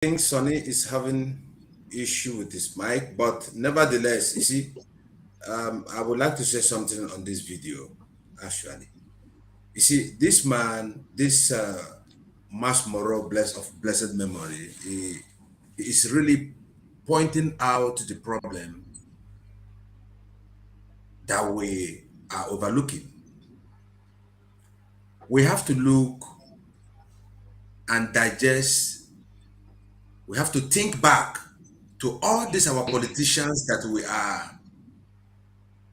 think Sonny is having issue with his mic, but nevertheless, you see, I would like to say something on this video. Actually, you see, this man, this Mas Moro, blessed memory, he is really pointing out the problem that we are overlooking. We have to look and digest. We have to think back to all these our politicians that we are,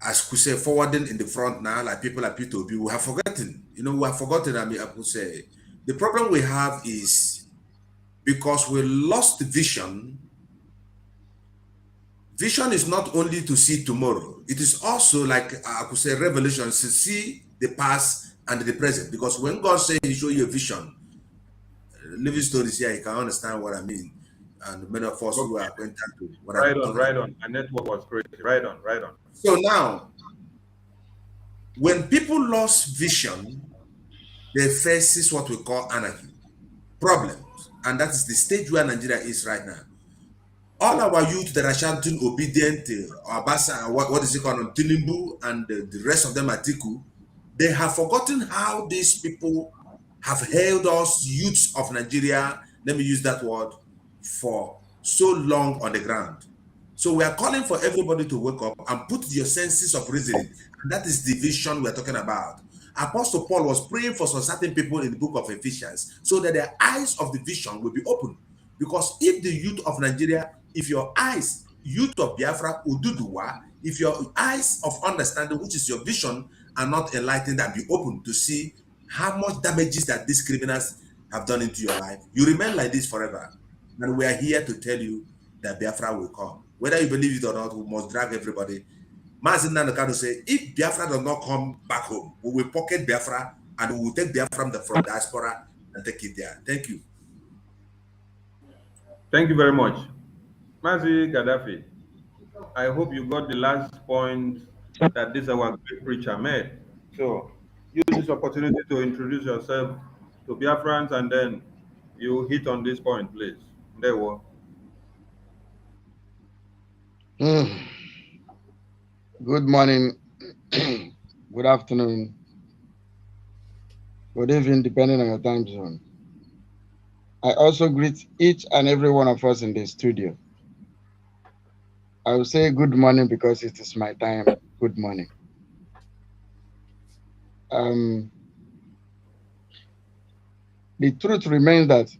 as we say, forwarding in the front now, like people like P2B, we have forgotten. We have forgotten. I mean, I could say the problem we have is because we lost vision. Vision is not only to see tomorrow, it is also like I could say revelation to see the past and the present. Because when God says He show you a vision, living stories here, you can understand what I mean. And many of us who are Okay. acquainted to what I'm Right on, talking right about. on. My network was crazy. Right on, right on. So now, when people lost vision, they faces what we call anarchy, problems, and that is the stage where Nigeria is right now. All our youth that are shouting obedient to Abasa, what is it called, Tinubu, and the rest of them Atiku, they have forgotten how these people have held us youths of Nigeria, let me use that word, for so long on the ground. So we are calling for everybody to wake up and put your senses of reasoning. And that is the vision we're talking about. Apostle Paul was praying for some certain people in the book of Ephesians so that their eyes of the vision will be open. Because if the youth of Nigeria, if your eyes, youth of Biafra, Ududuwa, if your eyes of understanding, which is your vision, are not enlightened and be open to see how much damages that these criminals have done into your life, you remain like this forever. And we are here to tell you that Biafra will come. Whether you believe it or not, we must drag everybody. Mazin Nanokado say, if Biafra does not come back home, we will pocket Biafra and we will take Biafra from diaspora and take it there. Thank you. Thank you very much. Mazi Gaddafi, I hope you got the last point that this our great preacher made. So use this opportunity to introduce yourself to Biafrans and then you hit on this point, please. There we go. Good morning, good afternoon, good evening, depending on your time zone. I also greet each and every one of us in the studio. I will say good morning because it is my time. Good morning. The truth remains that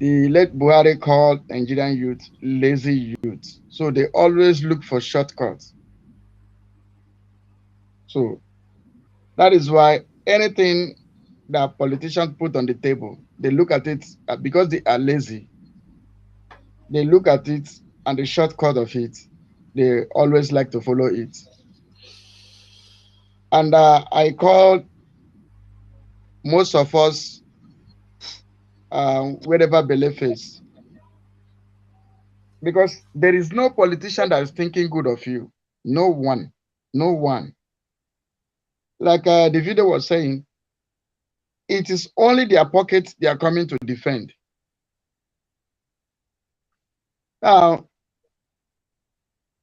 the late Buhari called Nigerian youth lazy youth. So they always look for shortcuts. So that is why anything that politicians put on the table, they look at it because they are lazy. They look at it and the shortcut of it, they always like to follow it. And I call most of us, wherever belief is, because there is no politician that is thinking good of you. No one. No one. Like the video was saying, it is only their pockets they are coming to defend. Now,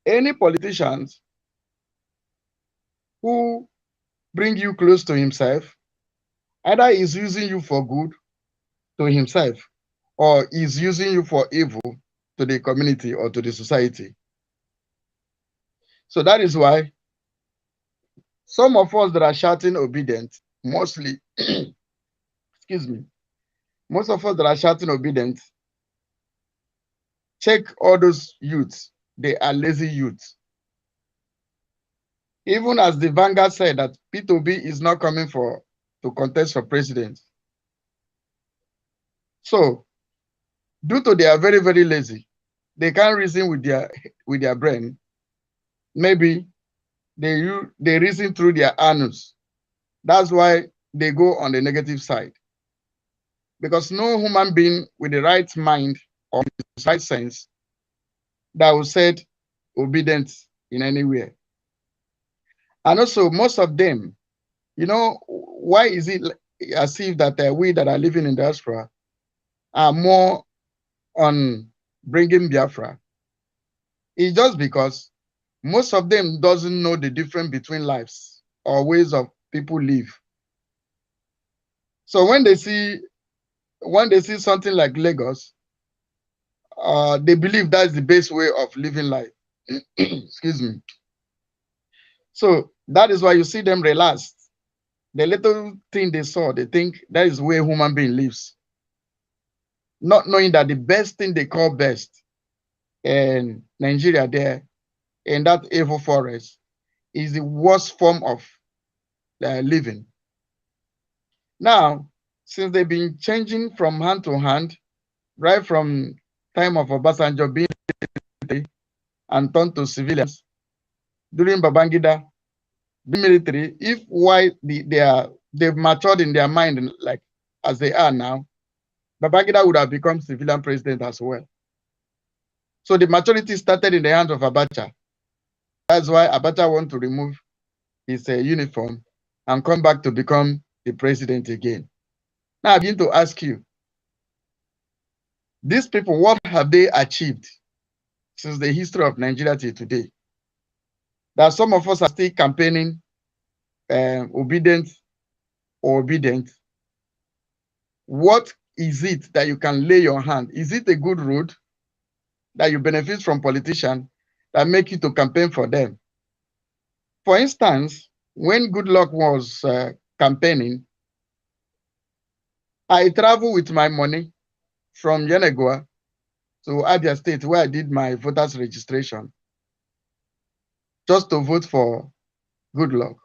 any politicians who bring you close to himself, either is using you for good to himself or is using you for evil to the community or to the society. So that is why some of us that are shouting obedient, mostly, excuse me, most of us that are shouting obedient, check all those youths, they are lazy youths. Even as the Vanguard said that P2B is not coming to contest for president. So, due to they are very, very lazy, they can't reason with their brain. Maybe they reason through their anus. That's why they go on the negative side. Because no human being with the right mind or the right sense that will said obedience in any way. And also, most of them, why is it as if that we that are living in diaspora, are more on bringing Biafra is just because most of them doesn't know the difference between lives or ways of people live. So when they see something like Lagos, they believe that's the best way of living life. Excuse me. So that is why you see them relaxed. The little thing they saw, they think that is where human being lives, not knowing that the best thing they call best in Nigeria there, in that evil forest, is the worst form of living. Now, since they've been changing from hand to hand, right from time of Obasanjo being and turned to civilians, during Babangida, the military, if why they've matured in their mind like as they are now, Babangida would have become civilian president as well. So the maturity started in the hands of Abacha. That's why Abacha wants to remove his uniform and come back to become the president again. Now I begin to ask you, these people, what have they achieved since the history of Nigeria till today? That some of us are still campaigning obedient or obedient. What is it that you can lay your hand? Is it a good road that you benefit from politicians that make you to campaign for them? For instance, when Goodluck was campaigning, I traveled with my money from Yenagoa to Abia State, where I did my voters registration, just to vote for Goodluck.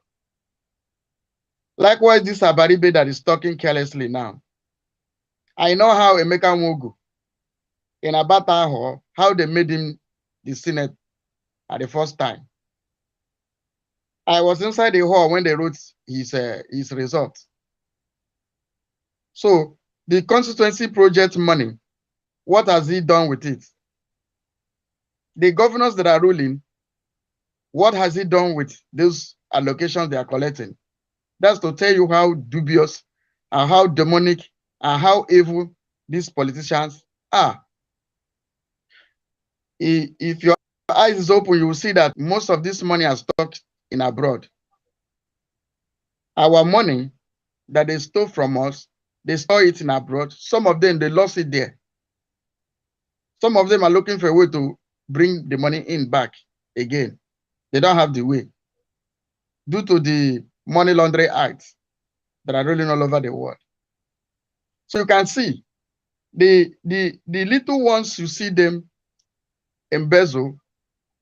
Likewise, this Abaribe that is talking carelessly now. I know how Emeka Nwogu in Abataho, how they made him the Senate at the first time. I was inside the hall when they wrote his results. So the constituency project money, what has he done with it? The governors that are ruling, what has he done with those allocations they are collecting? That's to tell you how dubious and how demonic and how evil these politicians are. If your eyes is open, you will see that most of this money are stuck in abroad. Our money that they stole from us, they store it in abroad. Some of them, they lost it there. Some of them are looking for a way to bring the money in back again. They don't have the way due to the money laundering acts that are rolling all over the world. So you can see the little ones, you see them embezzle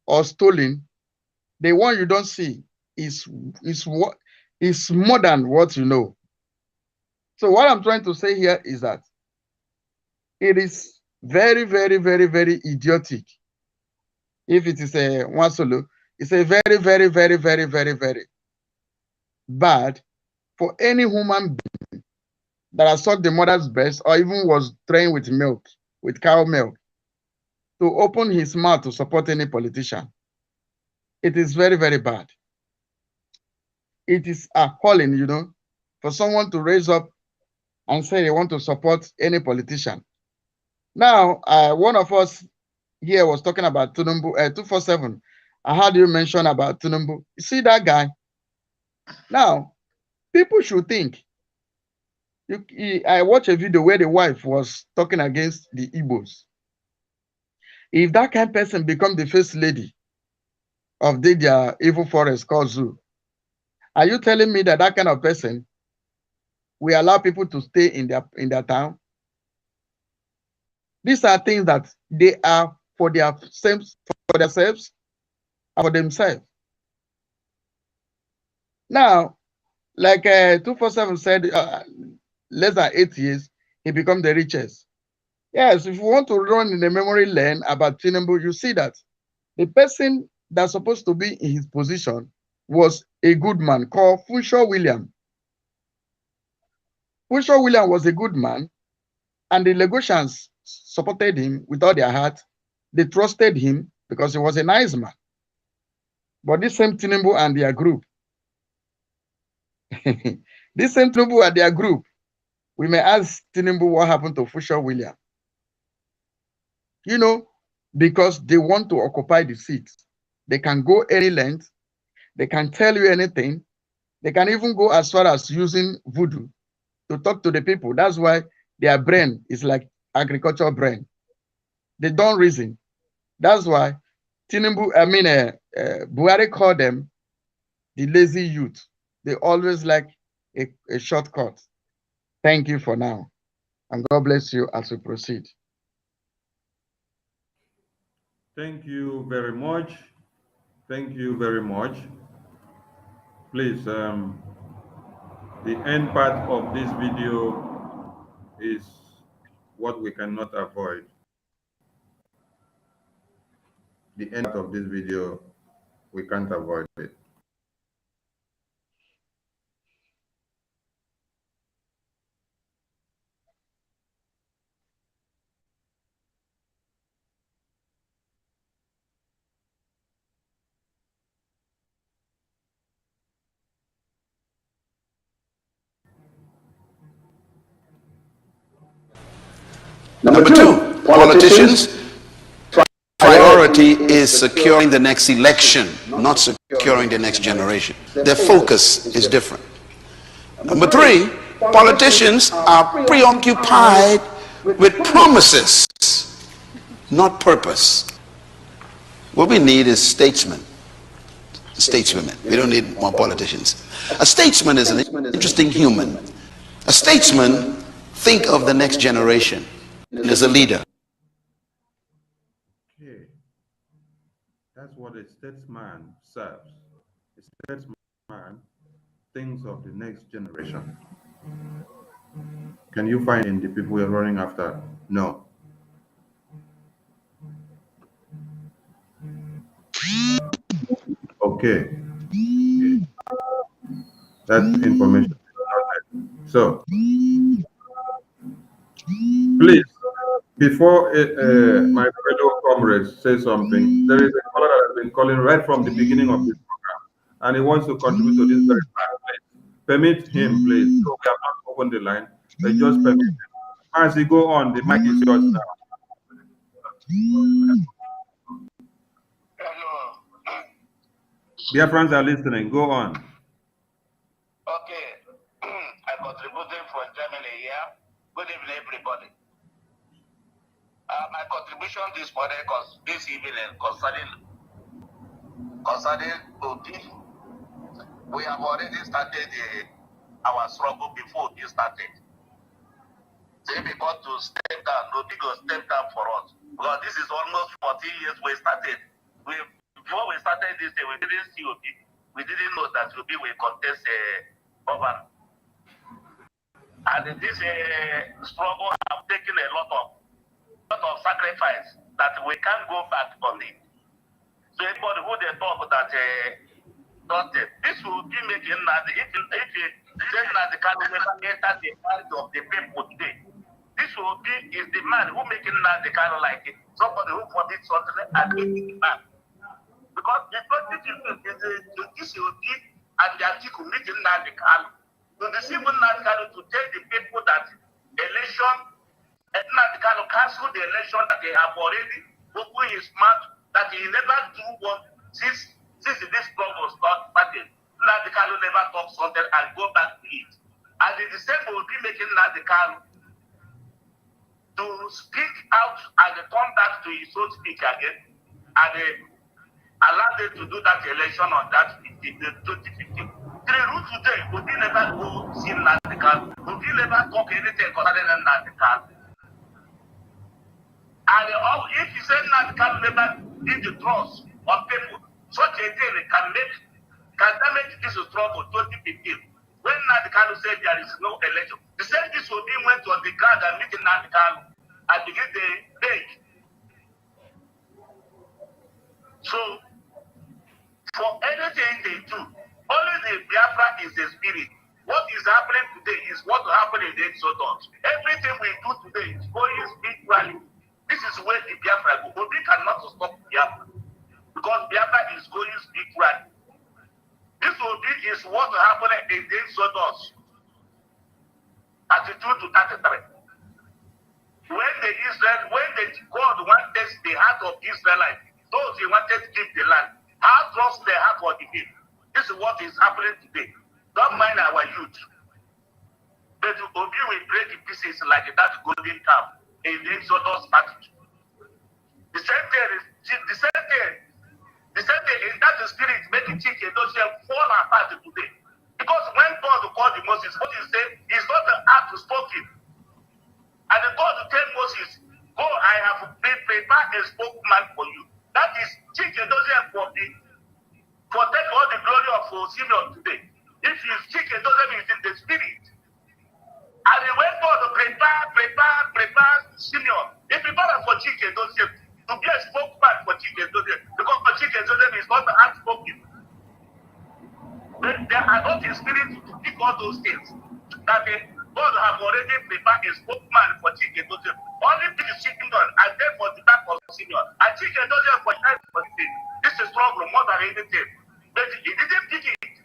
or stolen. The one you don't see is more than what you know. So what I'm trying to say here is that it is very, very, very, very idiotic. If it is a one solo, it's a very, very, very, very, very, very bad for any human being that has sucked the mother's breast or even was trained with milk, with cow milk, to open his mouth to support any politician. It is very, very bad. It is appalling, you know, for someone to raise up and say they want to support any politician. Now, one of us here was talking about Tinubu, 247. I heard you mention about Tinubu. You see that guy? Now, people should think. I watched a video where the wife was talking against the Igbos. If that kind of person become the first lady of their evil forest called Zoo, are you telling me that that kind of person will allow people to stay in their town? These are things that they are for themselves and for themselves. Now, like 247 said, less than 8 years, he become the richest. Yes, if you want to run in the memory lane about Tinubu, you see that the person that's supposed to be in his position was a good man called Funshaw William. Funshaw William was a good man, and the Lagosians supported him with all their heart. They trusted him because he was a nice man. But this same Tinubu and their group, this same Tinubu and their group, We may ask Tinubu what happened to Fuchsia William. You know, because they want to occupy the seat. They can go any length. They can tell you anything. They can even go as far as using voodoo to talk to the people. That's why their brain is like agricultural brain. They don't reason. That's why Buhari called them the lazy youth. They always like a shortcut. Thank you for now. And God bless you as we proceed. Thank you very much. Thank you very much. Please, the end part of this video is what we cannot avoid. The end of this video, we can't avoid it. Number two, politicians' priority is securing the next election, not securing the next generation. Their focus is different. Number three, politicians are preoccupied with promises, not purpose. What we need is statesmen, stateswomen. We don't need more politicians. A statesman is an interesting human. A statesman thinks of the next generation as a leader. Okay. That's what a statesman serves. A statesman thinks of the next generation. Can you find in the people we're running after? No. Okay. That information. So, please, before my fellow comrades say something, there is a caller that has been calling right from the beginning of this program, and he wants to contribute to this very fast place. Permit him, please. So we have not opened the line, but just permit him. As he go on, the mic is yours now. Hello. Dear friends are listening. Go on. Okay. I contributed from Germany here. Good evening, everybody. My contribution this evening concerning Odi, we have already started our struggle before this started. Say because to step down, Odi go step down for us. Because this is almost 14 years we started. Before we started this, we didn't see Odi. We didn't know that Odi will contest governor. And this struggle have taken a lot of sacrifice that we can't go back on it. So anybody who they talk that this will be making that if the candidate never enter the mind of the people today, this will be is the man who making the kind of like it, somebody who forbids something and making the man. Because the 2015 is the DCOD and the article making the kind to deceive to tell the people that election and Nandikano cancel the election that they have already opened his mouth that he never do what since this struggle started. Nandikano never talk something and go back to it. And the same will be making Nandikano to speak out and come back to his own speak again and allow them to do that election on that 2015. The route today, would you never go see Nandikano? Would you never talk anything concerning Nandikano? And if you say Nandikano never did the trust of people, such a thing can damage this struggle 2015. When Nandikano said there is no election, the same this will be went on the ground and meeting Nandikano and begin the beg. So, for anything they do, only the Biafra is the spirit. What is happening today is what will happen in the Exodus. Everything we do today is going spiritually. This is where the Biafra go. We cannot stop Biafra because Biafra is going spiritually. This will be is what will happen in the Exodus. 32 to of the Israelites, those he wanted to give the land, how trust they have for the king. This is what is happening today. Don't mind our youth. But Obi will break in pieces like that golden calf in the Exodus passage. The same thing in that spirit making chicken those fall apart today. Because when God called Moses, what he said is not the act to spoken. And the God to tell Moses, go, I have prepared a spokesman for you. That is chicken those for take all the glory of Simeon today. If you chicken those is in the spirit. And he went on to prepare Simeon. He prepared for chicken those to be a spokesman for chicken those because for chicken those is not the outspoken. They are not in spirit to pick all those things. That God have already prepared a spokesman for chicken those. Only thing is chicken done and then for the back of Simeon. And chicken those for time for the thing. This is struggle more than anything. But he didn't pick it.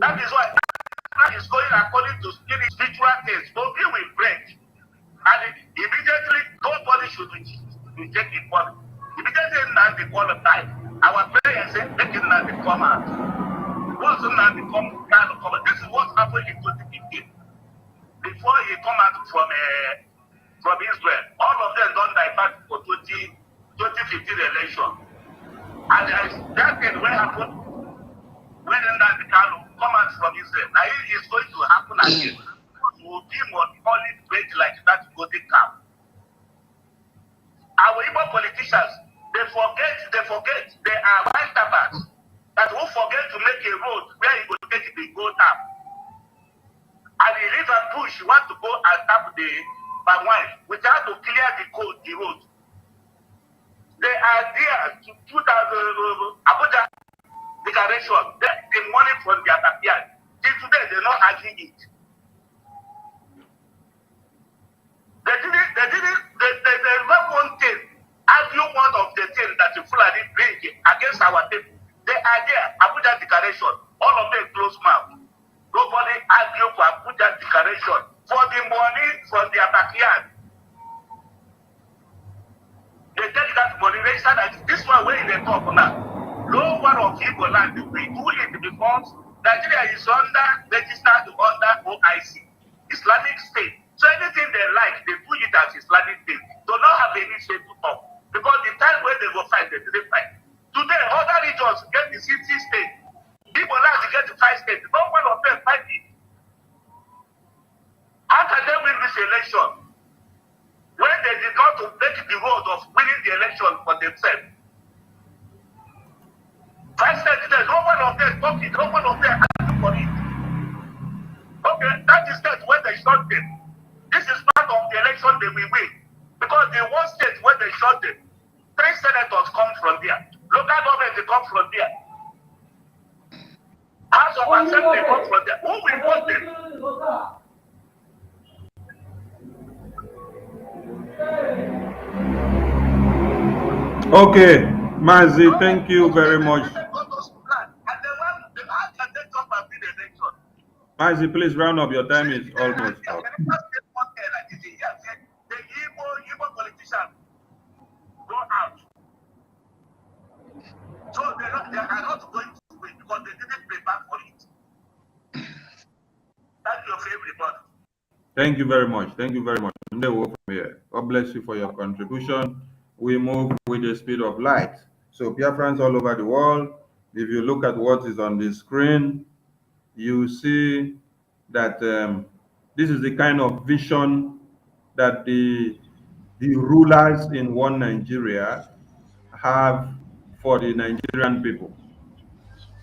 That is why that is going according to spiritual things. Obi will break. And immediately nobody should take it for. Immediately now they qualify. Our prayer said, make it now come out. Once now become kind of cover. This is what happened in 2015. Before he come out from Israel, all of them don't divert for 2015 election. And that thing will happen when Nnamdi Kanu come out from Israel. Now it is going to happen again. Will be only break like that golden calf. Our Igbo politicians, they forget they are roundabouts that will forget to make a road where you go take the gold tap. And the river push want to go and tap the palm wine without to clear the road. They are there to 2000 Abuja declaration. The money from their backyard. Till today they not agree it. They not one thing. Argue one of the things that the Fulani bring against our people. They are there. Abuja declaration. All of them close mouth. Nobody argue for Abuja declaration for the money from their backyard. They take that money, they say that this one where they talk now. No one of Igbo land will do it because Nigeria is registered under OIC, Islamic State. So anything they like, they do it as Islamic State. Do not have any say to talk. Because the time when they go fight, they didn't fight. Today, other regions get the 60 states. Igbo land get the 5 states. No one of them fight it. How can they win this election? When they did not make the road of winning the election for themselves. 5 states, no one of them talk it, no one of them ask for it. Okay, that is that when they shot them. This is part of the election they will win. Because the one state where they shot them, 3 senators come from there. Local government they come from there. House of Assembly come from there. Who will vote them? Okay, Mazi, thank you very much. Mazi, please round up. Your time is almost up. The Igbo politicians go out. So they are not going to win because they didn't prepare for it. That's your favorite one. Thank you very much. Thank you very much. God bless you for your contribution. We move with the speed of light. So Biafrans all over the world, if you look at what is on the screen, you see that this is the kind of vision that the rulers in one Nigeria have for the Nigerian people.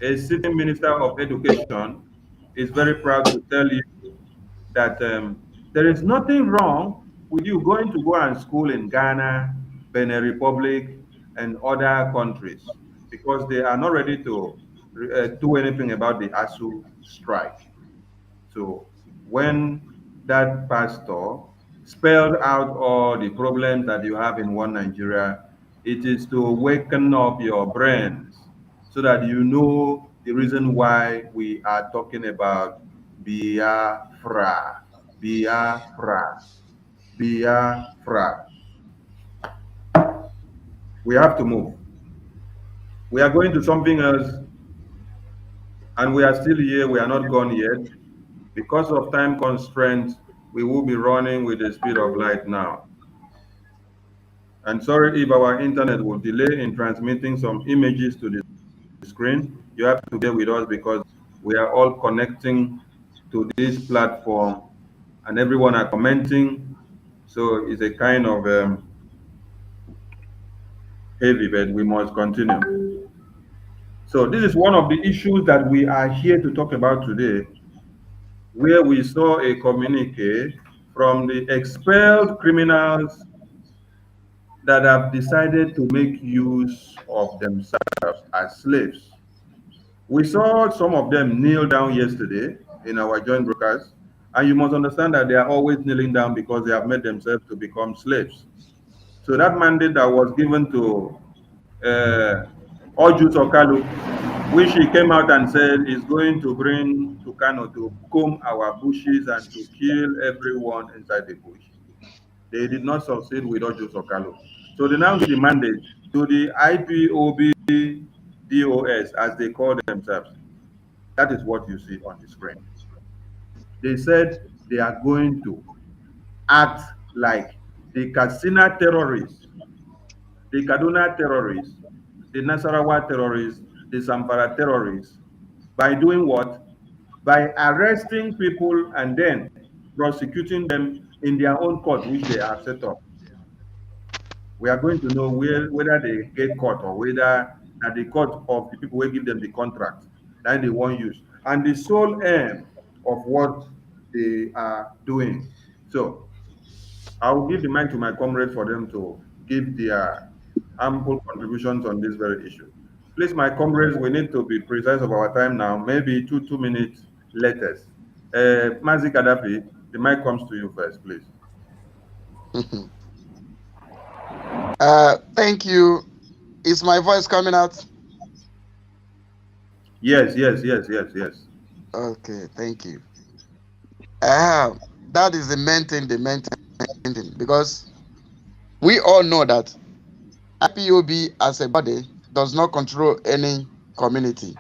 A sitting minister of education is very proud to tell you that there is nothing wrong with you going to go and school in Ghana, Benin Republic, and other countries because they are not ready to do anything about the ASU strike. So when that pastor spelled out all the problems that you have in one Nigeria, it is to waken up your brains so that you know the reason why we are talking about Biafra. Biafra. Biafra. We have to move. We are going to something else, and we are still here. We are not gone yet. Because of time constraints, we will be running with the speed of light now. And sorry if our internet will delay in transmitting some images to the screen. You have to bear with us because we are all connecting to this platform and everyone are commenting. So it's a kind of heavy, but we must continue. So this is one of the issues that we are here to talk about today, where we saw a communique from the expelled criminals that have decided to make use of themselves as slaves. We saw some of them kneel down yesterday in our joint broadcast, and you must understand that they are always kneeling down because they have made themselves to become slaves. So that mandate that was given to Ojus Okalu, which he came out and said is going to bring to Kano to comb our bushes and to kill everyone inside the bush. They did not succeed with Ojus Okalu. So they now give the mandate to the IPOB DOS, as they call themselves. That is what you see on the screen. They said they are going to act like the Katsina terrorists, the Kaduna terrorists, the Nasarawa terrorists, the Zamfara terrorists, by doing what? By arresting people and then prosecuting them in their own court, which they have set up. We are going to know whether they get caught or whether at the court of the people who give them the contract that they won't use. And the sole aim of what they are doing. So I will give the mic to my comrades for them to give their ample contributions on this very issue. Please, my comrades, we need to be precise of our time now, maybe two minutes latest. Mazi Gaddafi, the mic comes to you first, please. Thank you. Is my voice coming out? Yes. Okay, thank you. That is the main thing, because we all know that IPOB as a body does not control any community.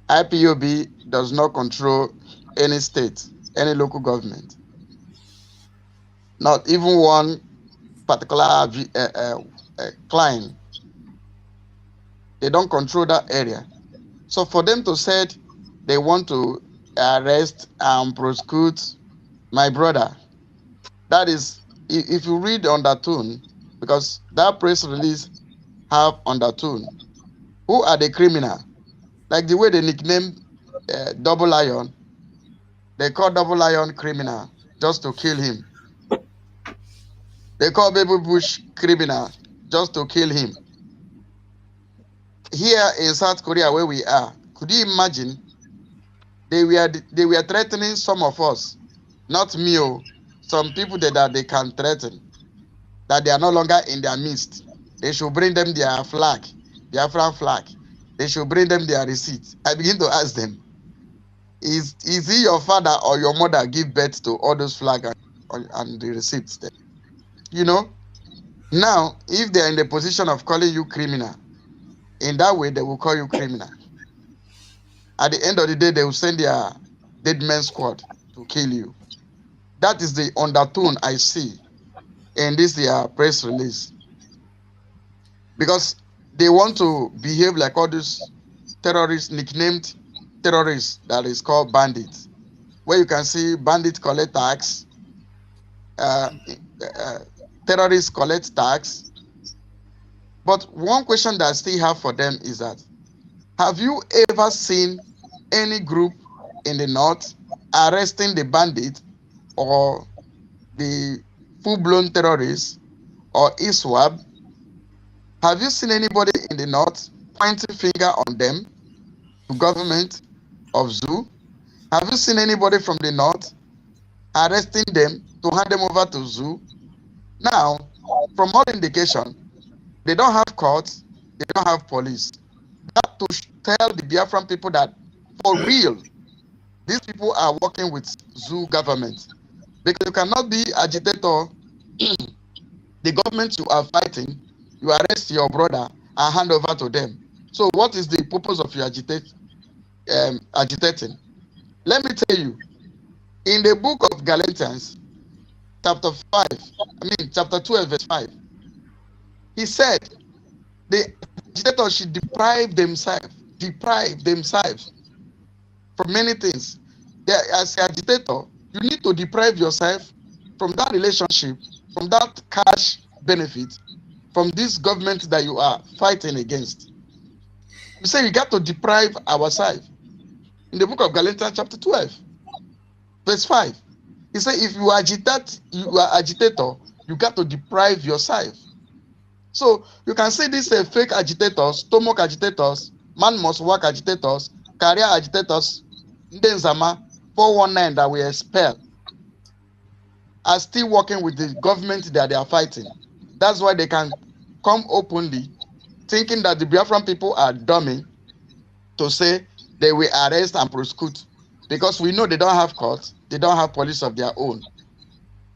IPOB does not control any state, any local government, not even one particular client. They don't control that area. So for them to say they want to arrest and prosecute my brother, that is, if you read undertone, because that press release have undertone, who are the criminal? Like the way they nickname Double Lion, they call Double Lion criminal just to kill him. They call Baby Bush criminal just to kill him. Here in South Korea, where we are, could you imagine? They were threatening some of us, not me. Some people that they can threaten, that they are no longer in their midst. They should bring them their flag, Biafran flag. They should bring them their receipt. I begin to ask them, is he your father or your mother give birth to all those flags and the receipts there? You know, now if they're in the position of calling you criminal, in that way they will call you criminal. At the end of the day, they will send their dead man squad to kill you. That is the undertone I see in this their press release. Because they want to behave like all these terrorists, nicknamed terrorists that is called bandits, where you can see bandits collect tax, terrorists collect tax. But one question that I still have for them is that, have you ever seen any group in the north arresting the bandit or the full-blown terrorists or ISWAB? Have you seen anybody in the north pointing finger on them to government of zoo? Have you seen anybody from the north arresting them to hand them over to zoo? Now, from all indication, they don't have courts, they don't have police. That to tell the Biafran people that for real, these people are working with zoo government. Because you cannot be agitator, the government you are fighting, you arrest your brother and hand over to them. So what is the purpose of your agitating? Let me tell you, in the book of Galatians, chapter 12, verse 5, he said the agitators should deprive themselves from many things. As an agitator, you need to deprive yourself from that relationship, from that cash benefit, from this government that you are fighting against. You say you got to deprive ourselves. In the book of Galatians, chapter 12, verse 5, he said, if you are agitator, you got to deprive yourself. So you can see these fake agitators, stomach agitators, man must work agitators, career agitators, Ndenzama, 419 that we expel, are still working with the government that they are fighting. That's why they can come openly thinking that the Biafran people are dummy to say they will arrest and prosecute, because we know they don't have courts, they don't have police of their own.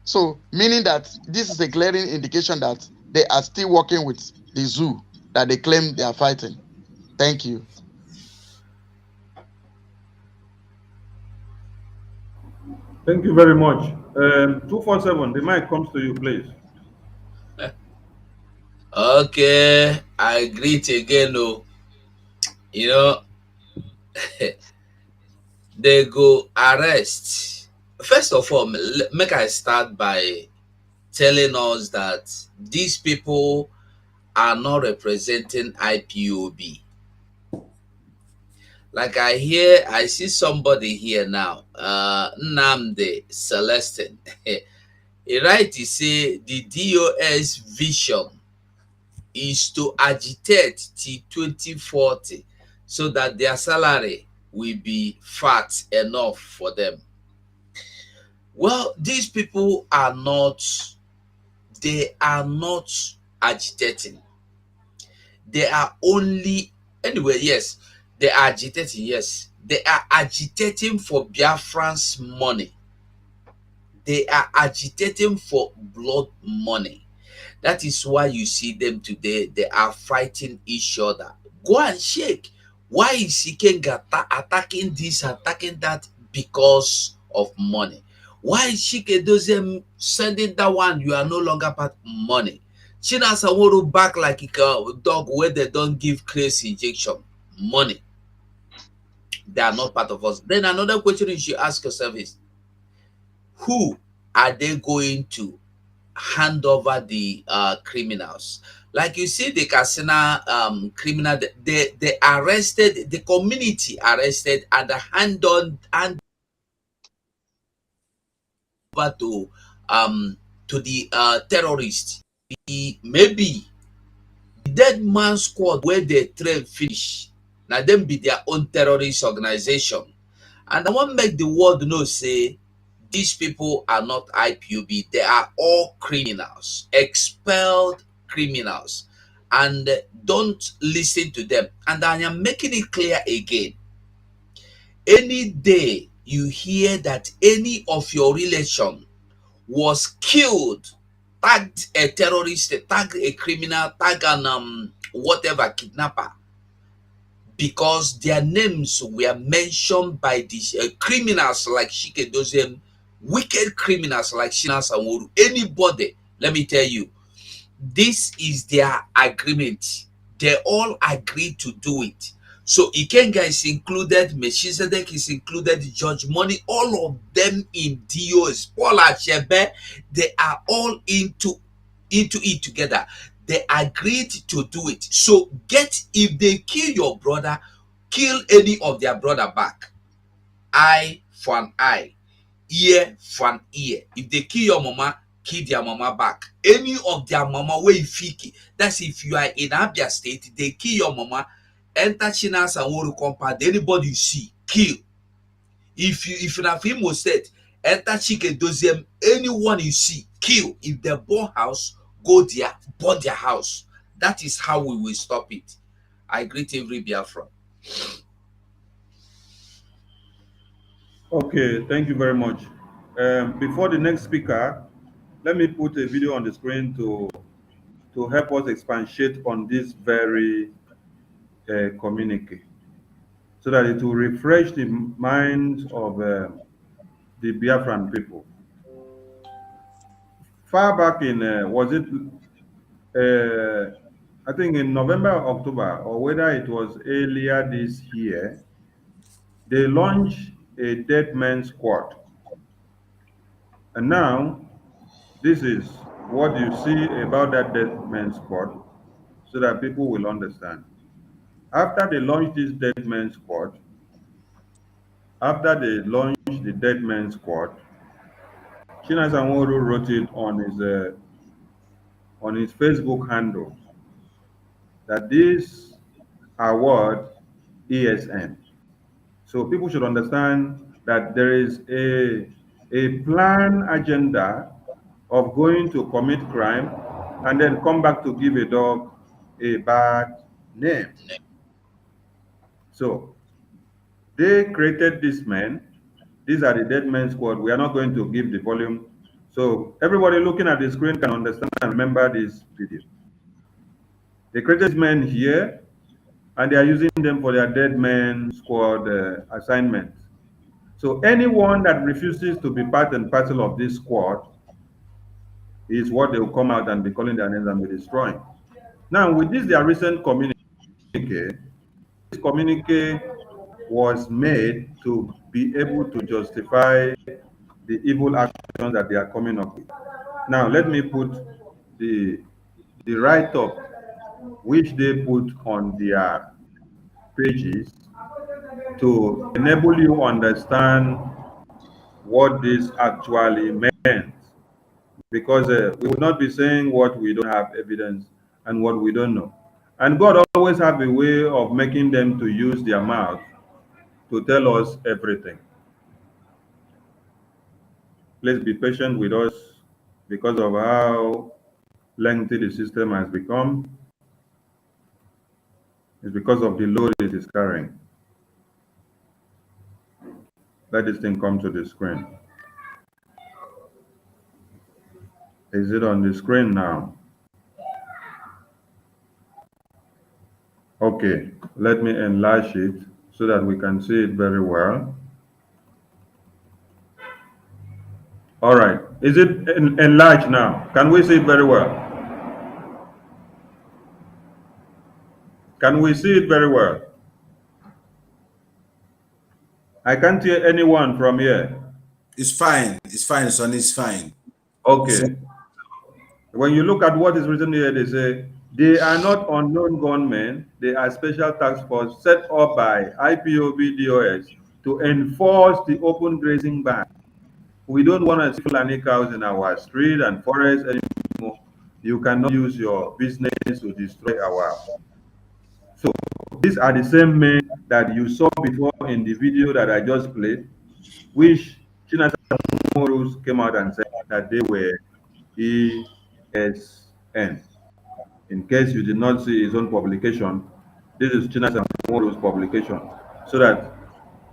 So meaning that this is a glaring indication that they are still working with the zoo that they claim they are fighting. Thank you. Thank you very much. 247, the mic comes to you, please. Okay, I greet again. Oh, you know, they go arrest. First of all, make I start by telling us that these people are not representing IPOB. Like I see somebody here now, Nnamdi Celestine. He right to say the DOS vision is to agitate till 2040 so that their salary will be fat enough for them. Well, these people are not agitating. They are only, anyway, yes, they are agitating, yes. They are agitating for Biafran's money. They are agitating for blood money. That is why you see them today. They are fighting each other. Go and check. Why is Ikenga attacking this, attacking that? Because of money. Why is Chike sending that one? You are no longer part money. Chinasa Saworu back like a dog where they don't give crazy injection. Money. They are not part of us. Then another question you should ask yourself is, who are they going to hand over the criminals? Like you see the Kasina criminal, they arrested, the community arrested and hand over to the terrorists. Maybe the dead man squad where they train finish. Now them be their own terrorist organization. And I want to make the world know, say, these people are not IPOB. They are all criminals, expelled criminals. And don't listen to them. And I am making it clear again. Any day you hear that any of your relation was killed, tagged a terrorist, tagged a criminal, tagged an whatever, kidnapper, because their names were mentioned by these criminals like Shike Dozem, wicked criminals like Shina Sanworu, anybody, let me tell you, this is their agreement. They all agreed to do it. So Ikenga is included, Melchizedek is included, Judge Money, all of them in DOS, Paul Achebe, they are all into it together. They agreed to do it. So if they kill your brother, kill any of their brother back. Eye for an eye, ear for an ear. If they kill your mama, kill their mama back. Any of their mama where you fiki. That's if you are in Abia State, they kill your mama, enter China Sanworu compound, anybody you see, kill. If you have Imo State, enter Chike Doziem, anyone you see, kill. If they burn house, go there, burn their house. That is how we will stop it. I greet every Biafra. Okay, thank you very much. Before the next speaker, let me put a video on the screen to to help us expatiate on this very communique, so that it will refresh the minds of the Biafran people. Far back in, was it, I think in November, October, or whether it was earlier this year, they launched a dead man squad. And now, this is what you see about that dead man squad, so that people will understand. After they launched this dead man squad, after they launched the dead man squad, Chinasanworu wrote it on his Facebook handle that this award ESN. So people should understand that there is a planned agenda of going to commit crime and then come back to give a dog a bad name. So they created this men. These are the dead men squad. We are not going to give the volume. So everybody looking at the screen can understand and remember this video. They created these men here, and they are using them for their dead men squad assignments. So anyone that refuses to be part and parcel of this squad is what they will come out and be calling their names and be destroying. Now, with this, their recent communique, this communique was made to be able to justify the evil actions that they are coming up with. Now, let me put the write-up which they put on their pages to enable you understand what this actually meant. Because we would not be saying what we don't have evidence and what we don't know. And God always have a way of making them to use their mouth to tell us everything. Please be patient with us because of how lengthy the system has become. It's because of the load it is carrying. Let this thing come to the screen. Is it on the screen now? Okay, let me enlarge it so that we can see it very well. All right, is it enlarged now? Can we see it very well? Can we see it very well? I can't hear anyone from here. It's fine, son, it's fine. Okay. When you look at what is written here, they say, they are not unknown gunmen, they are special task force set up by IPOB DOS to enforce the open grazing ban. We don't want to see Fulani cows in our street and forest anymore. You cannot use your business to destroy our. So these are the same men that you saw before in the video that I just played, which Chinasa Morus came out and said that they were ESN. In case you did not see his own publication, this is Chinasa Morus publication, so that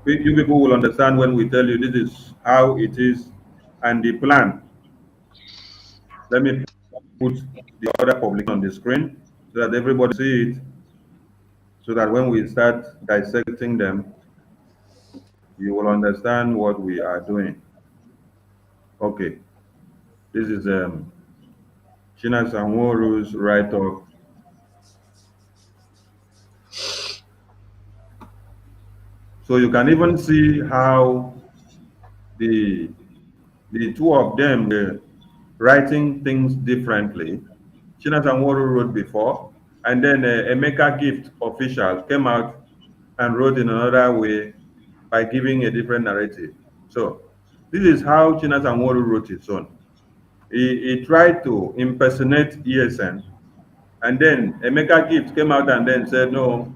you people will understand when we tell you this is how it is and the plan. Let me put the other publication on the screen so that everybody see it, so that when we start dissecting them, you will understand what we are doing. Okay, this is China Sanworu's write-up. So you can even see how the two of them were writing things differently. China Sanworu wrote before, and then Emeka Gift official came out and wrote in another way by giving a different narrative. So this is how China Sanworu wrote his own. He tried to impersonate ESN, and then Emeka Gift came out and then said, no,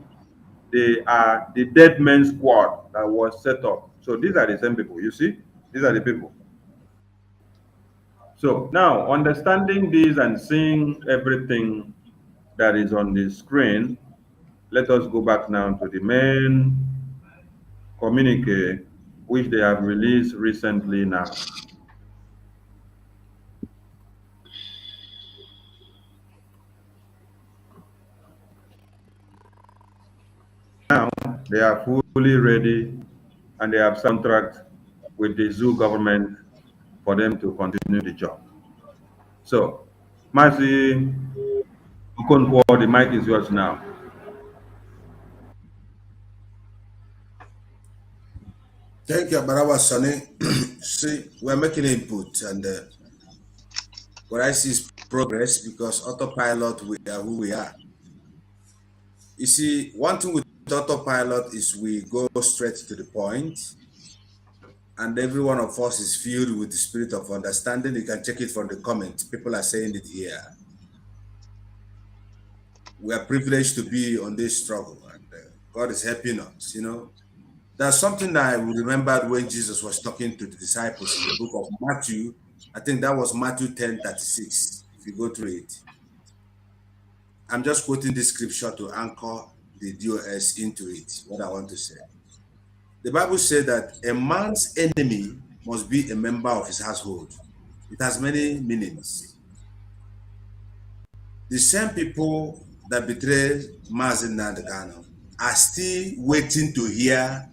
they are the dead men squad that was set up. So these are the same people, you see? These are the people. So now, understanding this and seeing everything that is on the screen, let us go back now to the main communique which they have released recently now. they are fully ready and they have contract with the zoo government for them to continue the job. So, Mazi Okonkwo, the mic is yours now. Thank you, Barawa Sonny. See, we're making input, and what I see is progress because autopilot, we are who we are. You see, one thing with autopilot is we go straight to the point, and every one of us is filled with the spirit of understanding. You can check it from the comments. People are saying it here. We are privileged to be on this struggle, and God is helping us. You know, there's something that I remembered when Jesus was talking to the disciples in the book of Matthew. I think that was Matthew 10:36. If you go through it, I'm just quoting this scripture to anchor the DOS into it. What I want to say. The Bible said that a man's enemy must be a member of his household. It has many meanings. The same people that betrayed Mazin Nandekano are still waiting to hear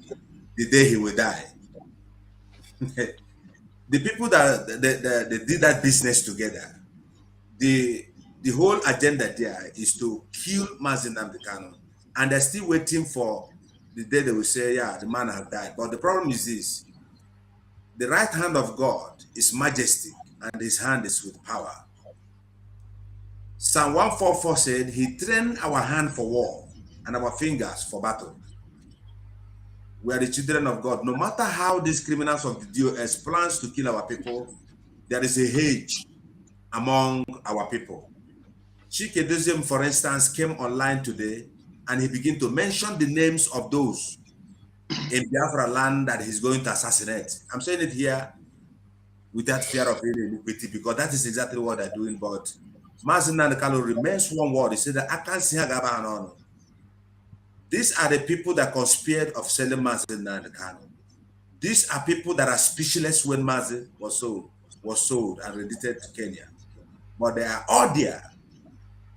the day he will die. The people that they did that business together, the whole agenda there is to kill Mazin Nandekano, and they're still waiting for the day they will say, yeah, the man has died. But the problem is this: the right hand of God is majestic, and his hand is with power. Psalm 144 said, he trained our hand for war and our fingers for battle. We are the children of God. No matter how these criminals of the DOS plans to kill our people, there is a hedge among our people. Chikedoziem, for instance, came online today and he began to mention the names of those in Biafra land that he's going to assassinate. I'm saying it here without fear of any iniquity because that is exactly what they're doing. But Mazin Nandekano remains one word. He said that I can't see Hagaba. These are the people that conspired of selling Mazin Nandekano. These are people that are speechless when Mazin was sold and rendited to Kenya. But they are all there.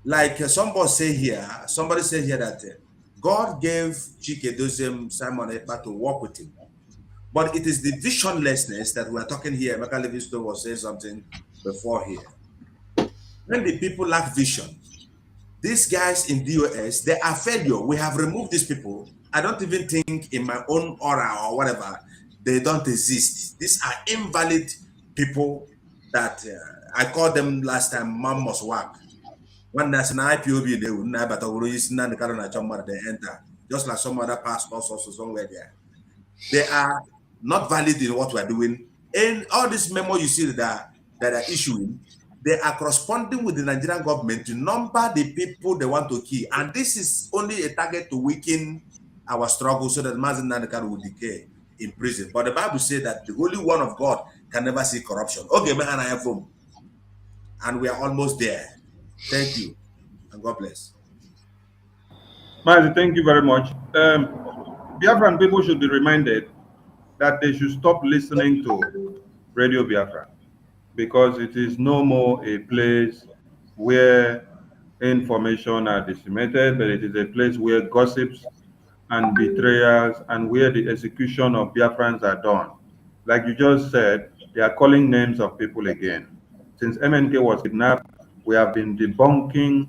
Like somebody said here that God gave Chikedoziem Simon Ekpa to work with him. But it is the visionlessness that we're talking here. Michael Livingstone was saying something before here. When the people lack vision, these guys in DOS, they are failure. We have removed these people. I don't even think in my own aura or whatever, they don't exist. These are invalid people that I called them last time, mom must work. When there's an IPOB, they will not, but they enter. Just like some other pastors also somewhere there. They are not valid in what we're doing. And all this memo you see that are issuing, they are corresponding with the Nigerian government to number the people they want to kill. And this is only a target to weaken our struggle so that Mazin Nandekano will decay in prison. But the Bible says that the Holy One of God can never see corruption. Okay, and we are almost there. Thank you, and God bless. Mazi, thank you very much. Biafran people should be reminded that they should stop listening to Radio Biafra because it is no more a place where information are disseminated, but it is a place where gossips and betrayals and where the execution of Biafrans are done. Like you just said, they are calling names of people again. Since MNK was kidnapped, we have been debunking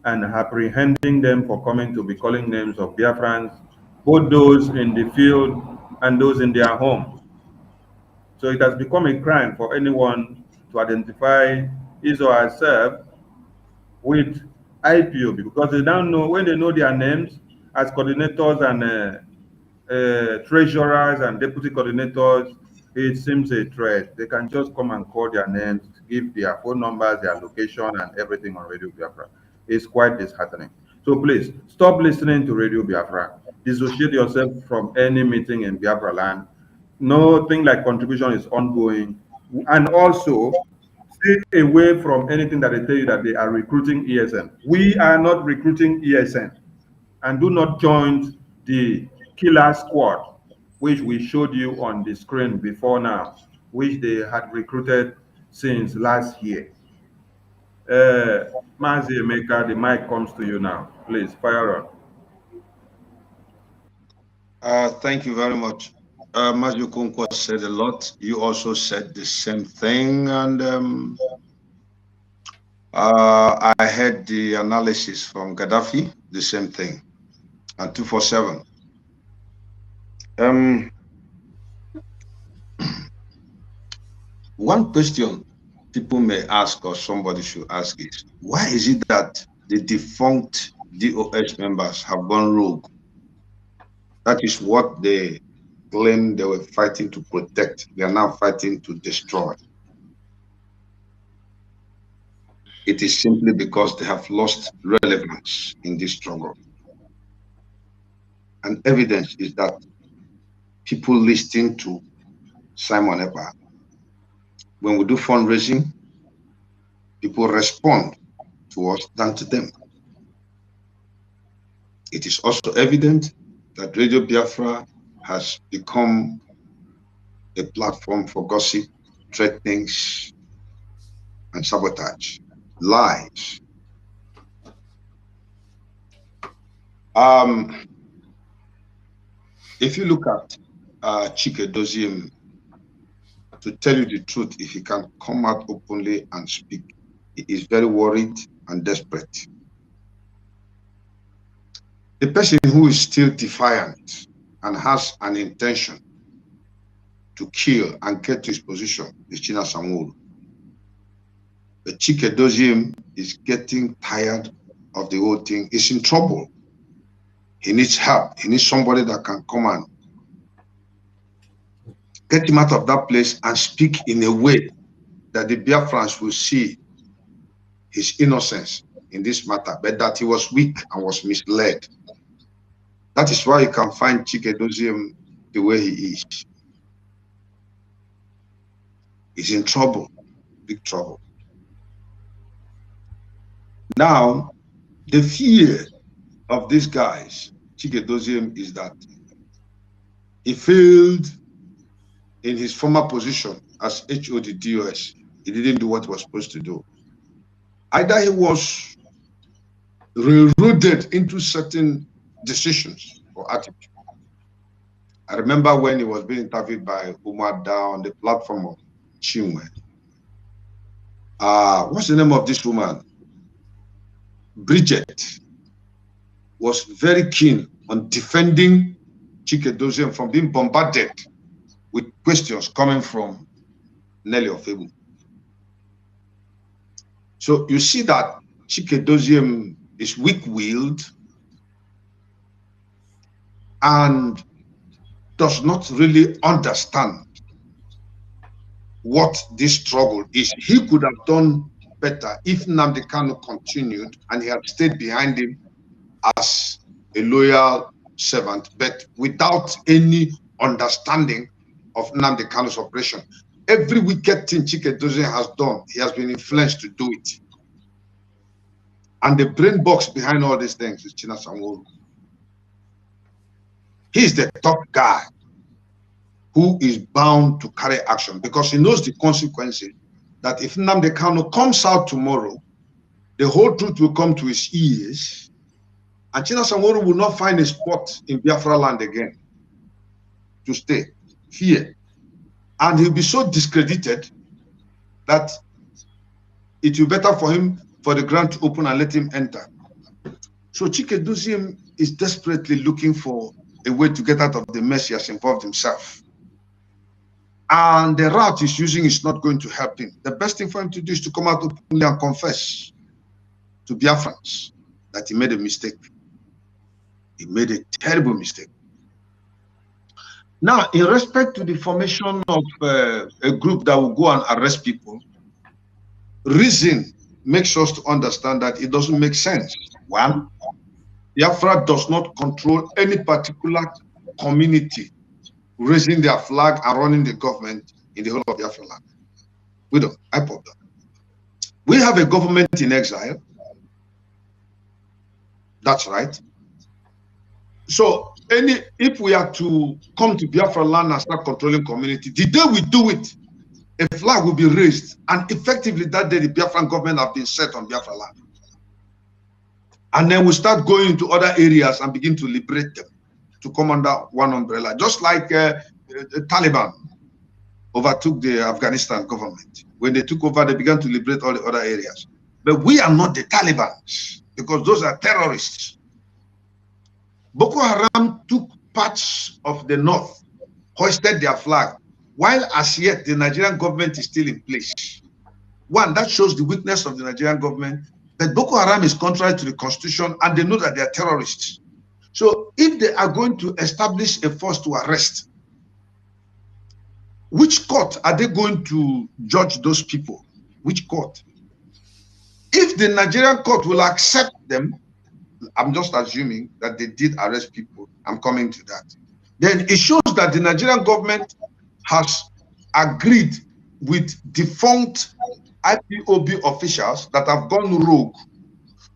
and apprehending them for coming to be calling names of Biafrans, both those in the field and those in their homes. So it has become a crime for anyone to identify his or herself with IPOB because they don't know, when they know their names as coordinators and treasurers and deputy coordinators, it seems a threat. They can just come and call their names, give their phone numbers, their location, and everything on Radio Biafra. It's quite disheartening. So please stop listening to Radio Biafra. Dissociate yourself from any meeting in Biafra land. Nothing like contribution is ongoing. And also, stay away from anything that they tell you that they are recruiting ESN. We are not recruiting ESN. And do not join the killer squad, which we showed you on the screen before now, which they had recruited since last year. Mazi Emeka, the mic comes to you now. Please, fire on. Thank you very much. Matthew Kunko said a lot. You also said the same thing, and I heard the analysis from Gaddafi, the same thing, and 247. One question people may ask, or somebody should ask, is why is it that the defunct DOS members have gone rogue? That is what they claim they were fighting to protect. They are now fighting to destroy. It is simply because they have lost relevance in this struggle. And evidence is that people listening to Simon Ekpa, when we do fundraising, people respond to us than to them. It is also evident that Radio Biafra has become a platform for gossip, threatenings, and sabotage, lies. If you look at Chike Doziem, to tell you the truth, if he can come out openly and speak, he is very worried and desperate. The person who is still defiant and has an intention to kill and get to his position is China Samuru. But Chike Doziem is getting tired of the whole thing. He's in trouble. He needs help. He needs somebody that can come and get him out of that place and speak in a way that the Biafrans will see his innocence in this matter, but that he was weak and was misled. That is why you can find Chike Doziem the way he is. He's in trouble, big trouble. Now, the fear of these guys, Chike Doziem, is that he failed in his former position as HOD DOS. He didn't do what he was supposed to do. Either he was railroaded into certain decisions or attitudes. I remember when he was being interviewed by Umar Da on the platform of Chinwe. What's the name of this woman? Bridget was very keen on defending Chike Doziem from being bombarded with questions coming from Nelly Ofebu. So you see that Chike Doziem is weak-willed and does not really understand what this struggle is. He could have done better if Nnamdi Kanu continued and he had stayed behind him as a loyal servant, but without any understanding of Nnamdi Kanu's operation. Every wicked thing Chike Doziem has done, he has been influenced to do it. And the brain box behind all these things is China Samuru. He's the top guy who is bound to carry action because he knows the consequences that if Nnamdi Kanu comes out tomorrow, the whole truth will come to his ears, and China Samuru will not find a spot in Biafra land again to stay here. And he'll be so discredited that it will be better for him for the ground to open and let him enter. So Chike Doziem is desperately looking for a way to get out of the mess he has involved himself. And the route he's using is not going to help him. The best thing for him to do is to come out openly and confess to Biafrans that he made a mistake. He made a terrible mistake. Now, in respect to the formation of a group that will go and arrest people, reason makes us to understand that it doesn't make sense. One, Biafra does not control any particular community raising their flag and running the government in the whole of Biafra land. We don't. I put that. We have a government in exile. That's right. So if we are to come to Biafra land and start controlling community, the day we do it, a flag will be raised, and effectively that day the Biafran government have been set on Biafra land. And then we start going into other areas and begin to liberate them. to come under one umbrella, just like the Taliban overtook the Afghanistan government. When they took over, they began to liberate all the other areas. But we are not the Taliban, because those are terrorists. Boko Haram took parts of the north, hoisted their flag, while as yet the Nigerian government is still in place. One, that shows the weakness of the Nigerian government, that Boko Haram is contrary to the constitution and they know that they are terrorists. So if they are going to establish a force to arrest, which court are they going to judge those people? Which court? If the Nigerian court will accept them, I'm just assuming that they did arrest people, I'm coming to that, then it shows that the Nigerian government has agreed with defunct IPOB officials that have gone rogue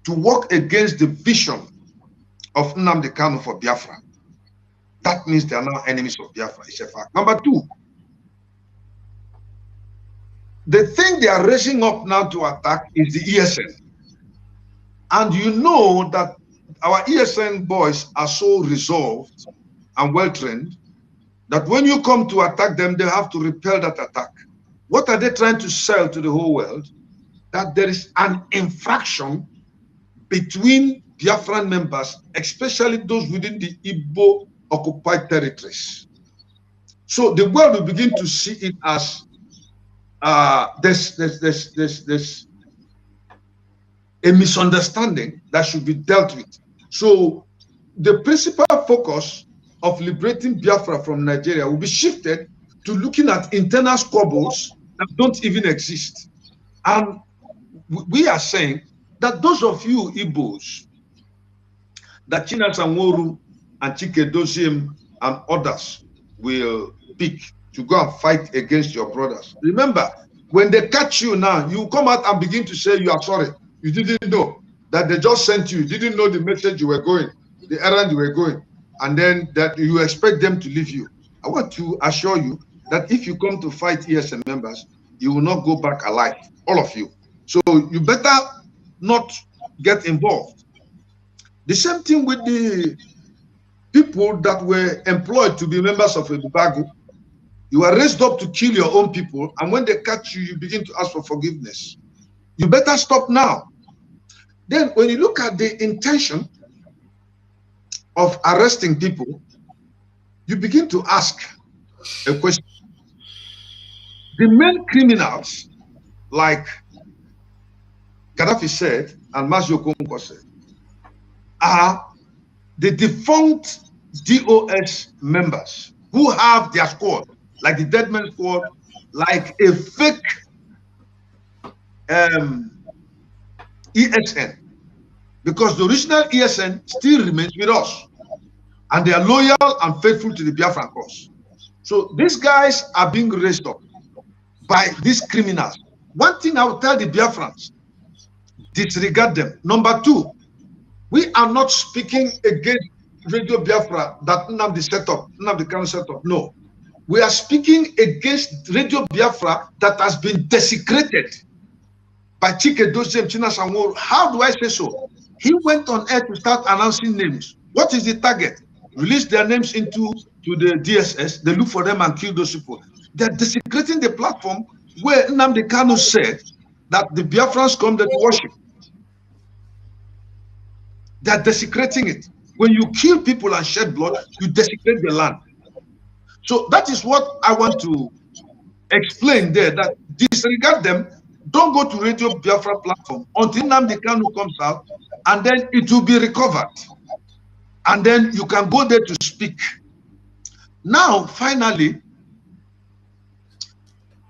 to work against the vision of Nnamdi Kanu for Biafra. That means they are now enemies of Biafra. It's a fact. Number two, the thing they are raising up now to attack is the ESN. And you know that our ESN boys are so resolved and well-trained that when you come to attack them, they have to repel that attack. What are they trying to sell to the whole world? That there is an infraction between Biafran members, especially those within the Igbo occupied territories. So the world will begin to see it as there's a misunderstanding that should be dealt with. So the principal focus of liberating Biafra from Nigeria will be shifted to looking at internal squabbles that don't even exist. And we are saying that those of you Igbos, that China Sanworu and Chike Doziem and others will pick to go and fight against your brothers. Remember, when they catch you now, you come out and begin to say you are sorry. You didn't know that they just sent you. You didn't know the message you were going, the errand you were going, and then that you expect them to leave you. I want to assure you that if you come to fight ESN members, you will not go back alive, all of you. So you better not get involved. The same thing with the people that were employed to be members of a Bibago. You are raised up to kill your own people, and when they catch you, you begin to ask for forgiveness. You better stop now. Then when you look at the intention of arresting people, you begin to ask a question. The main criminals, like Gaddafi said and Mazio Konko said, are the defunct DOS members who have their squad, like the Dead Man Squad, like a fake ESN, because the original ESN still remains with us, and they are loyal and faithful to the Biafran cause. So these guys are being raised up by these criminals. One thing I will tell the Biafrans, disregard them. Number two, we are not speaking against Radio Biafra that Nnamdi Kanu set up. No. We are speaking against Radio Biafra that has been desecrated by Chike Doziem, China Sanworu. How do I say so? He went on air to start announcing names. What is the target? Release their names into the DSS. They look for them and kill those people. They're desecrating the platform where Nnamdi Kanu said that the Biafrans come there to worship. They're desecrating it. When you kill people and shed blood, you desecrate the land. So that is what I want to explain there, that disregard them. Don't go to Radio Biafra platform until Nnamdi Kanu comes out, and then it will be recovered. And then you can go there to speak. Now, finally,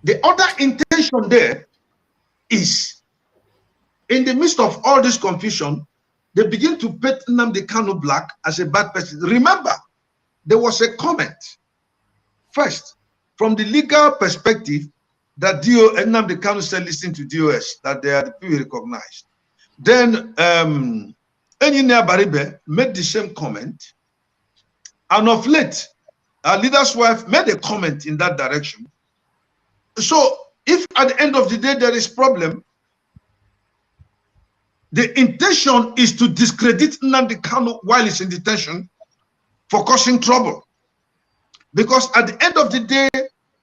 the other intention there is, in the midst of all this confusion, they begin to paint Nnamdi Kanu black as a bad person. Remember, there was a comment, first, from the legal perspective, that Nnamdi Kanu said, listen to DOS, that they are the people recognized. Then Engineer Baribe made the same comment, and of late, our leader's wife made a comment in that direction. So if at the end of the day there is problem, the intention is to discredit Nnamdi Kanu while he's in detention for causing trouble. Because at the end of the day,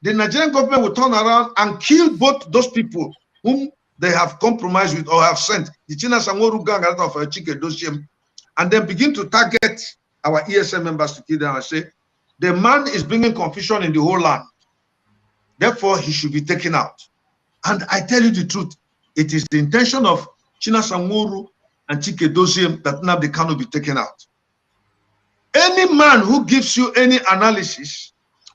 the Nigerian government will turn around and kill both those people whom they have compromised with or have sent, the China Sangoru gang out of Chike Dosiem, and then begin to target our ESM members to kill them and say, the man is bringing confusion in the whole land. Therefore, he should be taken out. And I tell you the truth, it is the intention of China Sangoru and Chike Dosiem that Nnamdi Kanu be taken out. Any man who gives you any analysis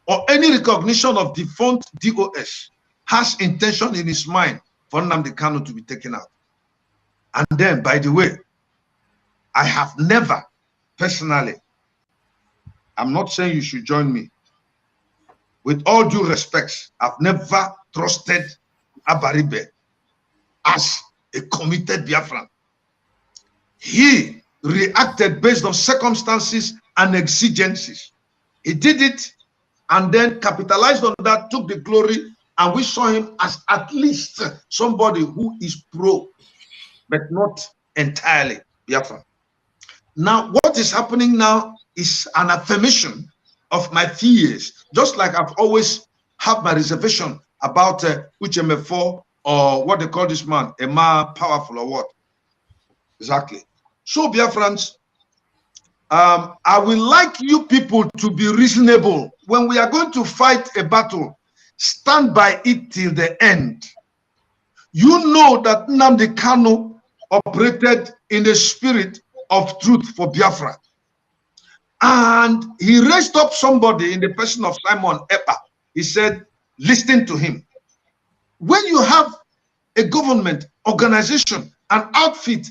or any recognition of defunct DOS has intention in his mind for Nnamdi Kanu to be taken out. And then, by the way, I have never, personally, I'm not saying you should join me. With all due respect, I've never trusted Abaribe as a committed Biafran. He reacted based on circumstances and exigencies. He did it and then capitalized on that, took the glory, and we saw him as at least somebody who is pro, but not entirely Biafran. Now, what is happening now is an affirmation of my fears, just like I've always had my reservation about Uchemefo, or what they call this man, a man powerful or what? Exactly. So, Biafrans, I would like you people to be reasonable. When we are going to fight a battle, stand by it till the end. You know that Nnamdi Kanu operated in the spirit of truth for Biafra. And he raised up somebody in the person of Simon Ekpa. He said, listen to him. When you have a government, organization, an outfit,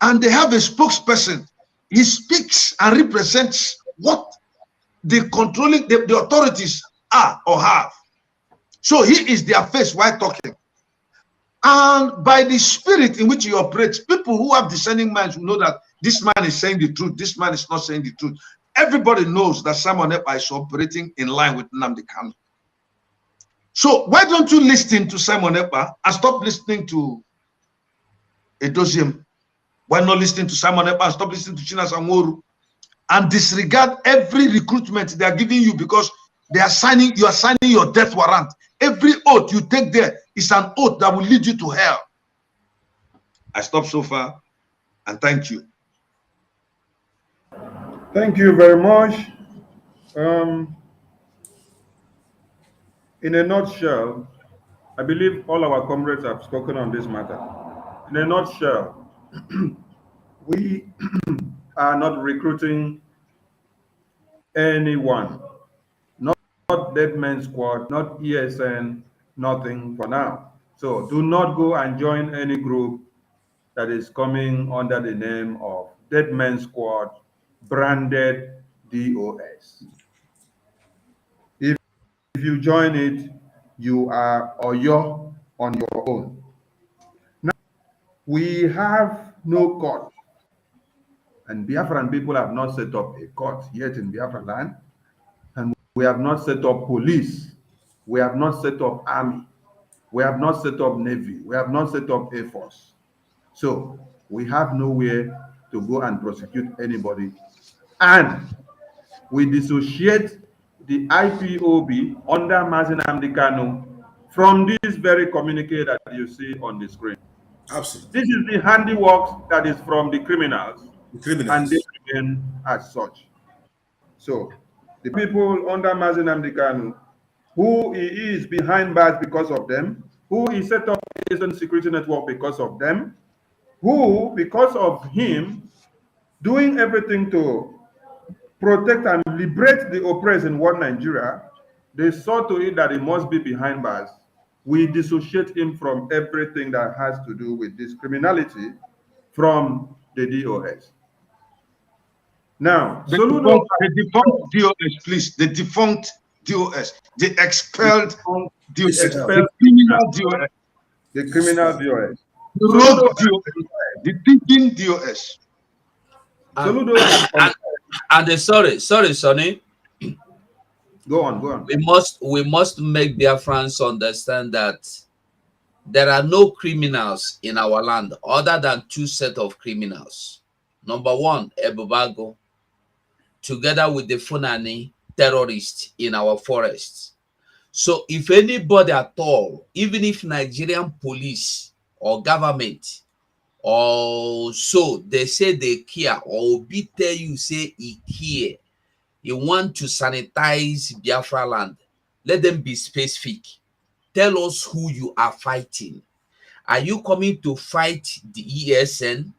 and they have a spokesperson, he speaks and represents what the controlling, the authorities are or have. So he is their face while talking. And by the spirit in which he operates, people who have discerning minds will know that this man is saying the truth, this man is not saying the truth. Everybody knows that Simon Ekpa is operating in line with Nnamdi Kanu. So why don't you listen to Simon Ekpa and stop listening to Edoziem? Why not listening to Simon Ekpa and stop listening to China Sangoru and disregard every recruitment they are giving you because they are signing, you are signing your death warrant. Every oath you take there is an oath that will lead you to hell. I stop so far and thank you. Thank you very much. In a nutshell, I believe all our comrades have spoken on this matter. In a nutshell, we are not recruiting anyone, not Dead Men Squad, not ESN, nothing for now. So do not go and join any group that is coming under the name of Dead Men Squad, branded DOS. If you join it, you are or you're on your own. Now, we have no court, and Biafran people have not set up a court yet in Biafra land, and we have not set up police, we have not set up army, we have not set up navy, we have not set up Air Force. So we have nowhere to go and prosecute anybody, and we dissociate the IPOB under Mazi Nnamdi Kanu from this very communique that you see on the screen. Absolutely. This is the handiwork that is from the criminals, and they The remain as such. So the people under Mazi Nnamdi Kanu, who he is behind bars because of them, who he set up his own security network because of them, who, because of him, doing everything to protect and liberate the oppressed in one Nigeria, they saw to it that he must be behind bars. We dissociate him from everything that has to do with this criminality from the DOS. Now, The Soludo, defunct DOS, please. The defunct DOS. The expelled DOS. The criminal DOS. the criminal DOS. The rogue DOS. The thinking DOS. Soludo, And sorry, Sonny. go on. We must make Biafrans understand that there are no criminals in our land other than two sets of criminals. Number one, Ebubago, together with the Fulani terrorists in our forests. So if anybody at all, even if Nigerian police or government or so they say they care, or be tell you say he care, he want to sanitize Biafra land, let them be specific. Tell us who you are fighting. Are you coming to fight the ESN?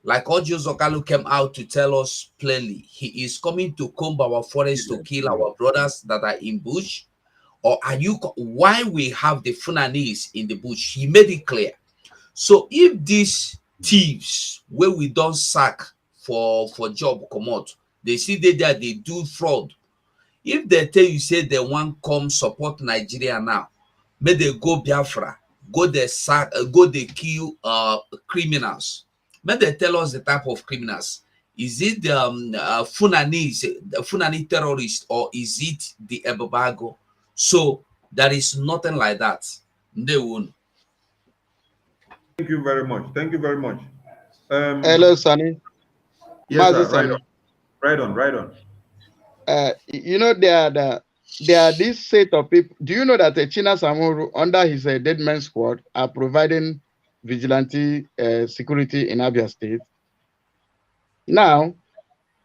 Like Ojo Zokalo came out to tell us plainly, he is coming to comb our forest to kill our brothers that are in bush. Or are you, why we have the Funanis in the bush? He made it clear. So if these thieves where we don't sack for job come out, they see they there, they do fraud. If they tell you say they want come support Nigeria now, may they go Biafra, go they sack, go they kill criminals. May they tell us the type of criminals. Is it the Funani terrorists, or is it the Ebabago? So there is nothing like that. They won't. Thank you very much. Thank you very much. Hello, Sonny. Yes, Mazi sir. Right Sonny. on. Right on. Right on. You know, there are this set of people. Do you know that China Samuru, under his dead man squad, are providing vigilante security in Abia State? Now,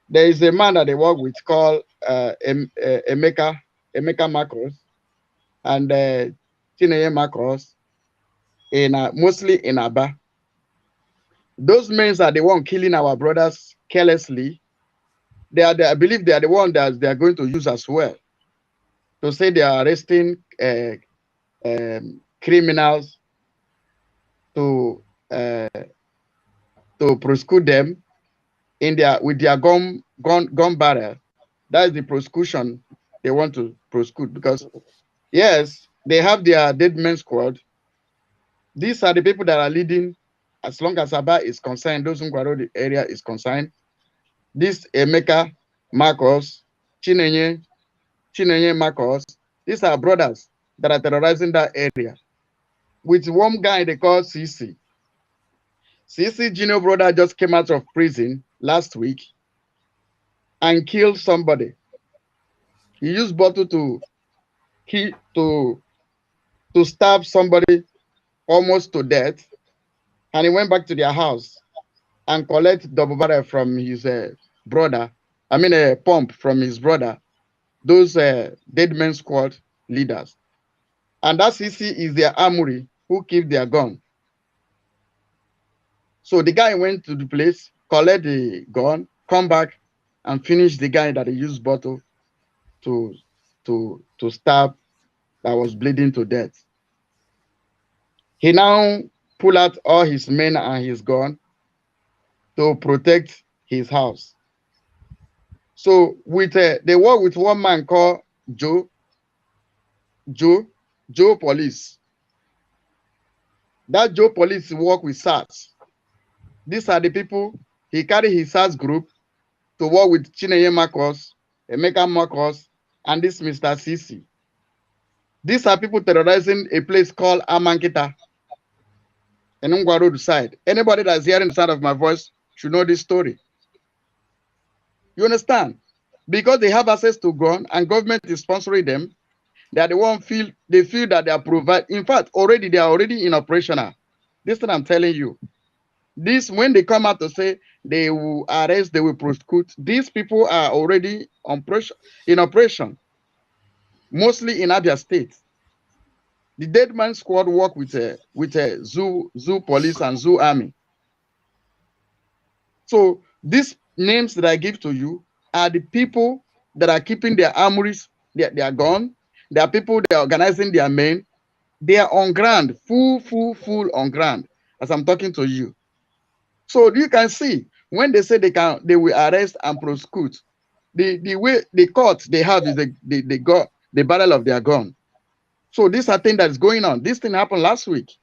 there is a man that they work with called Emeka Marcos and Chineye Marcos, in mostly in Aba. Those men are the one killing our brothers carelessly. I believe they are the one that they are going to use as well to say they are arresting criminals to prosecute them in with their gun barrel. That is the prosecution they want to prosecute, because yes, they have their dead men squad. These are the people that are leading, as long as Aba is concerned, those Ngwaro the area is concerned. This Emeka Marcos, Chinenye Marcos, these are brothers that are terrorizing that area. With one guy they call CC. CC Gino brother just came out of prison last week and killed somebody. He used bottle to stab somebody almost to death, and he went back to their house and collect double barrel from his brother. I mean a pump from his brother. Those dead men squad leaders. And that CC is their armory who keep their gun. So the guy went to the place, collect the gun, come back and finish the guy that he used bottle to stab, that was bleeding to death. He now pull out all his men and his gun to protect his house. So with they work with one man called Joe Police. That Joe Police work with SARS. These are the people, he carry his SARS group to work with Chineye Marcos, Emeka Marcos, and this Mr. CC. These are people terrorizing a place called Amankita in Ungwa Road side. Anybody that's hearing the sound of my voice should know this story. You understand? Because they have access to gun and government is sponsoring them, they are the one feel that they are provide. In fact, they are already in operational. This thing I'm telling you. This, when they come out to say they will arrest, they will prosecute, these people are already in operation, mostly in Abia State. The dead man squad work with zoo police and zoo army. So these names that I give to you are the people that are keeping their armories, their gun. There are people that are organizing their men. They are on ground, full on ground, as I'm talking to you. So you can see when they say they will arrest and prosecute, the way the court they have is they got the barrel of their gun. So these are things that is going on. This thing happened last week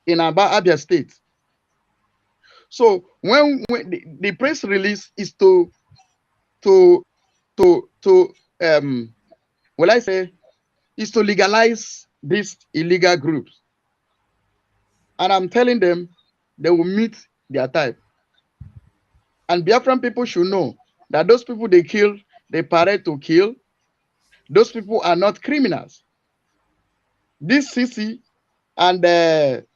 in Abia State. So when the press release is to is to legalize these illegal groups. And I'm telling them they will meet their type. And Biafran people should know that those people they kill, they parade to kill, those people are not criminals. This CC and the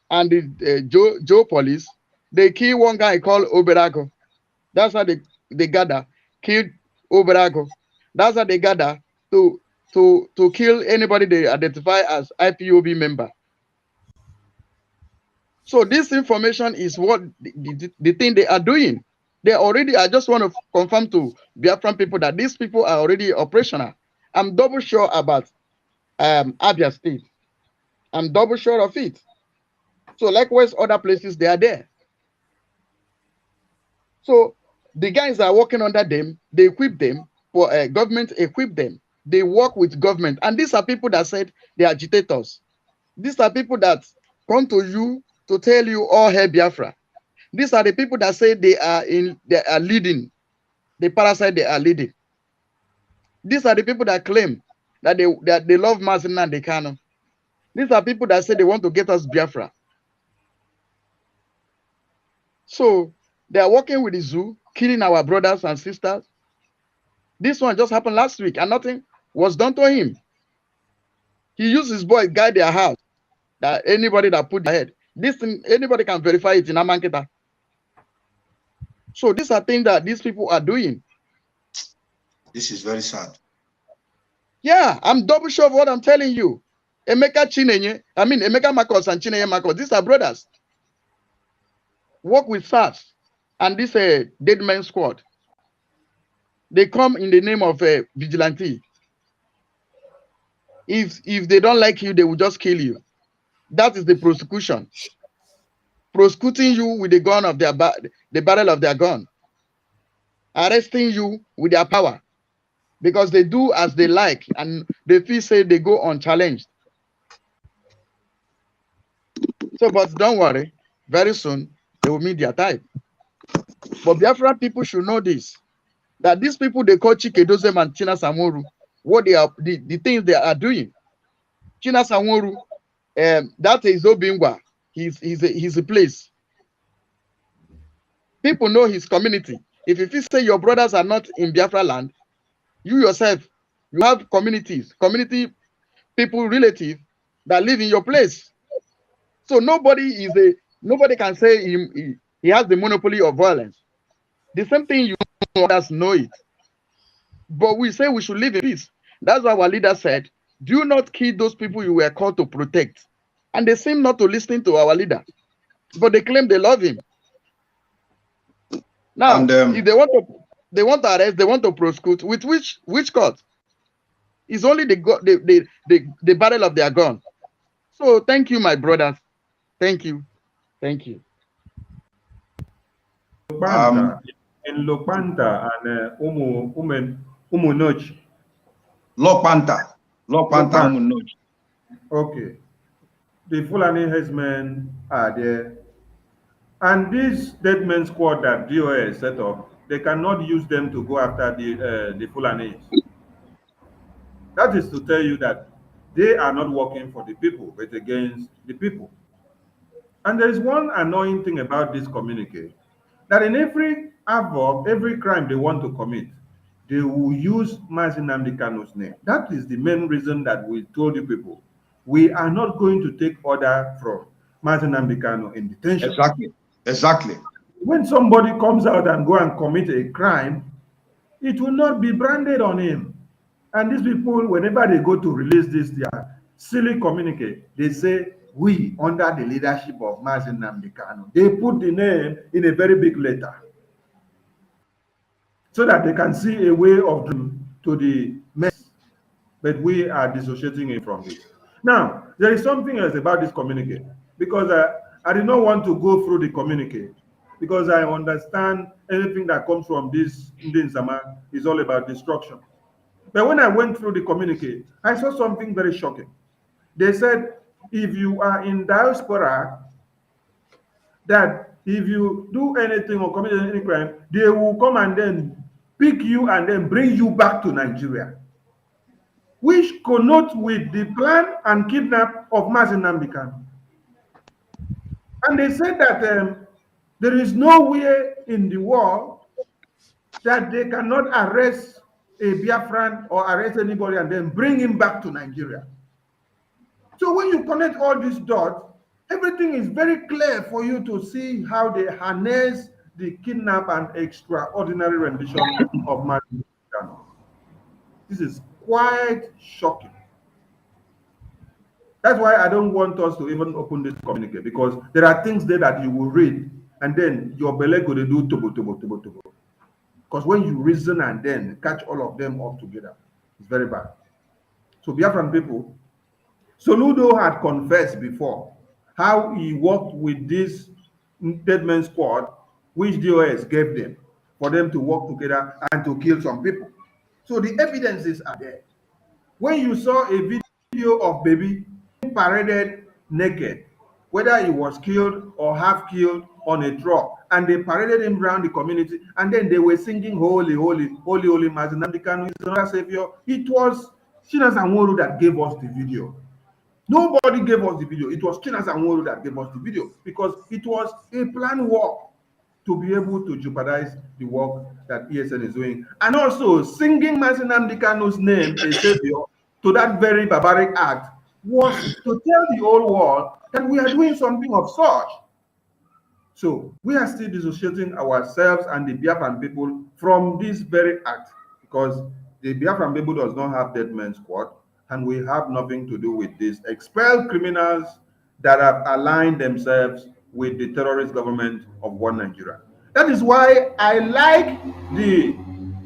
Joe police, they kill one guy called Oberago. That's how they gather, killed Oberago. That's how they gather to kill anybody they identify as IPOB member. So this information is what the thing they are doing. They already, I just want to confirm to Biafran people that these people are already operational. I'm double sure about Abia State. I'm double sure of it. So likewise, other places, they are there. So the guys are working under them. They equip them, for government equip them. They work with government. And these are people that said they are agitators. These are people that come to you to tell you all hail Biafra. These are the people that say they are leading the parasite they are leading. These are the people that claim that they love Mazin and Dekano. These are people that say they want to get us Biafra. So they are working with the zoo, killing our brothers and sisters. This one just happened last week and nothing was done to him. He used his boy guide their house. That anybody that put their head, this thing, anybody can verify it in Amanketa. So these are things that these people are doing. This is very sad. Yeah, I'm double sure of what I'm telling you. Emeka Chinenye, Emeka Marcos and Chinenye Marcos, these are brothers. Work with SARS and this dead man squad. They come in the name of vigilante. If they don't like you, they will just kill you. That is the prosecution. Prosecuting you with the gun of the barrel of their gun. Arresting you with their power. Because they do as they like and they feel say they go unchallenged. So, but don't worry, very soon they will meet their time. But Biafra people should know this, that these people they call Chikedozem and China Samoru, what they are, the things they are doing. China Samoru, that is Obingwa, he's a place. People know his community. If you say your brothers are not in Biafra land, you yourself, you have community people, relatives that live in your place. So nobody can say he has the monopoly of violence. The same thing you others know it. But we say we should live in peace. That's why our leader said, do not kill those people you were called to protect. And they seem not to listen to our leader. But they claim they love him. Now, if they want to arrest, they want to prosecute, with which court? It's only the barrel of their gun. So thank you, my brothers. Thank you. Thank you. In Lopanta and Umunoch. Lopanta Umunoch. Okay. The Fulani herdsmen are there. And this dead men squad that DOA set up, they cannot use them to go after the Fulanis. That is to tell you that they are not working for the people, but against the people. And there is one annoying thing about this communique, that in every havoc, every crime they want to commit, they will use Mazi Nnamdi Kanu's name. That is the main reason that we told you people, we are not going to take order from Mazi Nnamdi Kanu in detention. Exactly. When somebody comes out and go and commit a crime, it will not be branded on him. And these people, whenever they go to release this, their silly communique, they say, we, under the leadership of Mazi Nnamdi Kanu. They put the name in a very big letter so that they can see a way of doing to the mess. But we are dissociating it from it. Now, there is something else about this communique, because I did not want to go through the communique, because I understand anything that comes from this Indian Sama is all about destruction. But when I went through the communique, I saw something very shocking. They said, if you are in diaspora, that if you do anything or commit any crime, they will come and then pick you and then bring you back to Nigeria, which connotes with the plan and kidnap of Mazi Nnamdi Kanu. And they said that there is nowhere in the world that they cannot arrest a Biafran or arrest anybody and then bring him back to Nigeria. So when you connect all these dots, everything is very clear for you to see how they harness the kidnap and extraordinary rendition of Martin. This is quite shocking. That's why I don't want us to even open this communique, because there are things there that you will read and then your belly go to do tobo. Because when you reason and then catch all of them up together, it's very bad. So Biafran people, Soludo had confessed before how he worked with this dead man squad, which DOS gave them for them to work together and to kill some people. So the evidences are there. When you saw a video of baby paraded naked, whether he was killed or half killed on a truck, and they paraded him around the community, and then they were singing holy, holy, holy, holy, Nnamdi Kanu is another savior. It was Chinas Anworu that gave us the video. Nobody gave us the video. It was Chinas Anworu that gave us the video, because it was a planned work to be able to jeopardize the work that ESN is doing. And also singing Nnamdi Kanu's name, a savior, to that very barbaric act was to tell the whole world that we are doing something of such. So we are still dissociating ourselves and the Biafran people from this very act, because the Biafran people does not have dead men squad, and we have nothing to do with this expelled criminals that have aligned themselves with the terrorist government of one Nigeria. That is why I like the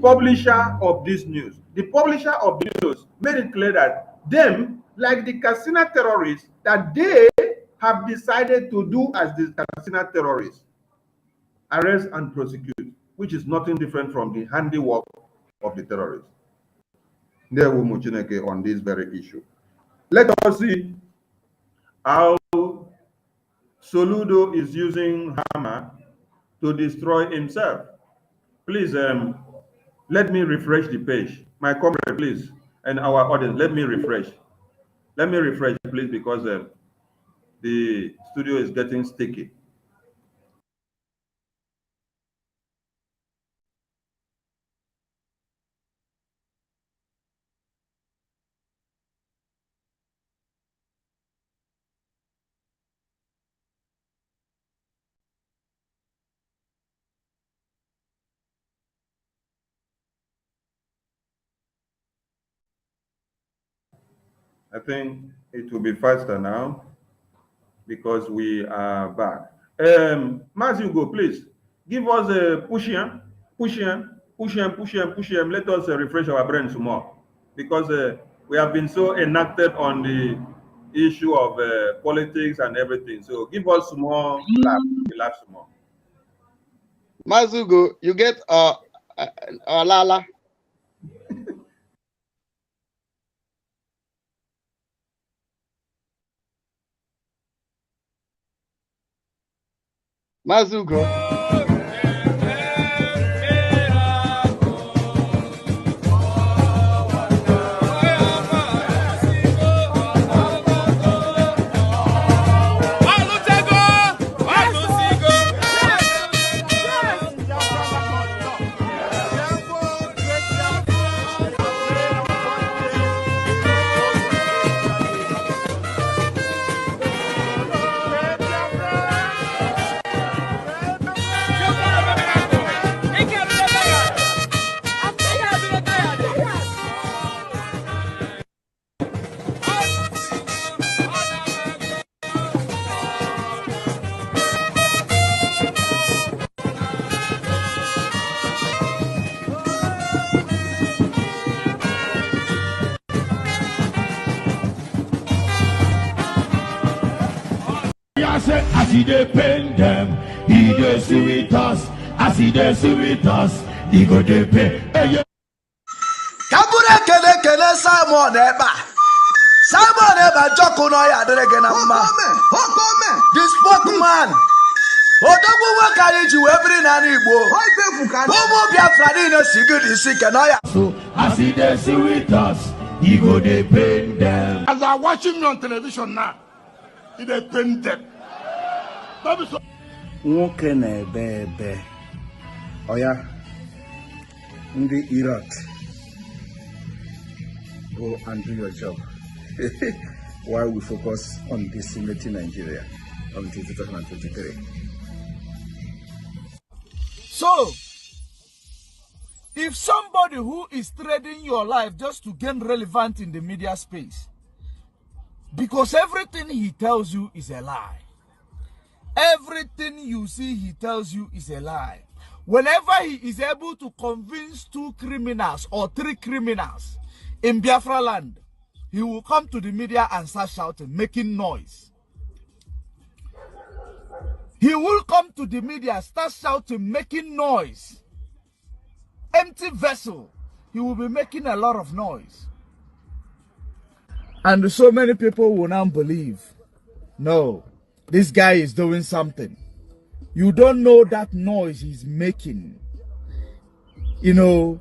publisher of this news. The publisher of the news made it clear that them, like the Katsina terrorists, that they have decided to do as the Katsina terrorists, arrest and prosecute, which is nothing different from the handiwork of the terrorists. On this very issue. Let us see how Soludo is using hammer to destroy himself. Please let me refresh the page. My comrade, please, and our audience, let me refresh. Let me refresh, please, because the studio is getting sticky. I think it will be faster now because we are back. Hugo, please give us a push him. Let us refresh our brains more, because we have been so enacted on the issue of politics and everything. So give us more relax more. Mazugo, you get Lala. Mazugo. As he dey pain them, he dey with us. As he dey with us, he go dey pay. Kabure kele Simon Eba Joko no ya adịrị na mma. The spokesman. Odogwu nwoke ji wee biri na Igbo. Ụmụ Biafra niile sigiri isi ke no ya. So as he dey with us, he go dey pain them. As I watching me on television now, he dey pain them. Nwoke na-ebe ebe. Oya, in the Iraq. Go and do your job. While we focus on decimating Nigeria until 2023. So, if somebody who is trading your life just to gain relevance in the media space, because everything he tells you is a lie. Everything you see he tells you is a lie. Whenever he is able to convince 2 criminals or 3 criminals in Biafra land, he will come to the media and start shouting, making noise. He will come to the media, start shouting, making noise. Empty vessel. He will be making a lot of noise. And so many people will now believe, no, this guy is doing something. You don't know that noise he's making. You know,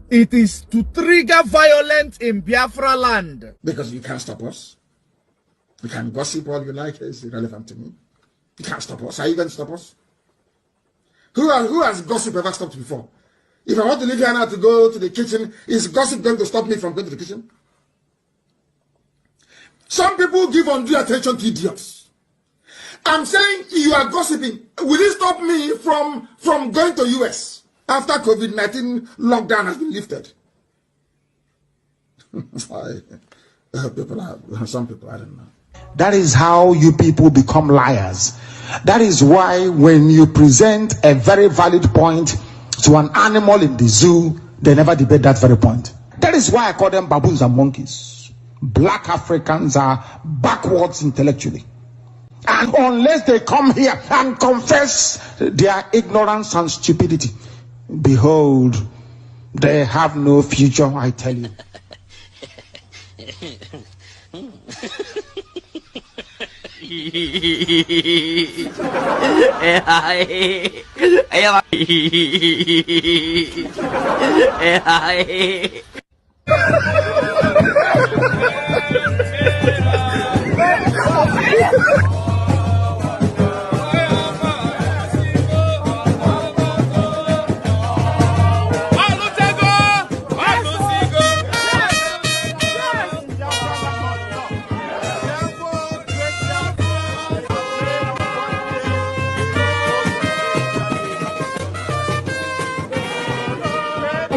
it is to trigger violence in Biafra land. Because you can't stop us. You can gossip all you like, it's irrelevant to me. You can't stop us. Are you going to stop us? Who has gossip ever stopped before? If I want to leave here now to go to the kitchen, is gossip going to stop me from going to the kitchen? Some people give undue attention to idiots. I'm saying you are gossiping. Will it stop me from going to US after COVID-19 lockdown has been lifted? Some people, I don't know. That is how you people become liars. That is why when you present a very valid point to an animal in the zoo, they never debate that very point. That is why I call them baboons and monkeys. Black Africans are backwards intellectually. And unless they come here and confess their ignorance and stupidity, behold, they have no future, I tell you.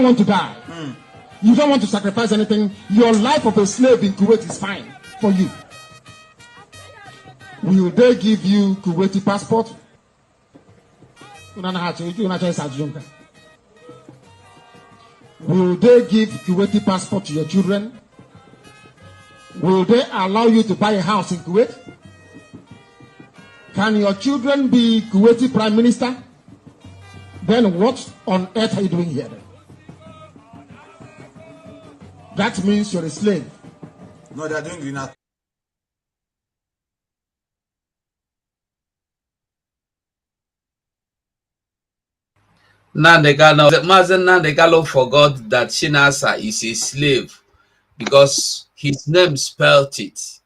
Want to die. You don't want to sacrifice anything. Your life of a slave in Kuwait is fine for you. Will they give you Kuwaiti passport? Will they give Kuwaiti passport to your children? Will they allow you to buy a house in Kuwait? Can your children be Kuwaiti prime minister? Then what on earth are you doing here? That means you're a slave. No, they're doing green art. Mazen Nandekalo forgot that Shinasa is a slave because his name spelled it.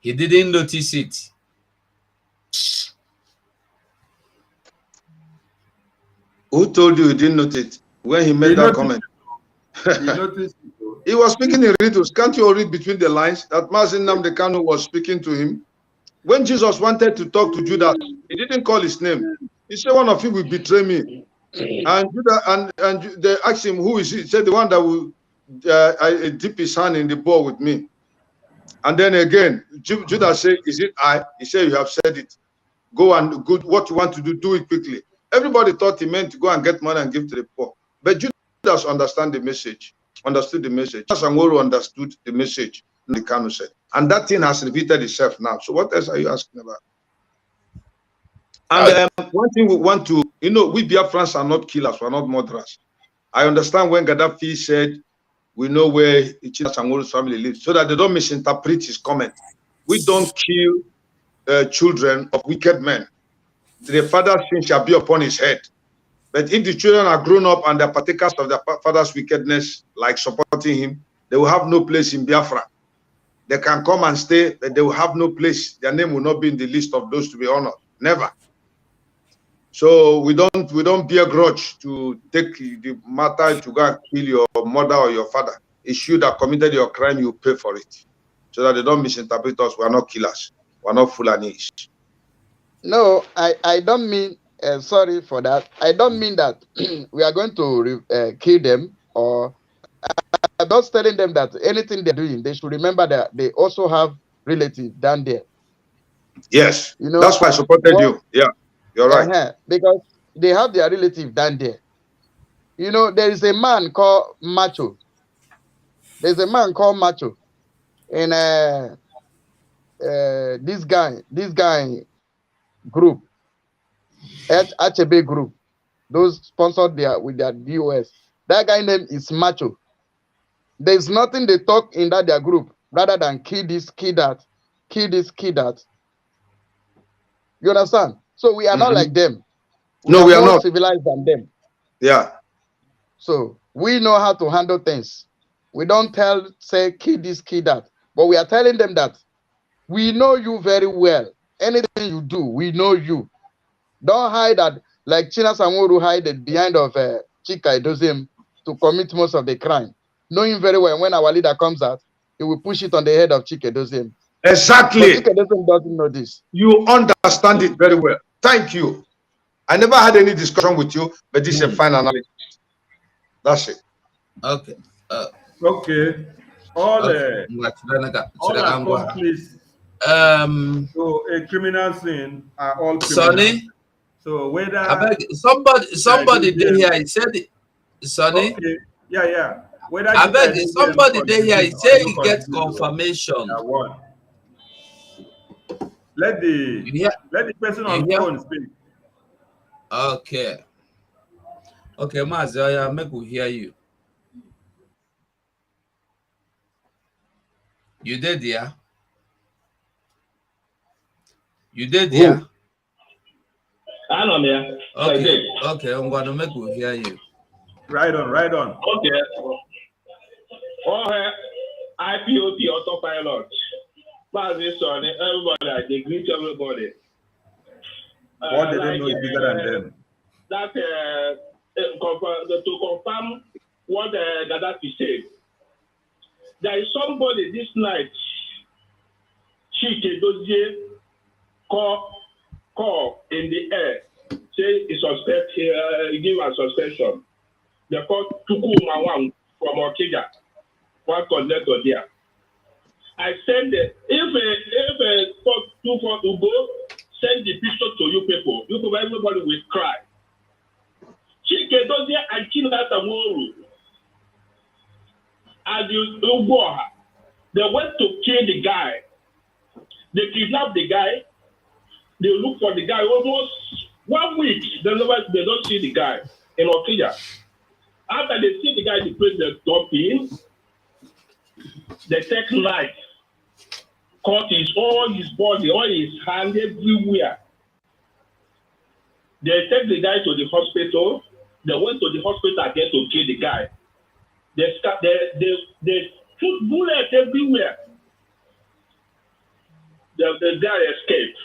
He didn't notice it. Who told you he didn't notice it when he made that comment? He was speaking in riddles. Can't you read between the lines that Mazen Namdekano was speaking to him? When Jesus wanted to talk to Judas, he didn't call his name. He said, one of you will betray me. And Judas, and they asked him, who is it? He said, the one that will dip his hand in the bowl with me. And then again, Judas said, is it I? He said, you have said it. Go and go, what you want to do it quickly. Everybody thought he meant to go and get money and give to the poor. But Judas understood the message. Understood the message. Sangoro understood the message. The Kanu said, and that thing has repeated itself now. So what else are you asking about? And one thing we want to, we Biafrans are not killers, we're not murderers. I understand when Gaddafi said, we know where Ichida Sangoro's family lives, so that they don't misinterpret his comment. We don't kill children of wicked men. The father's sin shall be upon his head. But if the children are grown up and they're partakers of their father's wickedness, like supporting him, they will have no place in Biafra. They can come and stay, but they will have no place. Their name will not be in the list of those to be honored. Never. So we don't bear grudge to take the matter to go and kill your mother or your father. It's you that committed your crime, you pay for it. So that they don't misinterpret us. We are not killers. We are not Fulanis. No, I don't mean, sorry for that. I don't mean that we are going to kill them, or I'm just telling them that anything they're doing, they should remember that they also have relatives down there. Yes, you know, that's why I supported you. Yeah, you're right. Because they have their relative down there. You know, there is a man called Macho. There's a man called Macho, and this guy group, HB group, those sponsored with their DOS. That guy name is Macho. There's nothing they talk in their group rather than kill this, kill that, kill this, kill that. You understand? So we are not like them. We are more civilized than them. Yeah. So we know how to handle things. We don't say kill this, kill that. But we are telling them that we know you very well. Anything you do, we know you. Don't hide that like China Samuru hid behind of Chika Edozim to commit most of the crime. Knowing very well when our leader comes out, he will push it on the head of Chika Edozim. Exactly. But Chika Edozim doesn't know this. You understand it very well. Thank you. I never had any discussion with you, but this is a fine analysis. That's it. Okay. Okay. All accomplices to a criminal scene are all criminals. Sonny? So whether somebody there here, he said it. Sonny? Okay. Yeah. Whether I beg somebody there here, he said he gets confirmation. Let the person on the phone speak. Okay. Okay, Mazaya, make we hear you. You did, yeah? You did, yeah? I know, yeah. Okay, I'm going to make we hear you. Right on. Okay. IPOT Autopilot. Everybody, they greet everybody. What they don't know is bigger than them. That to confirm what Gaddafi said, there is somebody this night, Chike Dozie, call in the air, say he suspect, he give a suspension. They call Tuku Mawang from Okija, one connector there. I send it. If a 2-4 to go, send the picture to you people. Everybody will cry. Chike Dozie and China Samoru and Uboha, they went to kill the guy. They kidnapped the guy. They look for the guy almost 1 week. They don't see the guy in Okija. After they see the guy, they put the top in. They take knife, cut all his body, all his hand, everywhere. They take the guy to the hospital. They went to the hospital again to kill the guy. They put bullets everywhere. The guy escaped.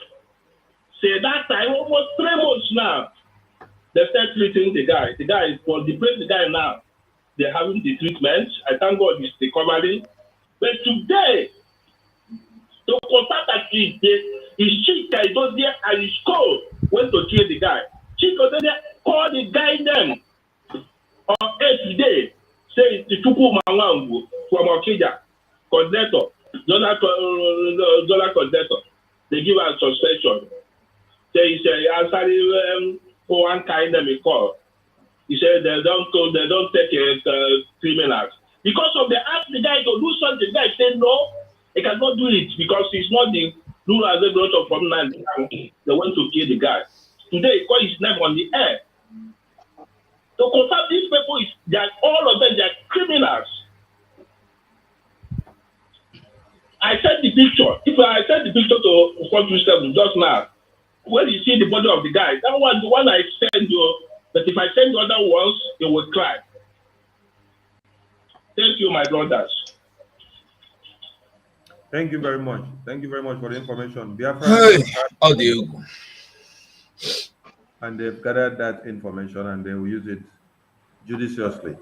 Say that time, almost 3 months now, they start treating the guy. The guy is for the place the guy now. They're having the treatment. I thank God he's recovering. But today, to confirm that his Chika is there and his call went to kill the guy. Chika called the guy then on 8th day. Say it's Tuku Mawangu from Okija, coordinator, Dollar coordinator. They give us suspension. Say he answering for one kind of a call. He said they don't take criminals. Because of the ask the guy to do something, the guy said no, he cannot do it because he's not the rule as a growth of from 9. They went to kill the guy. Today he called his name on the air. To confirm these people is that all of them they are criminals. I sent the picture. If I sent the picture to 427 just now, when you see the body of the guy, that was the one I sent you. But if I send the other ones, they will cry. Thank you, my brothers. Thank you very much. Thank you very much for the information. Biafra. Hey, audio. and they've gathered that information and they will use it judiciously.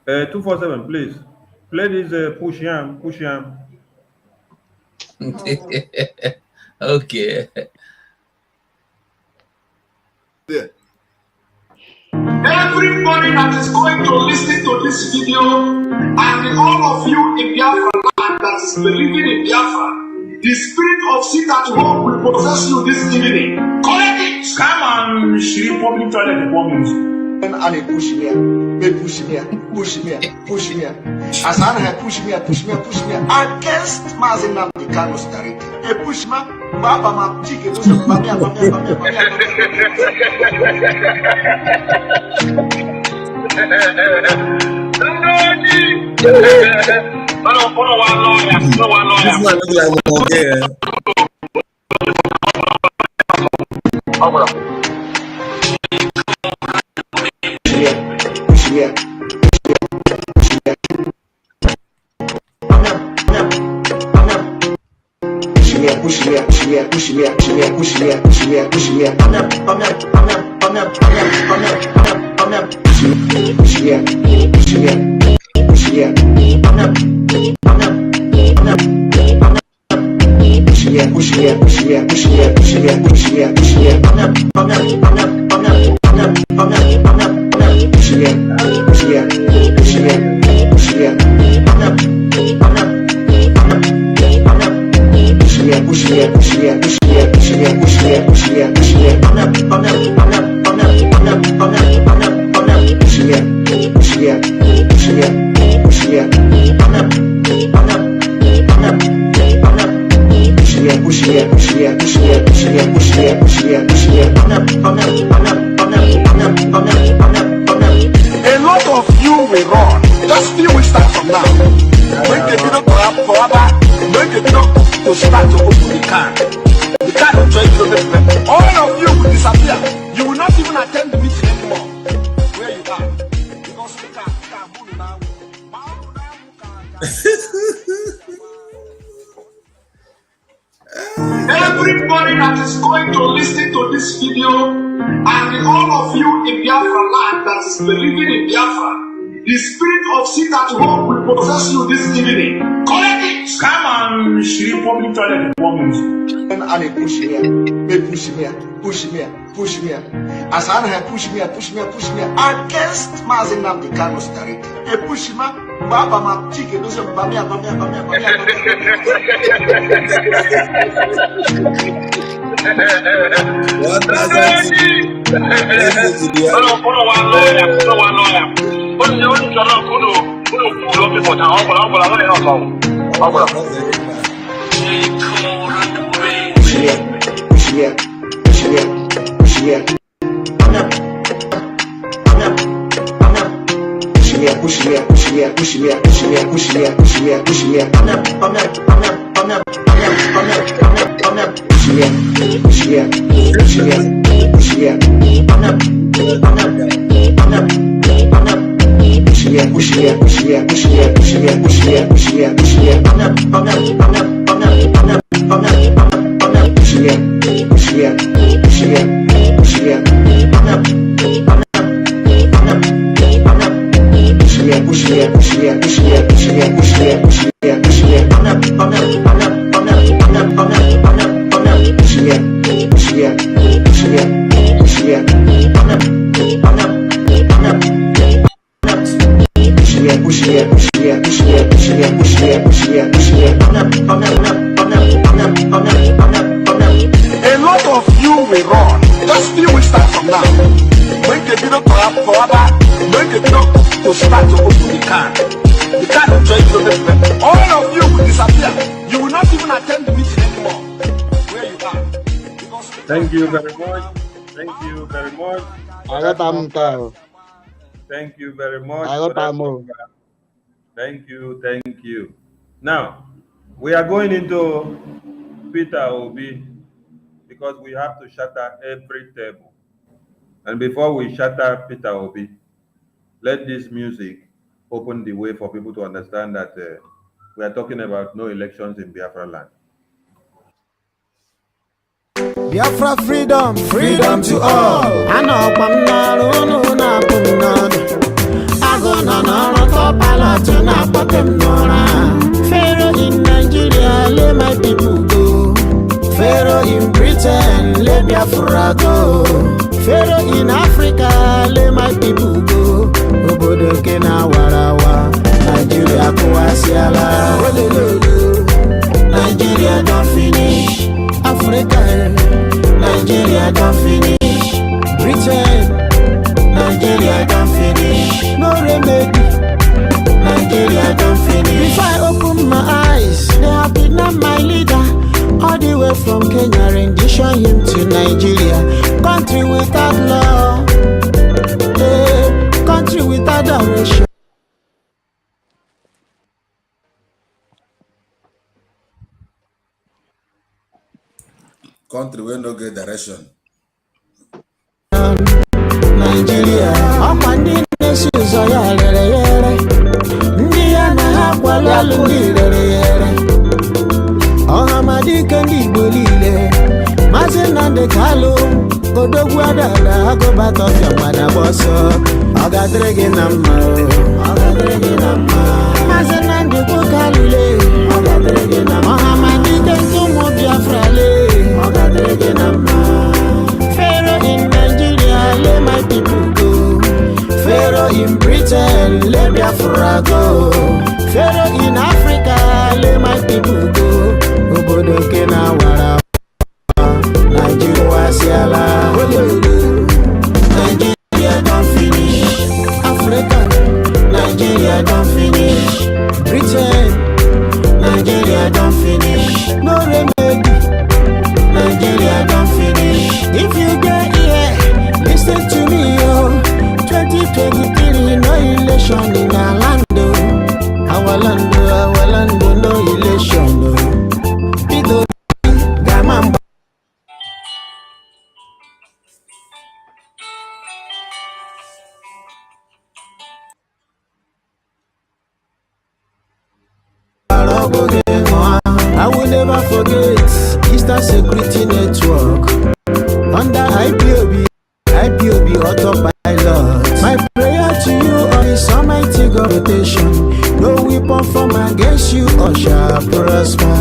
247, please. Play this push yam, push yam. Okay. There. Everybody that is going to listen to this video, and all of you in Biafra land that is believing in Biafra, the spirit of sit at home will possess you this evening. Correct it! Come on, she public toilet woman. And they push me, they push me, push me, push me. As I have push me, push me, push me. Against Mazina the Carlos Tari. They push me, Baba ma chicken, Bamia. A lot of you will run. Just few weeks time from now. When the video to have forever, when the video to start to open the car will join you. All of you will disappear. You will not even attend the meeting anymore. Where you are. Because we can't move now. Everybody that is going to listen to this video, and all of you in Biafra land that is believing in Biafra, the spirit of sit at home will possess you this evening. Correct it! Come on, she public toilet woman. And they push me, they push me, push me, push me. As I have push me, push me, push me. Against Mazina the Carlos Tari. They push me, Baba ma chicken, those are Bamia. What does that mean? A lot of you will run. Just few weeks time from now. When the video to have forever, when the video to start to open the car will join you. All of you will disappear. You will not even attend the meeting anymore. Where you are. Thank you very much. Thank you very much. Thank you very much. Thank you. Thank you. Now, we are going into Peter Obi because we have to shatter every table. And before we shatter Peter Obi, let this music open the way for people to understand that we are talking about no elections in Biafra land. Biafra freedom, freedom to all. Pharaoh in Nigeria, let my people go. Pharaoh in Britain, let Biafra go. Pharaoh in Africa, let my people go. Obodo Kena Warawa, Nigeria Kuasiala. Nigeria don't finish. Africa, Nigeria don't finish. Britain, Nigeria don't finish. No remedy, Nigeria don't finish. Before I open my eyes, they have kidnapped my leader. All the way from Kenya, rendition him to Nigeria. Country without law, country without direction. Country where no get direction. Nigeria, Okwandi Nesus Oya Lere, Ndia na Hakwala Lere, Ohamadi Kandi Bolile, Mazenande Kalo, Odogwada, Agobato Yamada Bosso, Ogadrege Nama, Mazenande Bukalule, Ogadrege Nama, Ohamadi Kantumo Biafrale, Ogadrege Nama. Pharaoh in Nigeria, let my people go. Pharaoh in Britain, let Biafra go. Pharaoh in Africa, let my people go. Obodo Kena Warawa, Nigeria Wasiala. Nigeria don't finish. Africa, Nigeria don't finish. Britain, Nigeria don't finish. No remedy, Nigeria don't finish. If you get here, listen to me, yo. 2023, no election in our land, our land, no election, no. Pido, Gamamba. I will never forget Eastern Security Network under IPOB Autopilots. My prayer to you on this almighty rotation. No weapon from against you or shall prosper.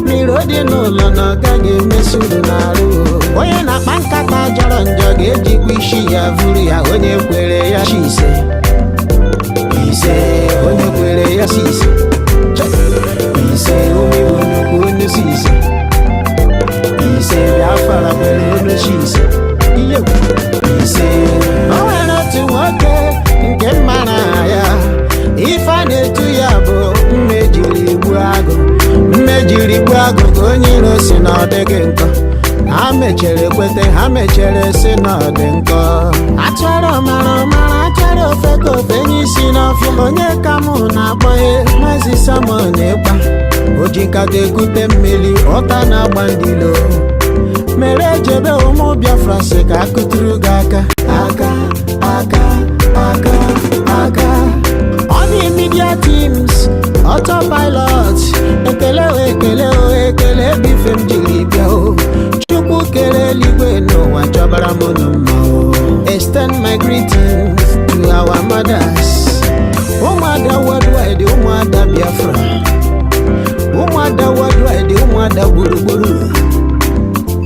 Mirode no lana gage mesudu naru. Oye na pankata jaronjo geji kwishi ya vuri ya onye kwere ya shise. Ise onye kwere ya shise. Ise umi wonu sise. Ise biafara kwere ono shise. Iyo. Ise owena tu woke nke mara ya. Ifa na-etu ya bụ mmejiri gbu agụ onye iro si na ọ dịghị nkọ. Ha mechere kwete, ha mechere si na ọ dị nkọ. Achọrọ mara achọrọ ofe ka ofe nye isi n'ọfịa. Onye ka mụ na-akpọghe Maazị Samuel Ekpa. O ji nkata ekute mmiri ọta na-agba ndilo. Mere jebe ụmụ Biafra sị ka akụtụrụ gị aka. All the media teams, Autopilots, ekele bifem jiri bịa o. Chukwu kere eluigwe n'ụwa chọbara m mma. Extend my greetings to our mothers. Ụmụada worldwide, ụmụada Biafra. Ụmụada worldwide, ụmụada gburugburu.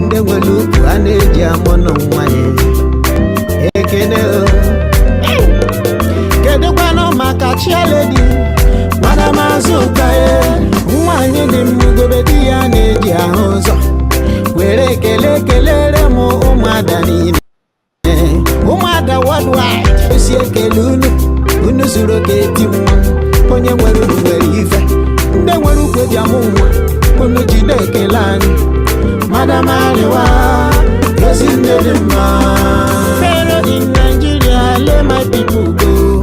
Ndị nwere ukwu a na-eji amụnụ nwanyị. Ekene o. Kedụkwanụ maka chialedi Madam Azukaye, nwanyị dị mmugobe di ya na-eji ahụ ụzọ. Were kelere m ụmụada niile. Ụmụada worldwide, osi ekele unu zuru oke eti nwa. Onye nwere unu nwere ife. Ndị nwere ukwe dị amụ nwa, unu jide ekele anyị. Madam Aliwa, ezi nne dị mma. Pharaoh in Nigeria, let my people go.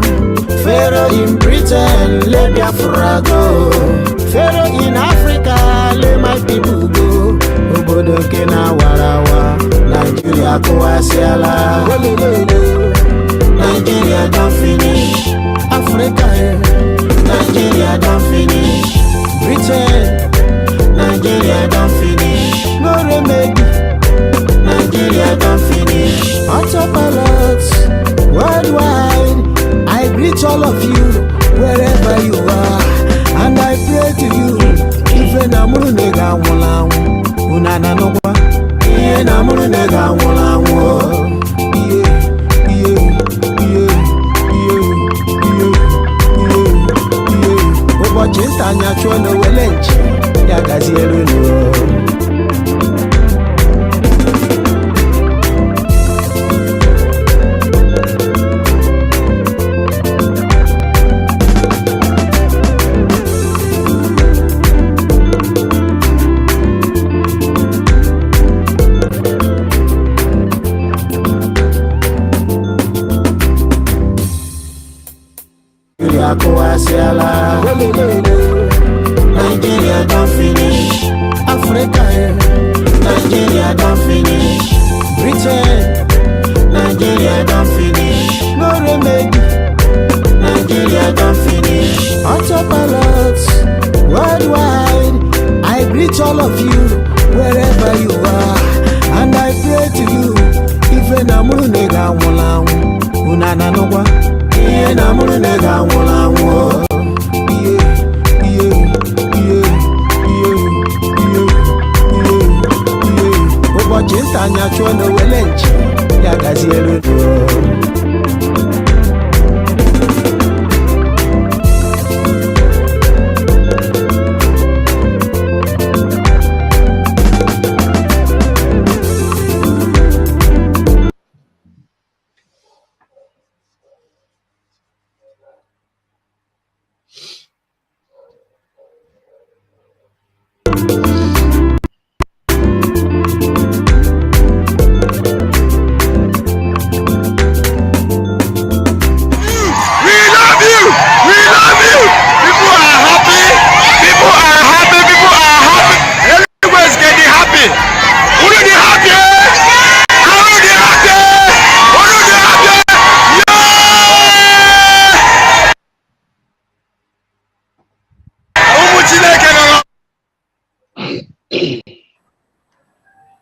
Pharaoh in Britain, let Biafra go. Pharaoh in Africa, let my people go. Obodo Kena Warawa, Nigeria Kuasiala. Nigeria don't finish. Africa, Nigeria don't finish. Britain, Nigeria don't finish. No remedy, Autopilots worldwide, I greet all of you wherever you are, and I pray to you. Ife na muru nega wula unana nogwa. Iye na muru nega wula iye iye iye iye iye iye iye. Ụbọchị nta anya chụọ n'owele nchi ya gaziere unu. Nigeria don't finish. Africa, Nigeria don't finish. Britain, Nigeria don't finish. No remedy, Nigeria don't finish. Autopilots worldwide, I greet all of you wherever you are, and I pray to you. Ife na muru nega wula unana nogwa. Iye na muru nega wula iye iye iye iye iye iye iye. Ụbọchị nta anya chụọ n'owele nchi ya gaziere unu.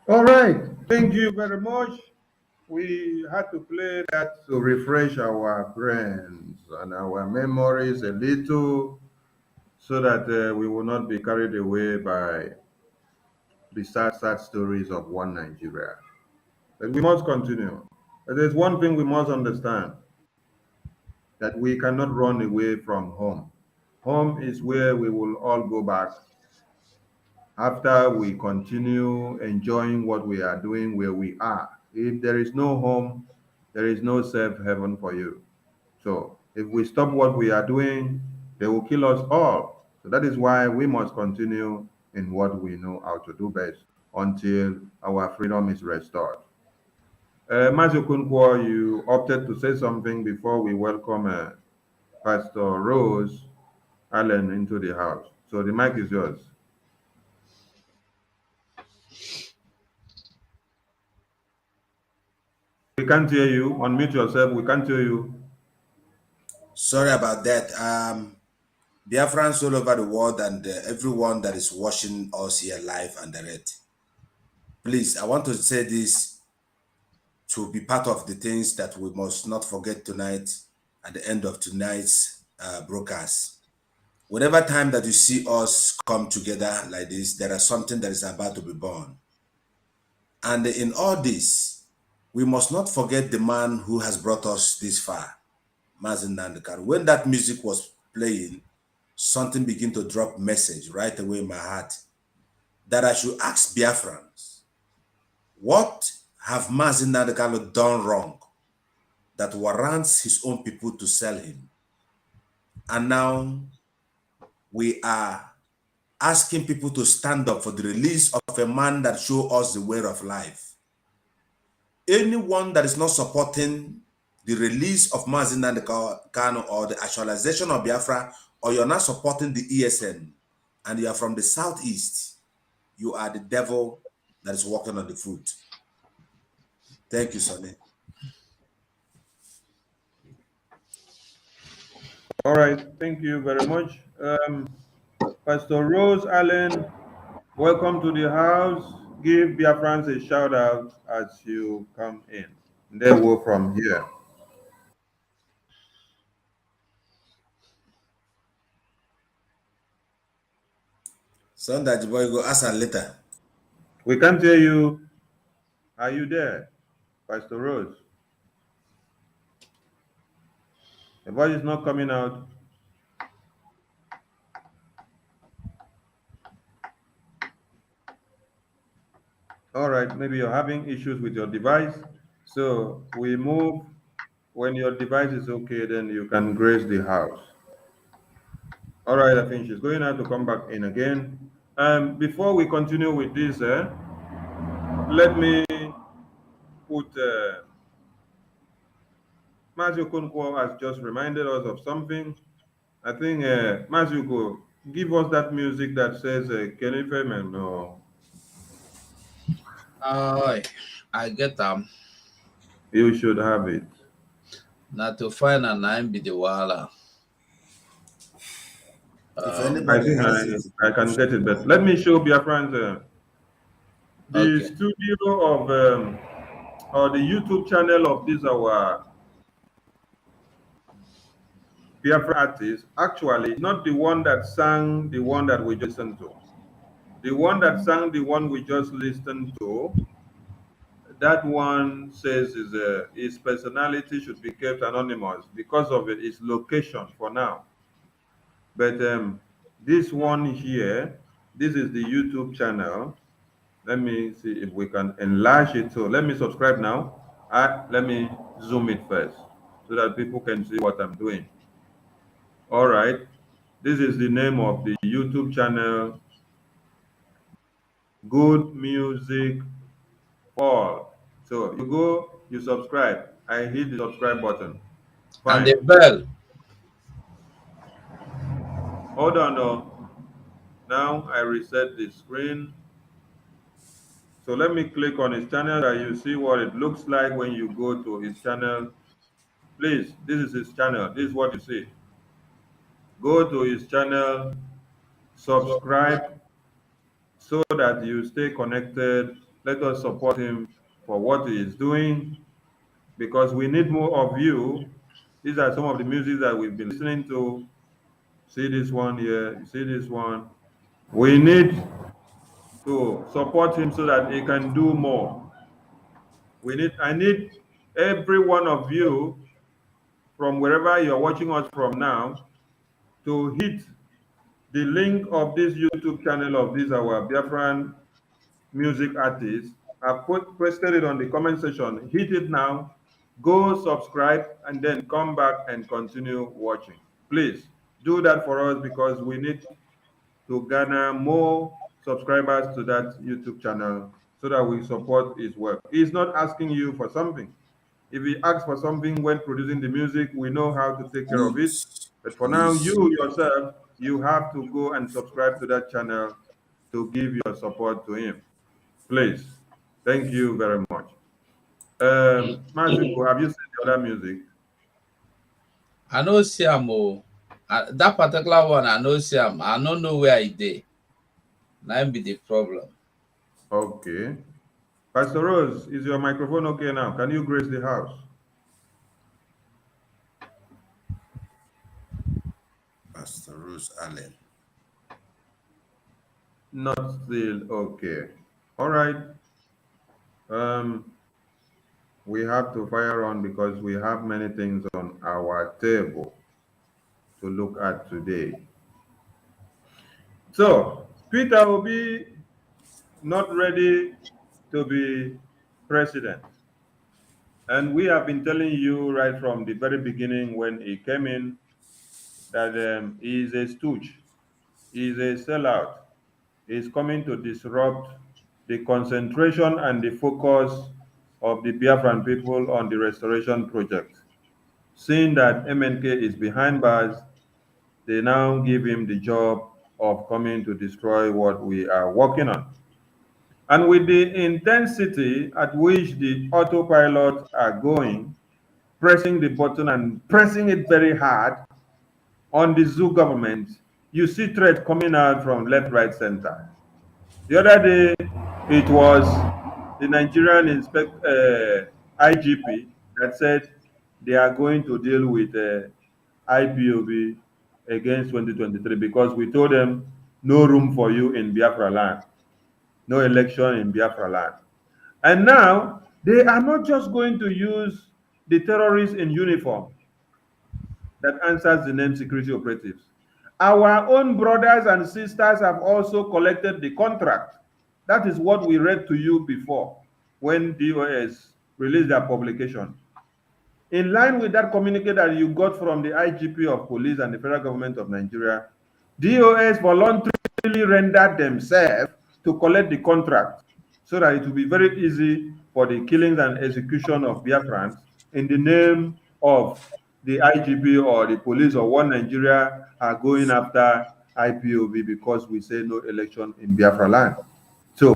All right, thank you very much. We had to play that to refresh our brains and our memories a little so that we will not be carried away by the sad stories of one Nigeria. But we must continue. But there's one thing we must understand, that we cannot run away from home. Home is where we will all go back after we continue enjoying what we are doing where we are. If there is no home, there is no safe haven for you. So if we stop what we are doing, they will kill us all. So that is why we must continue in what we know how to do best until our freedom is restored. Mazi Okonkwo, you opted to say something before we welcome Pastor Rose Allen into the house. So the mic is yours. We can't hear you. Unmute yourself. We can't hear you. Sorry about that. Biafrans all over the world and everyone that is watching us here live and direct. Please, I want to say this to be part of the things that we must not forget tonight at the end of tonight's broadcast. Whatever time that you see us come together like this, there is something that is about to be born. And in all this, we must not forget the man who has brought us this far, Mazi Nandekano. When that music was playing, something began to drop message right away in my heart that I should ask Biafrans, what have Mazi Nandekano done wrong that warrants his own people to sell him? And now we are asking people to stand up for the release of a man that showed us the way of life. Anyone that is not supporting the release of Mazi Nandekano or the actualization of Biafra, or you're not supporting the ESN, and you are from the southeast, you are the devil that is walking on the foot. Thank you, Sonny. All right, thank you very much. Pastor Rose Allen, welcome to the house. Give Biafrans a shout out as you come in. They will from here. Sunday boy go ask her later. We can't hear you. Are you there, Pastor Rose? The voice is not coming out. All right, maybe you're having issues with your device. So we move. When your device is okay, then you can grace the house. All right, I think she's going out to come back in again. Before we continue with this, let me put Matthew Kunko has just reminded us of something. I think Matthew, go give us that music that says Kenny Femen. No. I get them. You should have it. Not to find a nine be the wala. If I anybody think has it, I can get it, but let me show BIAFRANS the Okay. studio of or the YouTube channel of this our BIAFRA artist. Actually, not the one that sang the one that we just listened to. The one that sang the one we just listened to, that one says his personality should be kept anonymous because of its location for now. But this one here, this is the YouTube channel. Let me see if we can enlarge it. So let me subscribe now. Let me zoom it first so that people can see what I'm doing. All right. This is the name of the YouTube channel, Good Music Fall. So you go, you subscribe. I hit the subscribe button. Fine. And the bell. Hold on, though. Now I reset the screen. So let me click on his channel that you see what it looks like when you go to his channel. Please, this is his channel. This is what you see. Go to his channel, subscribe so that you stay connected. Let us support him for what he is doing because we need more of you. These are some of the music that we've been listening to. See this one here, you see this one. We need to support him so that he can do more. I need every one of you from wherever you're watching us from now to hit the link of this YouTube channel of this our Biafran music artist. I've pasted it on the comment section. Hit it now, go subscribe, and then come back and continue watching. Please do that for us because we need to garner more subscribers to that YouTube channel so that we support his work. He's not asking you for something. If he asks for something when producing the music, we know how to take care of it. But for now, you yourself, you have to go and subscribe to that channel to give your support to him. Please. Thank you very much. Mazuko, have you seen the other music? I know Siamo. That particular one, I know Siam. I don't know where it is. That be the problem. Okay. Pastor Rose, is your microphone okay now? Can you grace the house? Pastor Rose Allen. Not still okay. All right. We have to fire on because we have many things on our table to look at today. So, Peter Obi not ready to be president. And we have been telling you right from the very beginning when he came in that he is a stooge, he is a sellout. He's coming to disrupt the concentration and the focus of the Biafran people on the restoration project. Seeing that MNK is behind bars, they now give him the job of coming to destroy what we are working on. And with the intensity at which the autopilots are going, pressing the button and pressing it very hard on the zoo government, you see threats coming out from left, right, center. The other day, it was the Nigerian IGP that said they are going to deal with IPOB against 2023 because we told them no room for you in Biafra land, no election in Biafra land. And now they are not just going to use the terrorists in uniform that answers the name security operatives. Our own brothers and sisters have also collected the contract. That is what we read to you before when DOS released their publication. In line with that communique that you got from the IGP of police and the federal government of Nigeria, DOS voluntarily rendered themselves to collect the contract so that it will be very easy for the killings and execution of Biafrans in the name of the IGP or the police or one Nigeria are going after IPOB because we say no election in Biafra land. So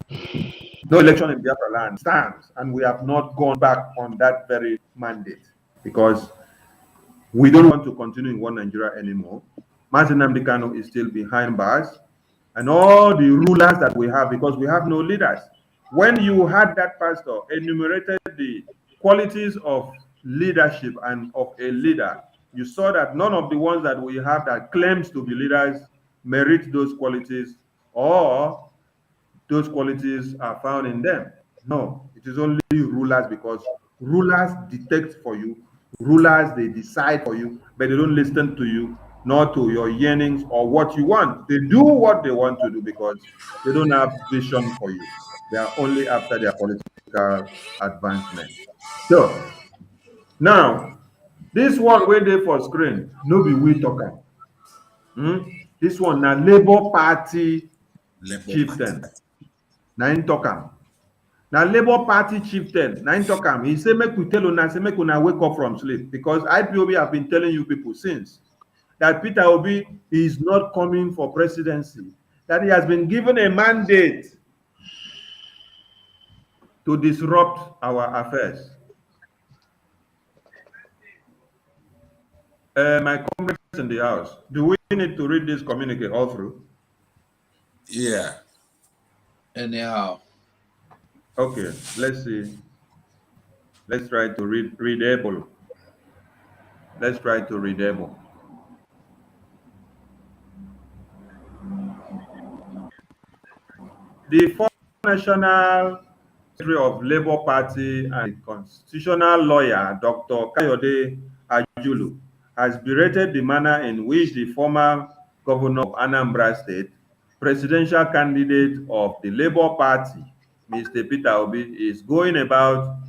no election in Biafra land stands, and we have not gone back on that very mandate because we don't want to continue in one Nigeria anymore. Mazi Nnamdi Kanu is still behind bars, and all the rulers that we have, because we have no leaders. When you had that pastor enumerated the qualities of leadership and of a leader, you saw that none of the ones that we have that claims to be leaders merit those qualities, or those qualities are found in them. No, it is only rulers, because rulers detect for you, rulers, they decide for you, but they don't listen to you, nor to your yearnings or what you want. They do what they want to do because they don't have vision for you. They are only after their political advancement. So now, this one wey dey for screen, no be we talk am. This one na Labour Party chieftain. Na him talk am. Na Labour Party chieftain na him talk am. He say make we tell una, say make una wake up from sleep, because IPOB have been telling you people since that Peter Obi is not coming for presidency, that he has been given a mandate to disrupt our affairs. My comrades in the house, do we need to read this communique all through? Yeah. Anyhow. Okay, let's see. Let's try to readable. Let's try to readable. The former National Secretary of Labour Party and constitutional lawyer, Dr. Kayode Ajulu, has berated the manner in which the former governor of Anambra State, presidential candidate of the Labour Party, Mr. Peter Obi, is going about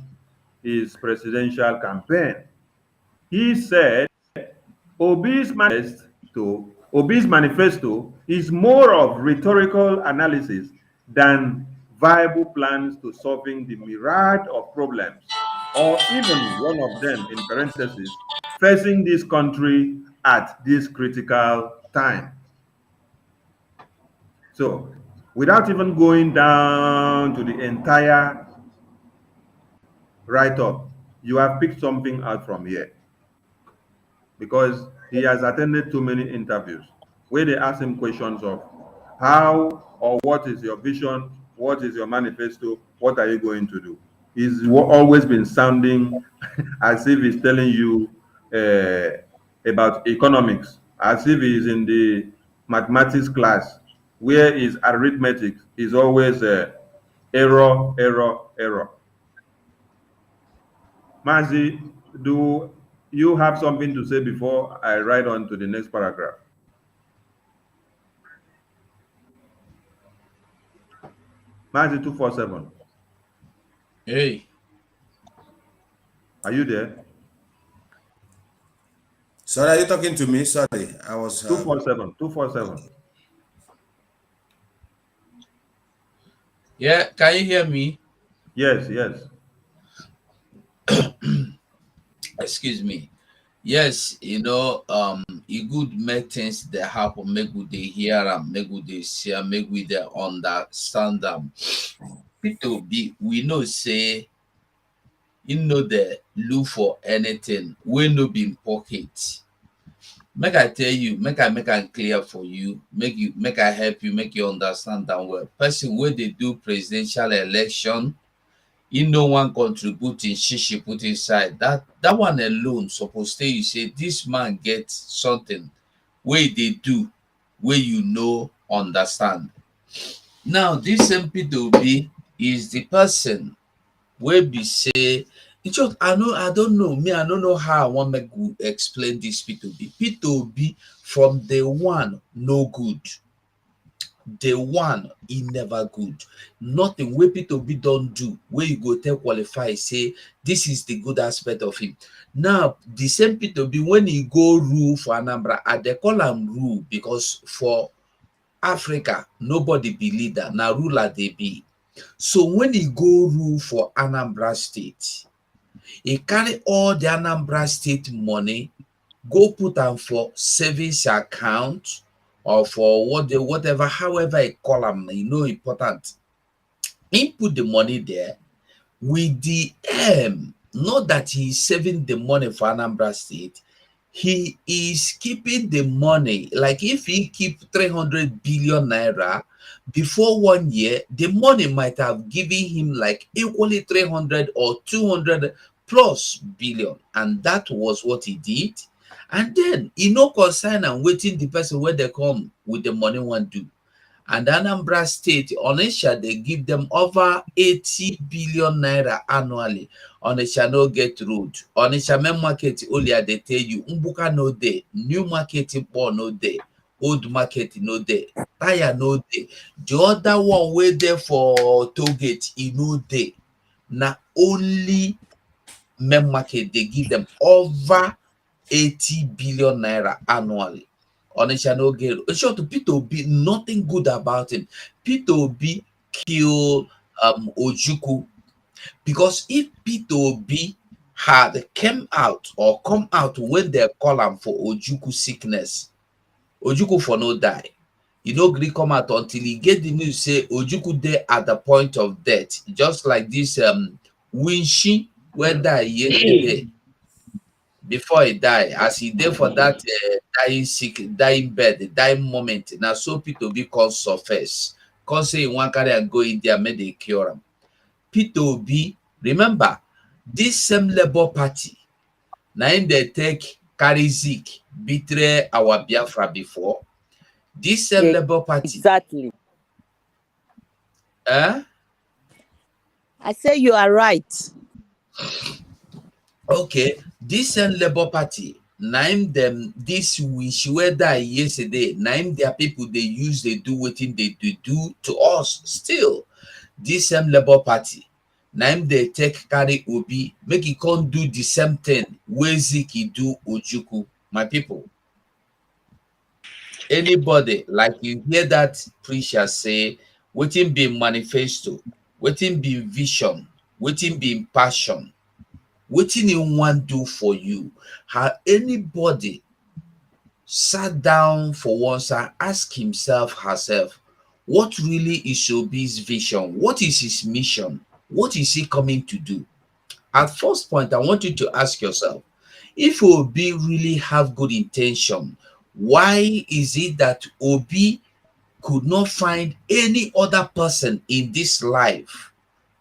his presidential campaign. He said Obi's manifesto is more of rhetorical analysis than viable plans to solving the myriad of problems, or even one of them, in parentheses, facing this country at this critical time. So, without even going down to the entire write-up, you have picked something out from here, because he has attended too many interviews where they ask him questions of how or what is your vision, what is your manifesto, what are you going to do. He's always been sounding as if he's telling you about economics, as if he's in the mathematics class, where his arithmetic is always error, error, error. Mazi, do you have something to say before I write on to the next paragraph? Mazi 247. Hey. Are you there? Sorry, are you talking to me? Sorry, I was... 247, 247. Yeah, can you hear me? Yes, yes. Excuse me. Yes, you know, it good make things that happen, make good they hear them, make good they see, make we they understand them. People be we know say you know they look for anything, we no be in pocket. Make I tell you, make I clear for you, make I help you, make you understand that well. Person where they do presidential election, He no one contributing she put inside. That one alone suppose say you say this man get something wey they do wey you no understand. Now this same Peter Obi is the person wey be say e just I don't know, me I don't know how I wan make we explain this Peter Obi. Peter Obi from day one no good. Day one e never good. Nothing wey Peter Obi don do wey you go tell qualify say this is the good aspect of him. Now the same Peter Obi when he go rule for Anambra, I dey call am rule because for Africa nobody be leader, na ruler dey be. So when he go rule for Anambra State, he carry all the Anambra State money go put am for savings account or for whatever, however he call am, e no important. He put the money there with the aim, not that he is saving the money for Anambra State, he is keeping the money. Like if he keep 300 billion naira, before 1 year, the money might have given him like equally 300 or 200 plus billion. And that was what he did. And then he no concern and waiting the person where they come with the money one do. And Anambra State, Onitsha, they give them over 80 billion naira annually. Onitsha no get road. Onitsha main market only they tell you, Mbuka no day, new market in Paul no day, old market no day, tire no day. The other one way there for toll gate, no day. Now only main market they give them over 80 billion naira annually. Onitsha no get. Sure to Peter Obi, nothing good about him. Peter Obi kill Ojukwu, because if Peter Obi had come out when they call him for Ojukwu sickness, Ojukwu for no die. He no gree come out until he get the news say Ojukwu dey at the point of death, just like this Winshi where die yesterday. Before he die, as he there for that dying bed, dying moment. Now so Peter Obi come surface, come say he wan carry and go India, make they cure him. Peter Obi, remember this same Labour Party, now in they take carry Zik betray our Biafra before. This same Labour Party, exactly. eh? I say you are right. Okay, this same Labour Party, name them this wish where die yesterday, name their people they use, they do wetin they do to us still. This same Labour Party, name they take carry Obi, make he can't do the same thing wey Ziki do Ojukwu, my people. Anybody like you hear that preacher say, wetin be manifesto, wetin be vision, wetin be passion, wetin he wan do for you. How anybody sat down for once and ask himself, herself, what really is Obi's vision? What is his mission? What is he coming to do? At first point, I want you to ask yourself, if Obi really have good intention, why is it that Obi could not find any other person in this life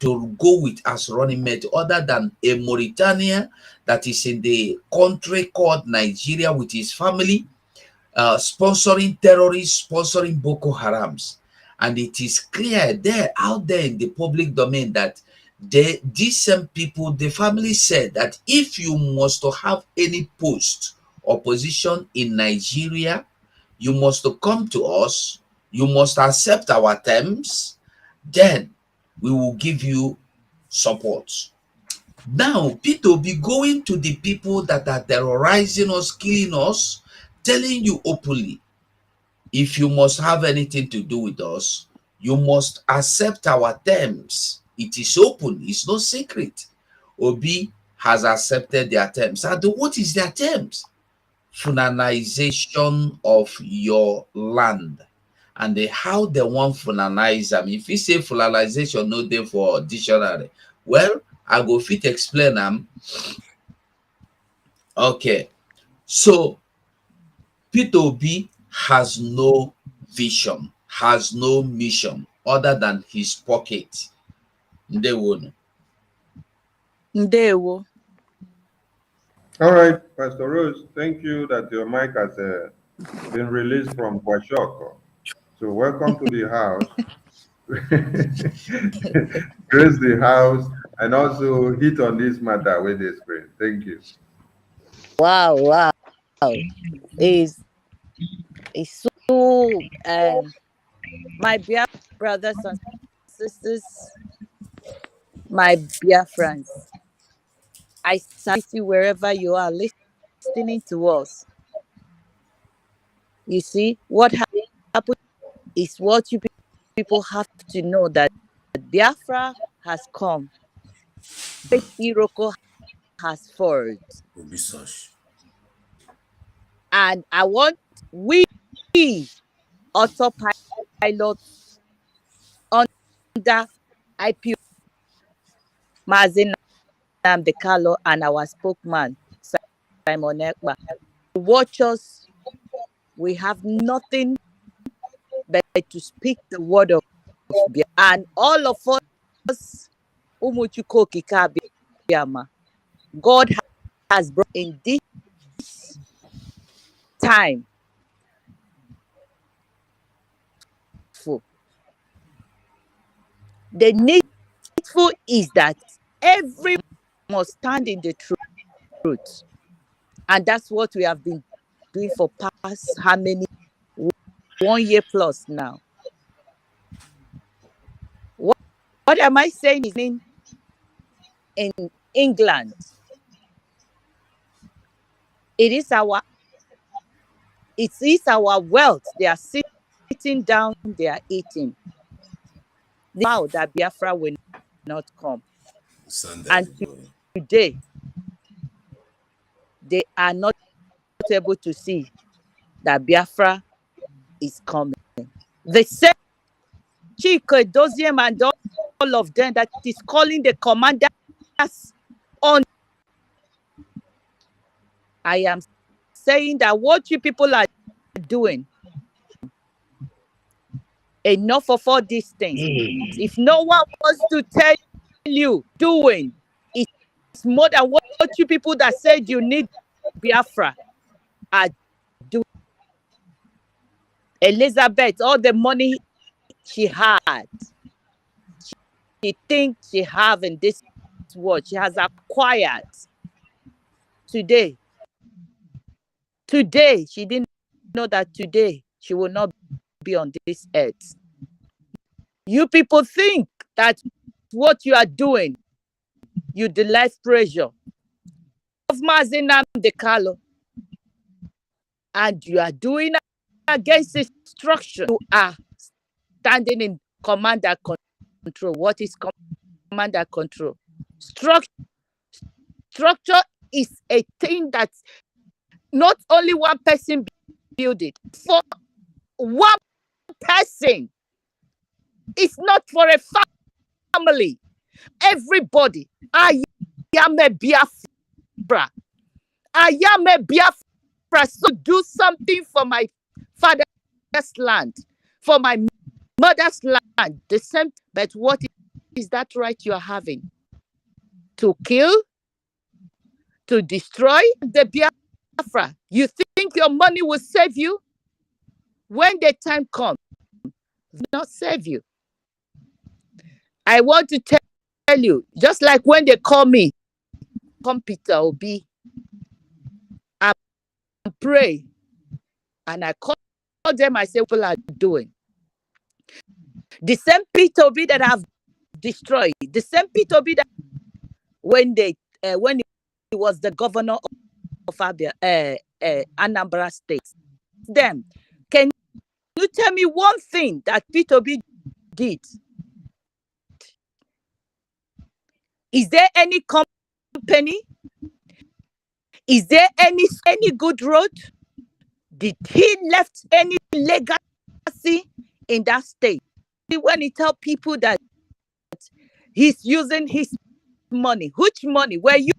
to go with as running mate other than a Mauritania that is in the country called Nigeria with his family, sponsoring terrorists, sponsoring Boko Harams? And it is clear there, out there in the public domain, that these same people, the family said that if you must to have any post or position in Nigeria, you must to come to us, you must accept our terms, then we will give you support. Now, Peter be going to the people that are terrorizing us, killing us, telling you openly, if you must have anything to do with us, you must accept our terms. It is open, it's no secret. Obi has accepted their terms. And what is their terms? Fulanization of your land. And how they want fulanize them. If you say fulanization, no day for dictionary. Well, I go fit explain them. Okay. So Peter Obi has no vision, has no mission other than his pocket. They won't. Ndewo. All right, Pastor Rose, thank you that your mic has been released from Kwashoko. So welcome to the house. Grace the house and also hit on this matter with the screen. Thank you. Wow. It's so my brothers and sisters, my BIAFRANs. I see wherever you are listening to us. You see, what happened is what you people have to know, that Biafra has come. Great Iroko has forged. Will be such. And I want we autopilots under IPO Mazin Namdekalo and our spokesman Simon Ekpa watch us. We have nothing but to speak the word of Biafra. And all of us, God has brought in this time. The needful is that every must stand in the truth. And that's what we have been doing for past how many? 1 year plus now. What am I saying is in England? It is our wealth. They are sitting down, they are eating. Now that Biafra will not come. And today, they are not able to see that Biafra is coming. The same Chiko Doziem and all of them that is calling the commanders on. I am saying that what you people are doing, enough of all these things. If no one wants to tell you doing, it's more than what you people that said you need Biafra are doing. Elizabeth, all the money she had, she thinks she have in this world, she has acquired. Today, she didn't know that today she will not be on this earth. You people think that what you are doing, you delight pressure of Mazina Dekalo, and you are doing against instruction. You are standing in command and control. What is command and control? Structure is a thing that not only one person build it. For one person, it's not for a family. Everybody. I am a Biafra. I am a Biafra. So do something for my father's land, for my mother's land. The same. But what is that right you are having? To kill? To destroy the Biafra? You think your money will save you? When the time comes, it will not save you. I want to tell you, just like when they call me, come Peter Obi, and pray, and I call them, I say, what people are doing. The same Peter Obi that I've destroyed, the same Peter Obi that when he was the governor of Anambra State, them, can you tell me one thing that Peter Obi did? Is there any company? Is there any good road? Did he left any legacy in that state? When he tell people that he's using his money, which money? Were you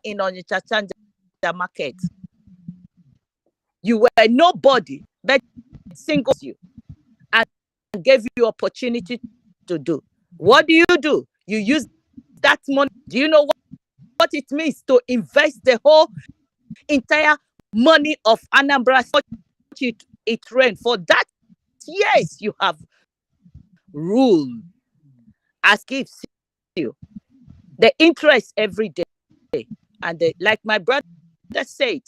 in Onitsha market? You were nobody, but singles you and gave you opportunity to do. What do? You use that money. Do you know what it means to invest the whole entire money of Anambra. It ran for that. Yes, you have ruled as gives you the interest every day, and like my brother said,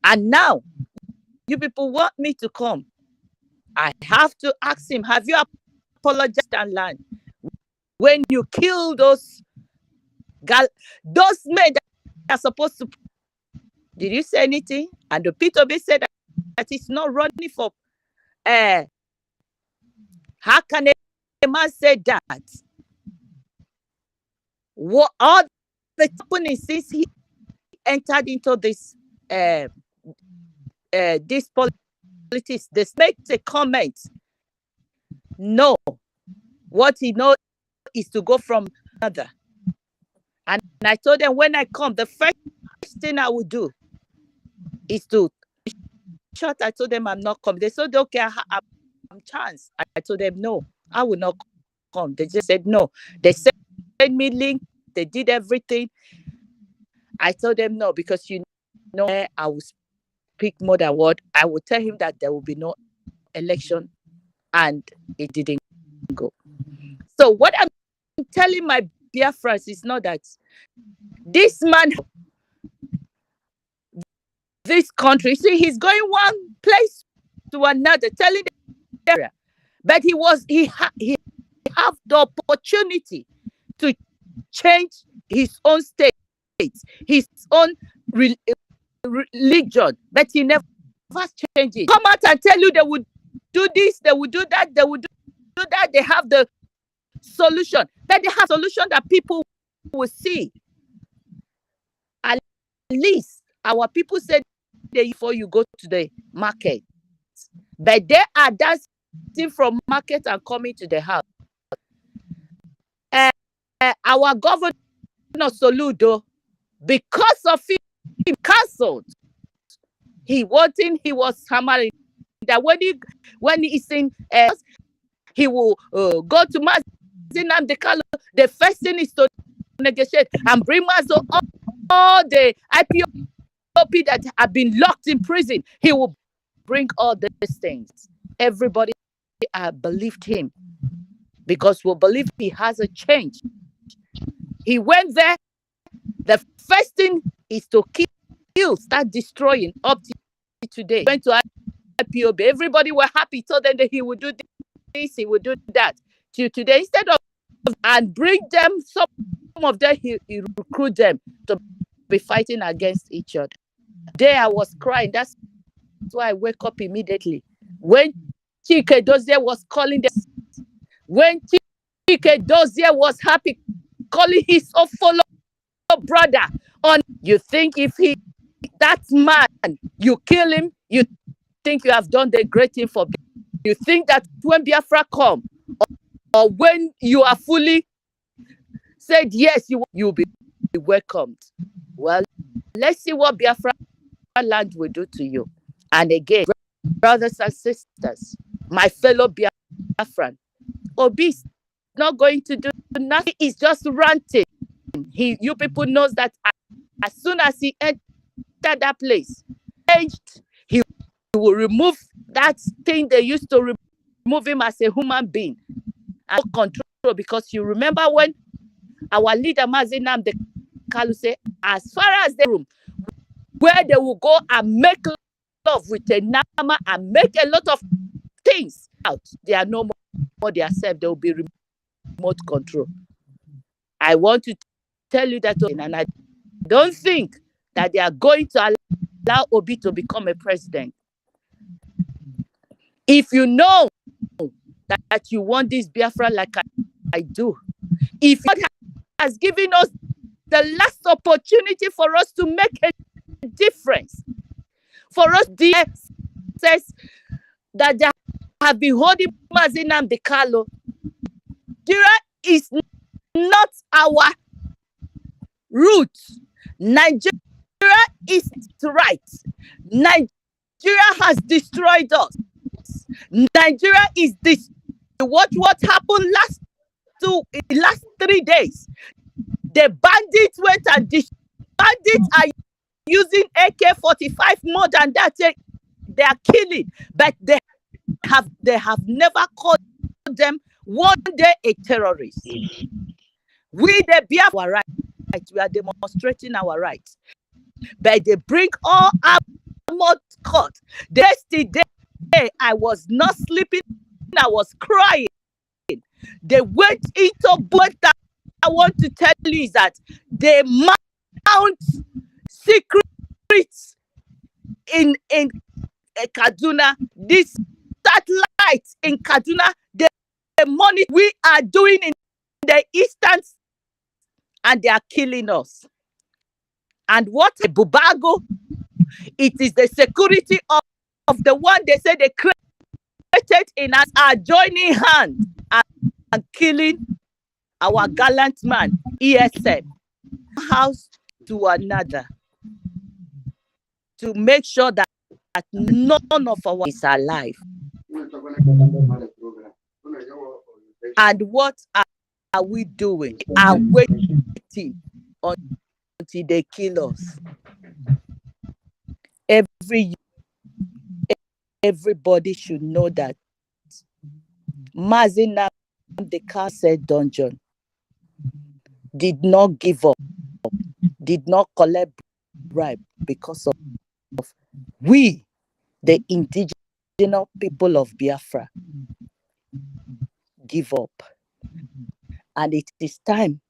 and now you people want me to come. I have to ask him, have you apologized and land when you kill those men that are supposed to? Did you say anything? And the P2B said that it's not running for. How can a man say that? What all the happening since he entered into this politics? They make a comment. No, what he knows is to go from another. And I told them, when I come, the first thing I will do is to shut. I told them I'm not coming. They said, okay, I'm chance. I told them, no, I will not come. They just said no. They sent me link. They did everything. I told them no, because you know I will speak more than what I will tell him, that there will be no election, and it didn't go. So what I'm telling my Biafrans is not that this man, this country, see, he's going one place to another, telling the area, but he have the opportunity to change his own state, his own religion, but he never changed it. Come out and tell you they would do this, they would do that, they would do that. They have the solution. But they have a solution that people will see. At least our people said before you go to the market, but they are dancing from market and coming to the house. Our governor Soludo, because of him, cancelled. He was hammering that when he's in, he will go to Mazinam Dekalo. The first thing is to negotiate and bring Mazo all the IPOP that have been locked in prison. He will bring all these things. Everybody believed him, because we believe he has a change. He went there. The first thing is to kill, start destroying. Up to today, he went to IPOB. Everybody were happy. Told them that he would do this, he would do that. Till today, instead of and bring them, some of them he recruit them to be fighting against each other. There I was crying. That's why I wake up immediately. When Chike Dozie was calling them, when Chike Dozie was happy calling his own fellow brother on, you think if that man, you kill him, you think you have done the great thing for Biafra. You think that when Biafra come, or when you are fully said yes, you'll be welcomed. Well, let's see what Biafra land will do to you. And again, brothers and sisters, my fellow Biafran, Obi is not going to do nothing. He's just ranting. You people knows that as soon as he entered that place, he will remove that thing they used to remove him as a human being and control. Because you remember when our leader Mazinam Kalu said, as far as the room where they will go and make love with a Nama and make a lot of things out, they are no more themselves. They will be remote control. I want to tell you that, and I don't think that they are going to allow Obi to become a president. If you know that you want this Biafra like I do, if God has given us the last opportunity for us to make a difference, for us, says that they have been holding Mazinam Dekalo, Nigeria is not our root. Nigeria is right. Nigeria has destroyed us. Nigeria is this. What happened last 3 days? The bandits went and bandits are using AK-45 more than that. They are killing, but they have never called them one day a terrorist. We the Biafra right, we are demonstrating our rights, but they bring all armored court. Yesterday, I was not sleeping, I was crying. They went into what I want to tell you is that they mount secrets in Kaduna. This satellite in Kaduna, the money we are doing in the eastern, and they are killing us. And what a bubago! It is the security of the one they say they created in us are joining hands and killing our gallant man, ESM, house to another, to make sure that none of our is alive. And what are we doing? We are waiting until they kill us. Everybody should know that Mazina, the castle dungeon, did not give up, did not collect bribe because of we, the indigenous people of Biafra, give up. And it is time,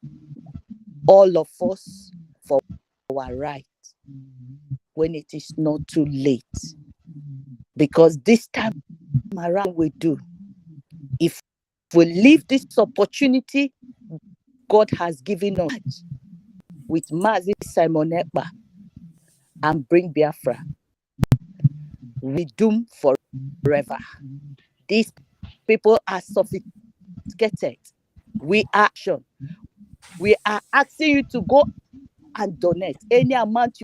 all of us, for our right, when it is not too late. Because this time around we do. If we leave this opportunity God has given us with Mazi Simon Ekpa and bring Biafra, we doom forever. These people are sophisticated. We are asking you to go and donate any amount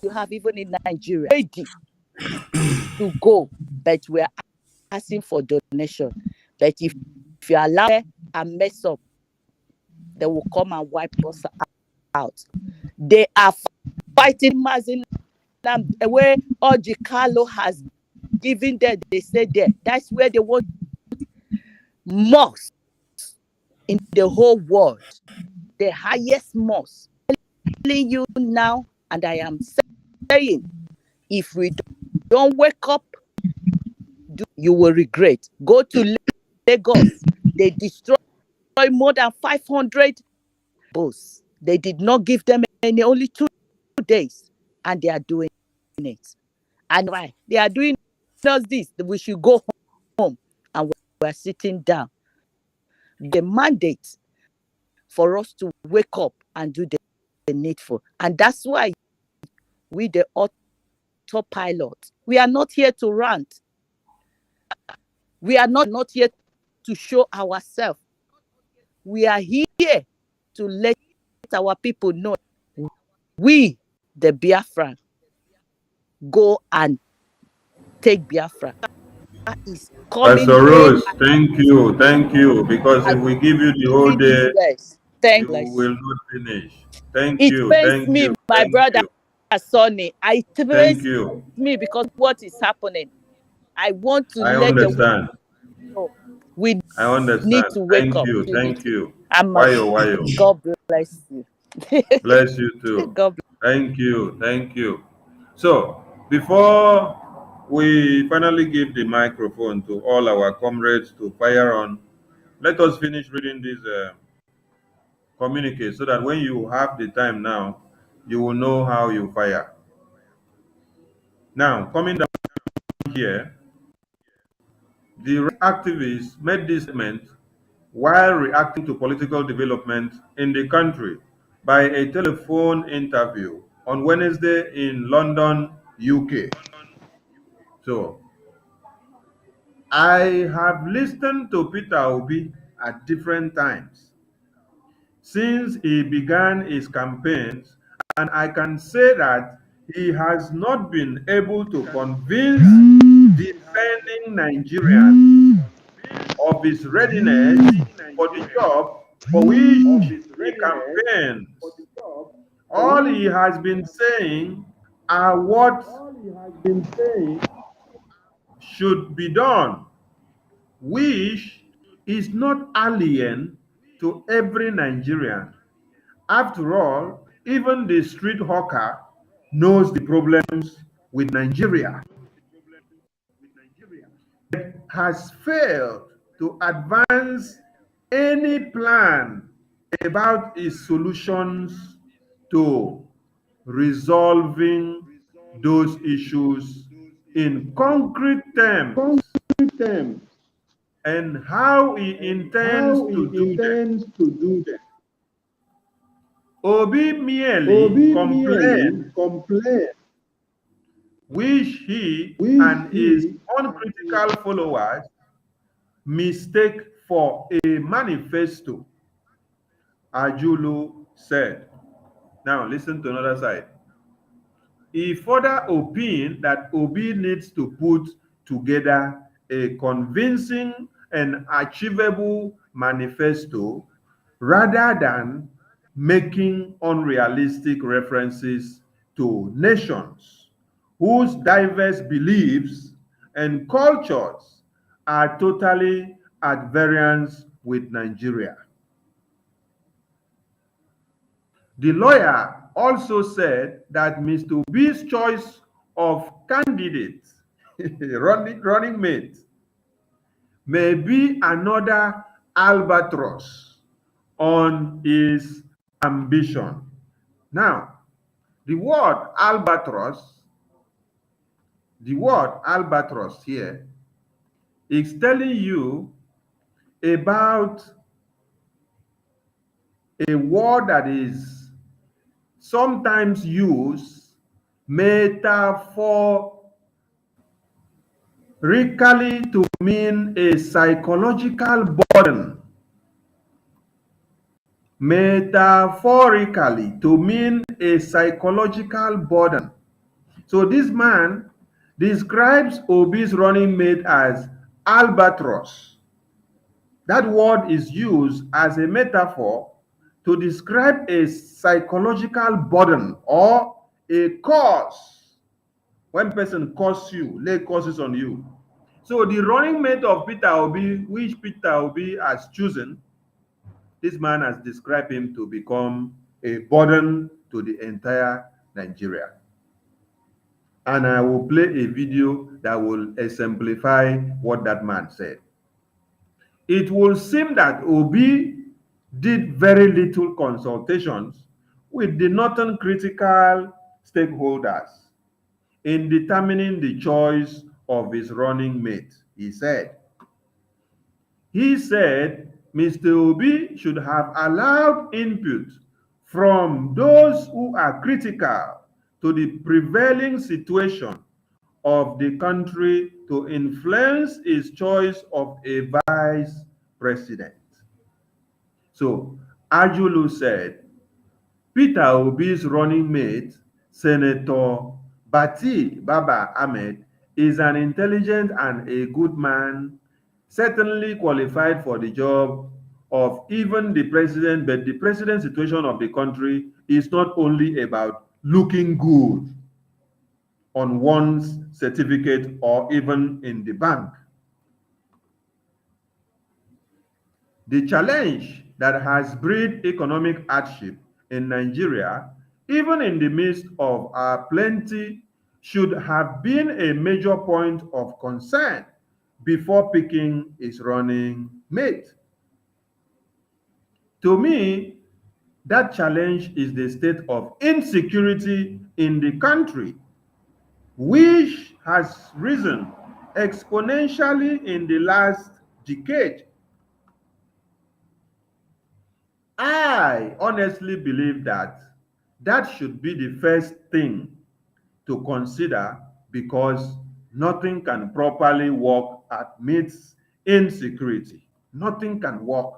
you have, even in Nigeria, ready to go, but we are asking for donation. But if you allow and mess up, they will come and wipe us out. They are fighting Mazin where Oji Carlo has given them. They say there. That's where they want mosque in the whole world, the highest mosque. I'm telling you now, and I am saying, if we don't wake up, you will regret. Go to Lagos. They destroy more than 500 boats. They did not give them any, only 2 days, and they are doing it. And why? They are doing us this. We should go home, and we are sitting down. The mandate for us to wake up and do the needful. And that's why we, the Autopilots, we are not here to rant. We are not here to show ourselves. We are here to let our people know we, the Biafran, go and take Biafra. That is coming. Pastor Rose, thank you. Because if we give you the whole day, you will not finish. Thank you. It pains me, my brother Sonny. Thank you. Me because what is happening. I want to I let understand. We I understand. need to wake up. Thank you. Wayo. God bless you. Bless you too. God bless. Thank you. So, before we finally give the microphone to all our comrades to fire on, let us finish reading this communique so that when you have the time now, you will know how you fire. Now, coming down here, the activists made this statement while reacting to political development in the country by a telephone interview on Wednesday in London, UK. So, I have listened to Peter Obi at different times since he began his campaigns, and I can say that he has not been able to convince defending Nigerians of his readiness for the job for which he campaigns All he has been saying are what should be done, which is not alien to every Nigerian. After all, even the street hawker knows the problems with Nigeria. It has failed to advance any plan about its solutions to resolving those issues in concrete terms and how he intends to do them. Obi merely complained, which he and his uncritical followers mistake for a manifesto, Ajulu said. Now listen to another side. He further opined that Obi needs to put together a convincing and achievable manifesto rather than making unrealistic references to nations whose diverse beliefs and cultures are totally at variance with Nigeria. The lawyer also said that Mr. Obi's choice of candidate, running mate, may be another albatross on his ambition. Now, the word albatross here is telling you about a word that is sometimes used metaphorically to mean a psychological burden. Metaphorically to mean a psychological burden. So this man describes Obi's running mate as albatross. That word is used as a metaphor to describe a psychological burden or a curse. When person curses you, lay curses on you. So the running mate of Peter Obi, which Peter Obi has chosen, this man has described him to become a burden to the entire Nigeria. And I will play a video that will exemplify what that man said. It will seem that Obi did very little consultations with the northern critical stakeholders in determining the choice of his running mate, he said. He said Mr. Obi should have allowed input from those who are critical to the prevailing situation of the country to influence his choice of a vice president. So Ajulu said Peter Obi's running mate, Senator Bati Baba Ahmed, is an intelligent and a good man, certainly qualified for the job of even the president, but the president situation of the country is not only about looking good on one's certificate or even in the bank. The challenge that has bred economic hardship in Nigeria, even in the midst of our plenty, should have been a major point of concern before picking his running mate. To me, that challenge is the state of insecurity in the country, which has risen exponentially in the last decade. I honestly believe that that should be the first thing to consider, because nothing can properly work amidst insecurity. Nothing can work.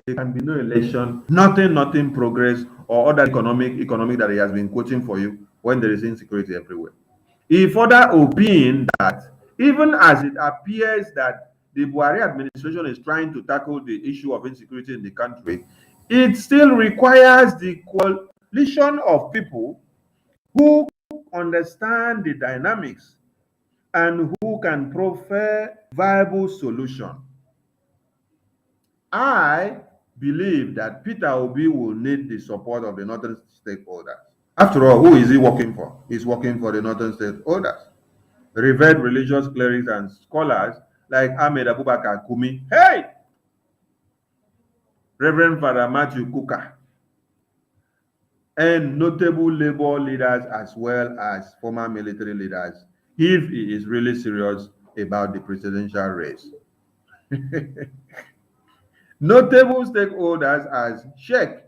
There can be no election, nothing progress, or other economic that he has been quoting for you when there is insecurity everywhere. He further opined that even as it appears that the Buhari administration is trying to tackle the issue of insecurity in the country, it still requires the coalition of people who understand the dynamics and who can provide viable solution. I believe that Peter Obi will need the support of the northern stakeholders. After all, who is he working for? He's working for the northern stakeholders. Revered religious clerics and scholars like Ahmed Abubakar Kumi, hey! Reverend Father Matthew Kuka, and notable labor leaders as well as former military leaders, if he is really serious about the presidential race. Notable stakeholders as Sheikh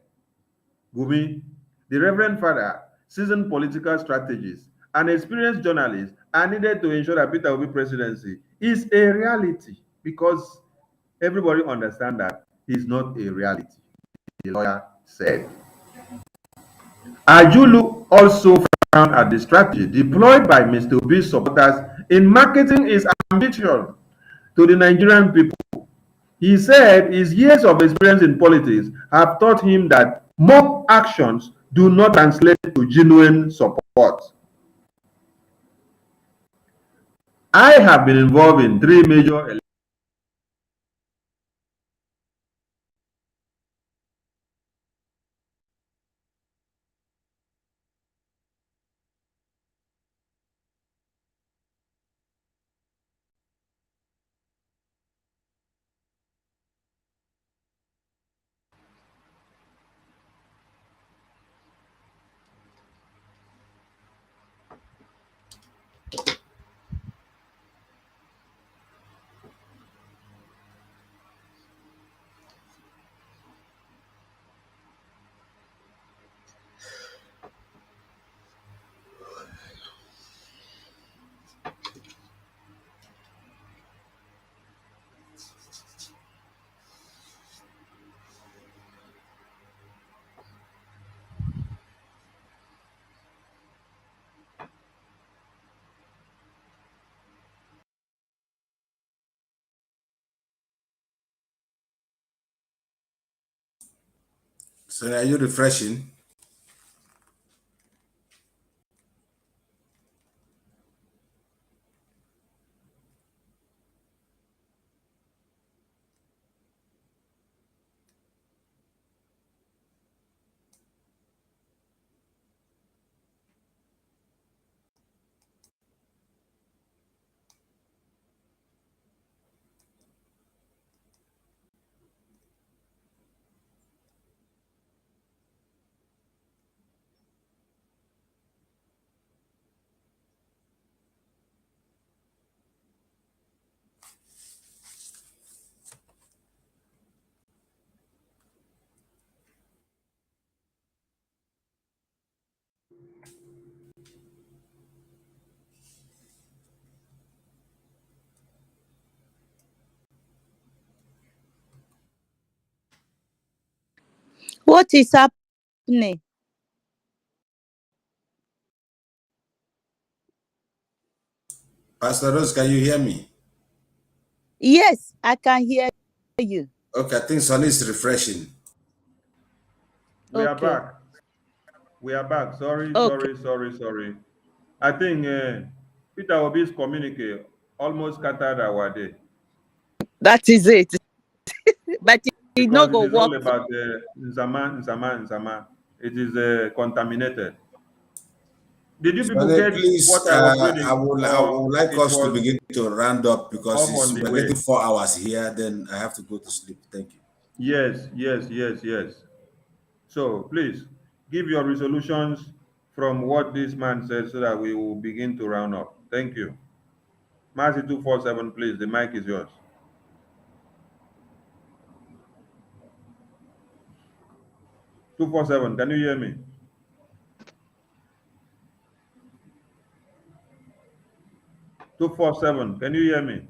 Gumi, the Reverend Father, seasoned political strategists, and experienced journalists are needed to ensure that Peter Obi presidency is a reality, because everybody understands that it's not a reality, the lawyer said. Ajulu also found at the strategy deployed by Mr. Obi's supporters in marketing his ambition to the Nigerian people. He said his years of experience in politics have taught him that mock actions do not translate to genuine support. I have been involved in 3 major elections. So are you refreshing? What is happening? Pastor Rose, can you hear me? Yes, I can hear you. Okay, I think Sonny is refreshing. We are back. We are back. Sorry. I think Peter Obi's communique almost scattered our day. That is it. But it Because not it go is all work. about Nzama. It is contaminated. Did you people Sonny, get please, what I was I reading? would like It us to was begin to round up because off on the we're way. getting 4 hours here, then I have to go to sleep. Thank you. Yes. So please give your resolutions from what this man said so that we will begin to round up. Thank you. Mercy 247, please. The mic is yours. 247, can you hear me? Can you hear me?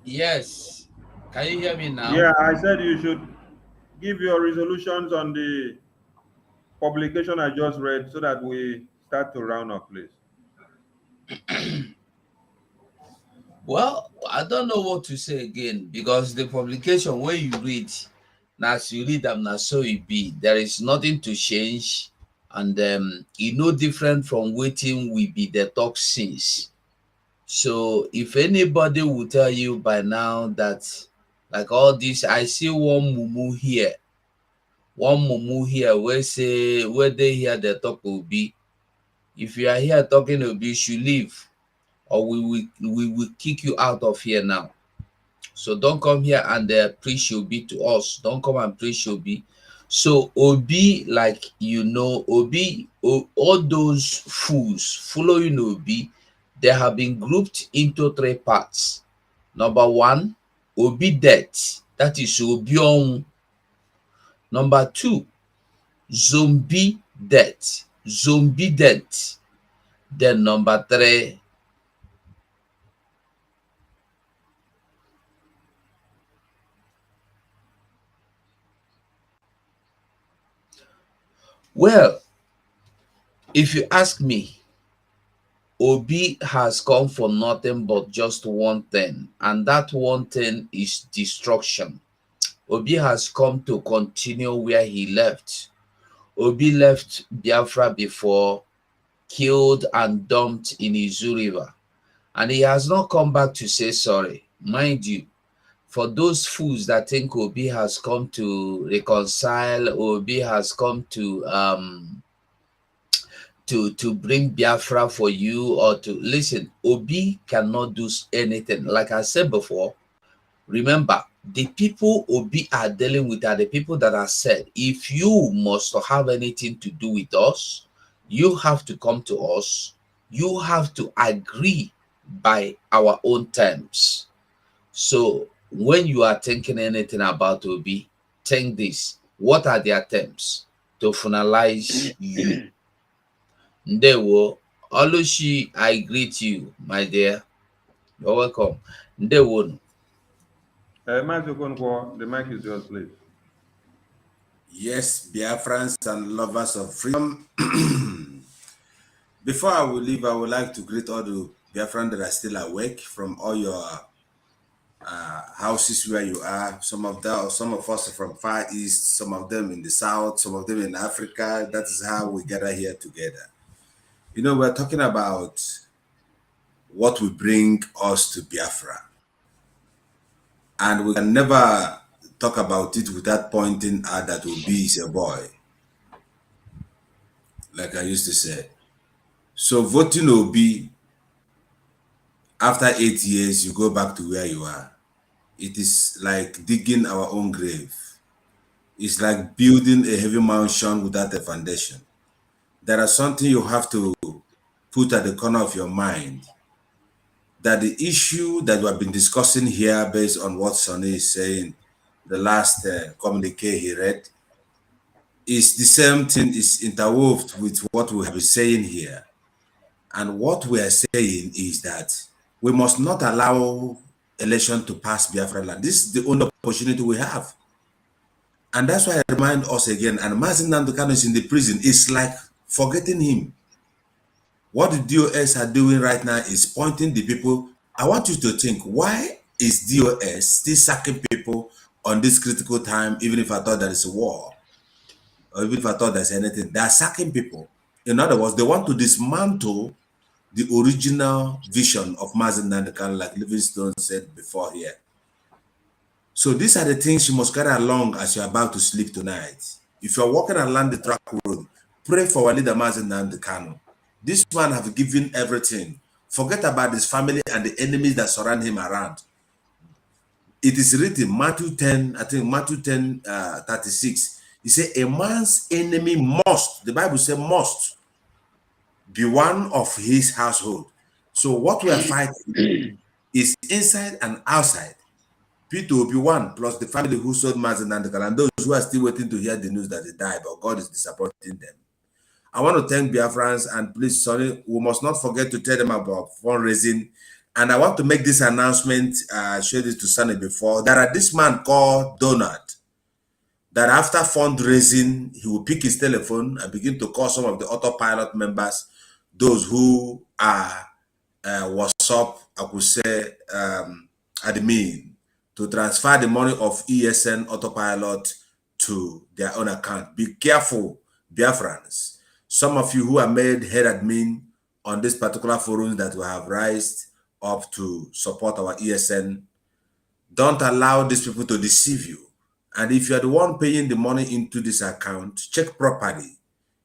Yes. Can you hear me now? Yeah, I said you should give your resolutions on the publication I just read so that we start to round up, please. Well, I don't know what to say again, because the publication, when you read, Now, as you read them, now so it be. There is nothing to change, and no different from waiting will be the toxins. So, if anybody will tell you by now that, like all this, I see one mumu here, where they hear the talk will be. If you are here talking, will be, you should leave, or we will kick you out of here now. So don't come here and preach Obi to us. Don't come and preach Obi. So Obi, like Obi, all those fools following Obi, they have been grouped into three parts. Number one, Obi death. That is Obion. Number two, zombie death. Zombie death. Then number three, well, if you ask me, Obi has come for nothing but just one thing, and that one thing is destruction. Obi has come to continue where he left. Obi left Biafra before, killed and dumped in Izu River, and he has not come back to say sorry. Mind you, for those fools that think Obi has come to reconcile, Obi has come to bring Biafra for you, or to listen, Obi cannot do anything. Like I said before, remember, the people Obi are dealing with are the people that are said, if you must have anything to do with us, you have to come to us. You have to agree by our own terms. So when you are thinking anything about Obi, think this. What are their terms? To finalize you. Ndewo, Olushi, I greet you, my dear. You're welcome. Ndewo. The mic is yours, please. Yes, Biafrans and lovers of freedom. Before I will leave, I would like to greet all the Biafrans that are still awake from all your houses where you are. Some of us are from Far East, some of them in the South, some of them in Africa. That is how we gather here together. You know, we're talking about what will bring us to Biafra. And we can never talk about it without pointing out that Obi is a boy, like I used to say. So voting Obi, after 8 years, you go back to where you are. It is like digging our own grave. It's like building a heavy mansion without a foundation. There are something you have to put at the corner of your mind, that the issue that we have been discussing here, based on what Sonny is saying, the last communique he read, is the same thing, is interwoved with what we have been saying here. And what we are saying is that we must not allow election to pass Biafra land. This is the only opportunity we have. And that's why I remind us again, and Mazin Nandukano is in the prison. It's like forgetting him. What the DOS are doing right now is pointing the people. I want you to think, why is DOS still sacking people on this critical time, even if I thought there is a war, or even if I thought there's anything? They are sacking people. In other words, they want to dismantle the original vision of Mazin Nandukano, like Livingstone said before here. So these are the things you must carry along as you're about to sleep tonight. If you're walking along the track road, pray for our leader Mazin Nandukano. This man have given everything. Forget about his family and the enemies that surround him around. It is written, Matthew 10, I think Matthew 10, 36. He said, a man's enemy must, the Bible says must, be one of his household. So what we are fighting is inside and outside. P2OB1 plus the family who sold Mazin Nandukano, and those who are still waiting to hear the news that he died, but God is disappointing them. I want to thank Biafrans, and please, sorry, we must not forget to tell them about fundraising. And I want to make this announcement, I showed it to Sunny before, that this man called Donald, that after fundraising, he will pick his telephone and begin to call some of the Autopilot members, those who are WhatsApp, I could say, admin, to transfer the money of ESN Autopilot to their own account. Be careful, Biafrans. Some of you who are made head admin on this particular forum that we have raised up to support our ESN, don't allow these people to deceive you. And if you're the one paying the money into this account, check properly.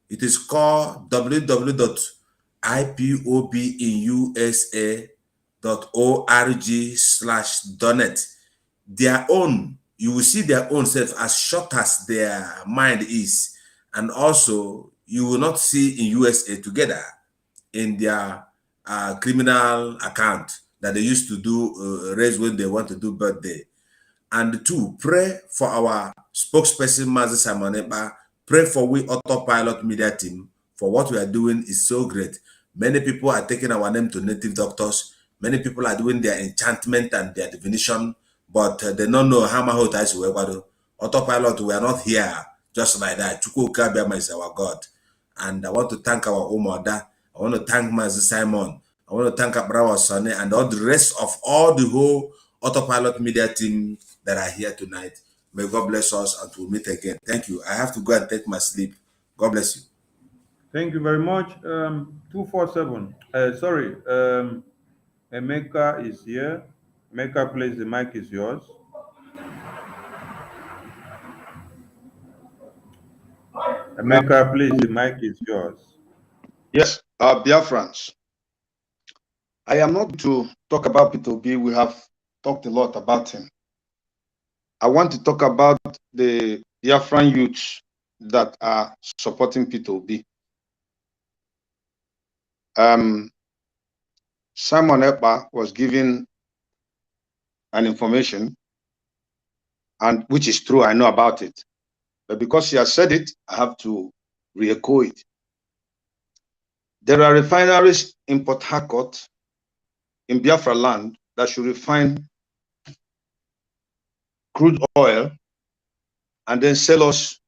It is called www.ipobinUSA.org/donate. Their own, you will see their own self as short as their mind is. And also, you will not see in USA together in their criminal account that they used to do raise when they want to do birthday. And two, pray for our spokesperson, Mazi Simon Ekpa. Pray for we Autopilot media team for what we are doing is so great. Many people are taking our name to native doctors. Many people are doing their enchantment and their divination, but they don't know how much ties we are. Autopilot, we are not here just like that. Chukwuka Biama is our God. And I want to thank our Omoda. I want to thank Mazi Simon. I want to thank Abrawa Sonny and all the rest of all the whole Autopilot media team that are here tonight. May God bless us and we'll meet again. Thank you. I have to go and take my sleep. God bless you. Thank you very much. 247. Sorry. Emeka is here. Emeka, please, the mic is yours. Emeka, please, the mic is yours. Yes, Biafrans. I am not to talk about P2B. We have talked a lot about him. I want to talk about the Biafran youths that are supporting P2B. Simon Ekpa was given an information, and which is true, I know about it. But because he has said it, I have to re-echo it. There are refineries in Port Harcourt, in Biafra land, that should refine crude oil and then sell us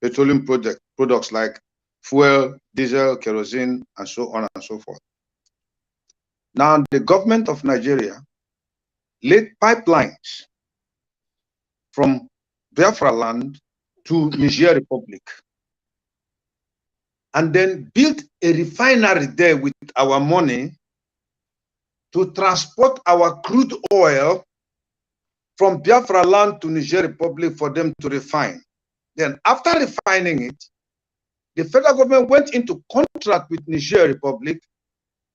petroleum products like fuel, diesel, kerosene, and so on and so forth. Now, the government of Nigeria laid pipelines from Biafra land to Niger Republic and then built a refinery there with our money to transport our crude oil from Biafra land to Niger Republic for them to refine. Then after refining it, the federal government went into contract with Niger Republic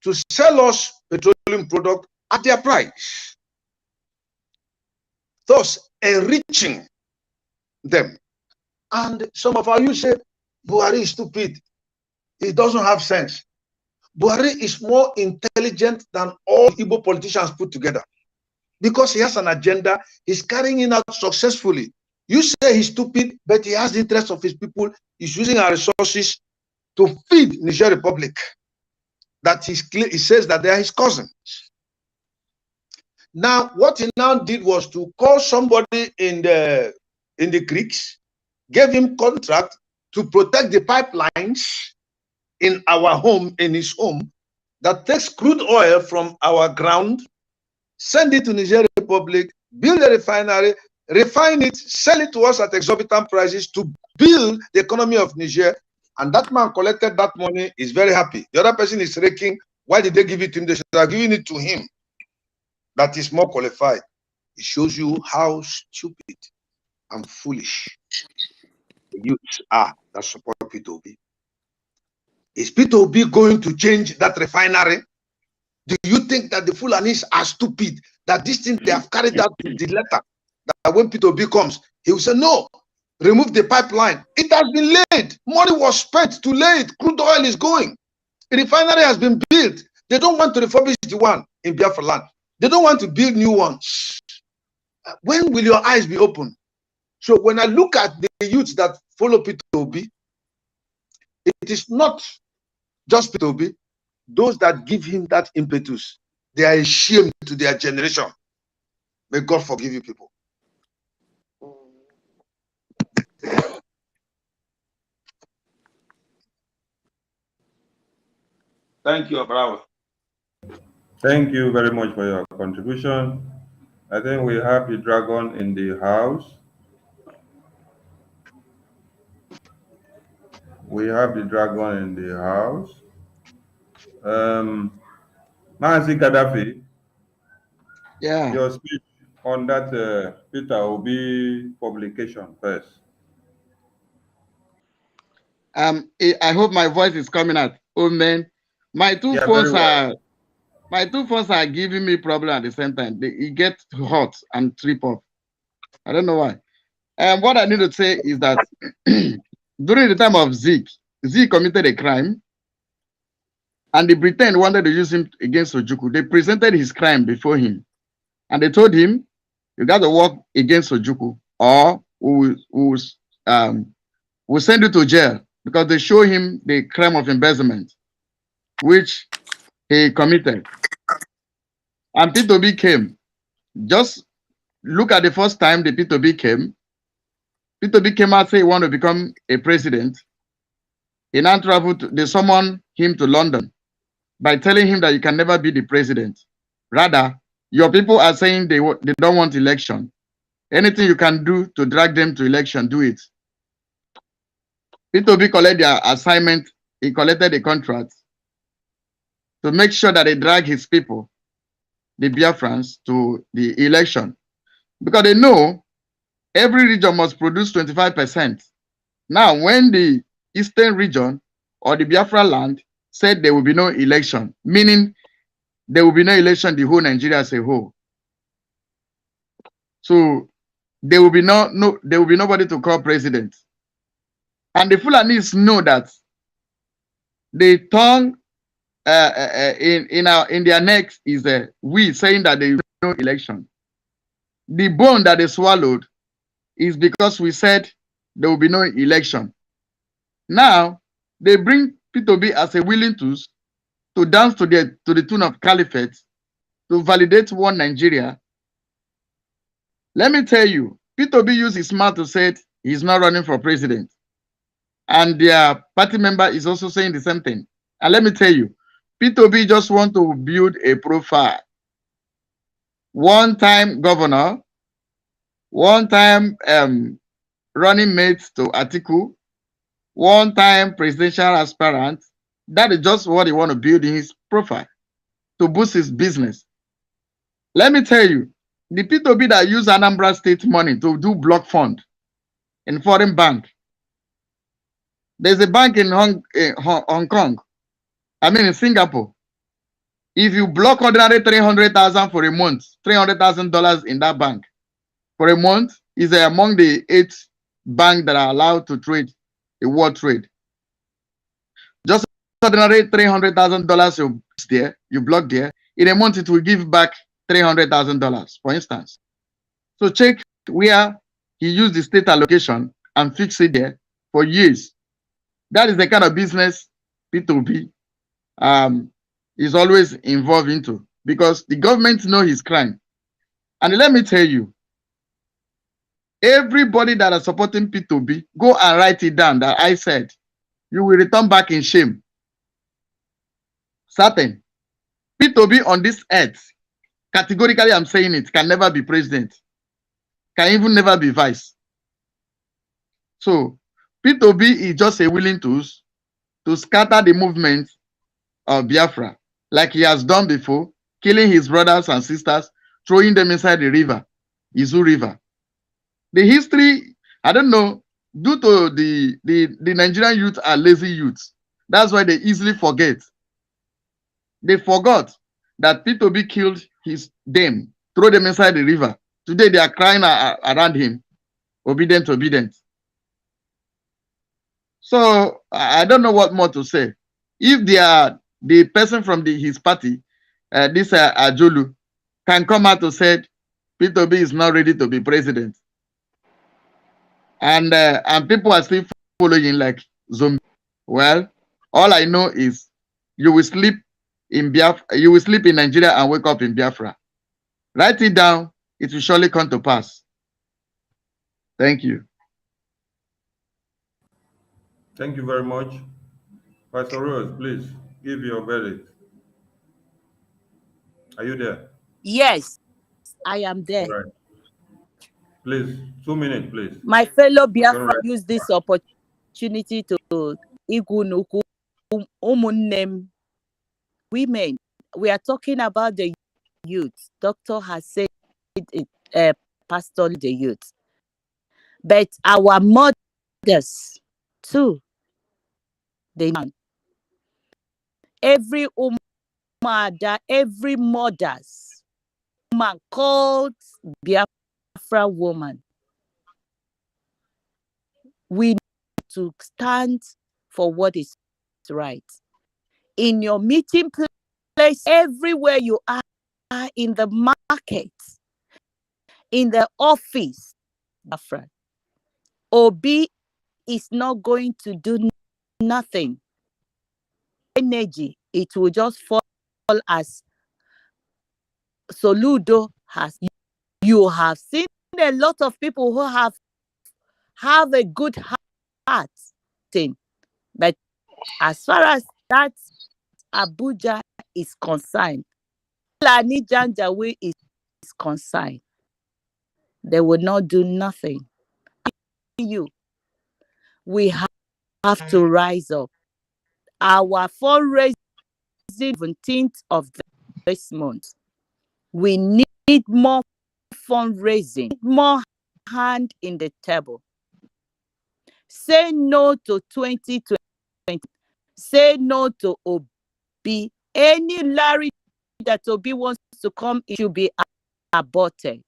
to sell us petroleum product at their price, thus enriching them. And some of our youth say, Buhari is stupid. He doesn't have sense. Buhari is more intelligent than all Igbo politicians put together because he has an agenda. He's carrying it out successfully. You say he's stupid, but he has the interest of his people. He's using our resources to feed Niger Republic. That he says that they are his cousins. Now, what he now did was to call somebody in the creeks, gave him contract to protect the pipelines in our home, in his home, that takes crude oil from our ground, send it to Niger Republic, build a refinery, refine it, sell it to us at exorbitant prices to build the economy of Niger. And that man collected that money, is very happy. The other person is raking. Why did they give it to him? They should have given it to him. That is more qualified. It shows you how stupid and foolish the youths are that support P2B. Is P2B going to change that refinery? Do you think that the Fulanis are stupid? That this thing they have carried out to the letter? That when P2B comes, he will say, no, remove the pipeline. It has been laid. Money was spent to lay it. Crude oil is going. The refinery has been built. They don't want to refurbish the one in Biafra land. They don't want to build new ones. When will your eyes be open? So when I look at the youths that follow P2B, it is not just P2B. Those that give him that impetus, they are ashamed to their generation. May God forgive you people. Thank you, Abrawa. Thank you very much for your contribution. I think we have the dragon in the house. We have the dragon in the house. Mazi Gaddafi, Yeah. your speech on that Peter Obi publication first. I hope my voice is coming out. Oh man, my two phones are giving me problem at the same time. It gets hot and trip off. I don't know why. What I need to say is that during the time of Zeke committed a crime, and the Britain wanted to use him against Ojukwu. They presented his crime before him, and they told him, "You got to work against Ojukwu, or we'll send you to jail," because they show him the crime of embezzlement, which he committed. And P2B came. Just look at the first time the P2B came. P2B came out, say he want to become a president. He now traveled, they summoned him to London by telling him that you can never be the president. Rather, your people are saying they don't want election. Anything you can do to drag them to election, do it. P2B collected their assignment. He collected a contract to make sure that they drag his people, the Biafrans, to the election. Because they know every region must produce 25%. Now, when the Eastern region or the Biafra land said there will be no election, meaning there will be no election the whole Nigeria as a whole. So there will be there will be nobody to call president. And the Fulanis know that the tongue in their necks is we saying that there will be no election. The bone that they swallowed is because we said there will be no election. Now they bring P2B as a willing tools to dance to the tune of caliphate to validate one Nigeria. Let me tell you, P2B used his mouth to say he's not running for president. And their party member is also saying the same thing. And let me tell you, P2B just want to build a profile. One-time governor, one-time running mate to Atiku, one-time presidential aspirant. That is just what he want to build in his profile to boost his business. Let me tell you, the P2B that use Anambra State money to do block fund in foreign bank. There's a bank in Hong Kong, I mean in Singapore. If you block ordinary 300,000 for a month, $300,000 in that bank for a month is among the 8 banks that are allowed to trade the world trade. Just ordinary $300,000 you block there. In a month, it will give back $300,000, for instance. So check where he used the state allocation and fix it there for years. That is the kind of business P2B is always involved into, because the government know his crime. And let me tell you, everybody that is supporting P2B, go and write it down that I said, you will return back in shame. Certain. P2B on this earth, categorically I'm saying it, can never be president. Can even never be vice. So P2B is just a willing tool to scatter the movement of Biafra, like he has done before, killing his brothers and sisters, throwing them inside the river, Izu River. The history, I don't know, due to the Nigerian youth are lazy youths. That's why they easily forget. They forgot that P2B killed them, throw them inside the river. Today they are crying around him, obedient. So I don't know what more to say. If they are the person from his party, this Ajulu, can come out to say P2B is not ready to be president, and people are still following like zombies. Well, all I know is you will sleep in Biafra, you will sleep in Nigeria and wake up in Biafra. Write it down; it will surely come to pass. Thank you. Thank you very much. Pastor Rose, please give your verdict. Are you there? Yes, I am there. All right. Please, 2 minutes, please. My fellow Biafra, use this opportunity to Igunuku, Umunem, women. We are talking about the youth. Doctor has said it, pastor the youth. But our mothers too, they every mother, every mothers woman called Biafra woman. We need to stand for what is right. In your meeting place, everywhere you are, in the market, in the office, Biafra, Obi is not going to do nothing. Energy, it will just fall as Soludo has. You have seen a lot of people who have a good heart thing, but as far as that Abuja is concerned, Lani Janjawe is concerned, they will not do nothing. We have to rise up. Our fundraising 17th of this month. We need more fundraising, more hand in the table. Say no to 2020. Say no to Obi. Any Larry that Obi wants to come, it should be aborted.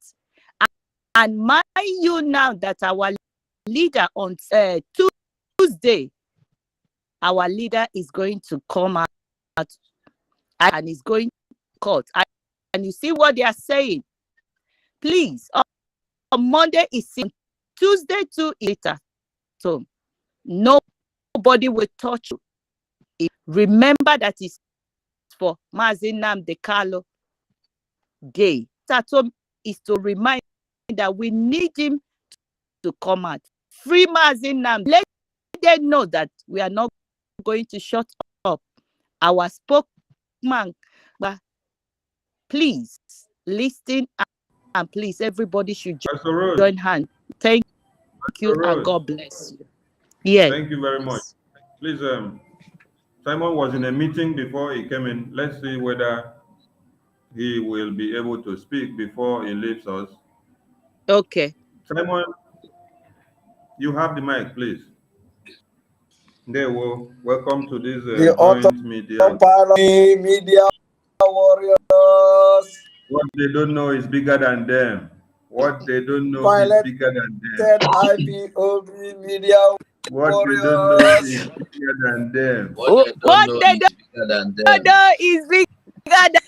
And mind you now that our leader on Tuesday, our leader is going to come out and is going to court. And you see what they are saying. Please, on Monday is Tuesday to later. So nobody will touch you. Remember that it's for Mazinam Dekalo Day. That is to remind that we need him to come out. Free Mazinam. Let them know that we are not going to shut up. Our spokesman, but please listen and please everybody should join hands. Thank you and God bless you. Yeah. Thank you very much. Please, Simon was in a meeting before he came in. Let's see whether he will be able to speak before he leaves us. Okay. Simon, you have the mic, please. There, welcome to this joint media. Media warriors. What they don't know is bigger than them. What they don't know is bigger than them. IPOB media what warriors. They don't know is bigger than them. What they don't know is bigger than them. Is bigger than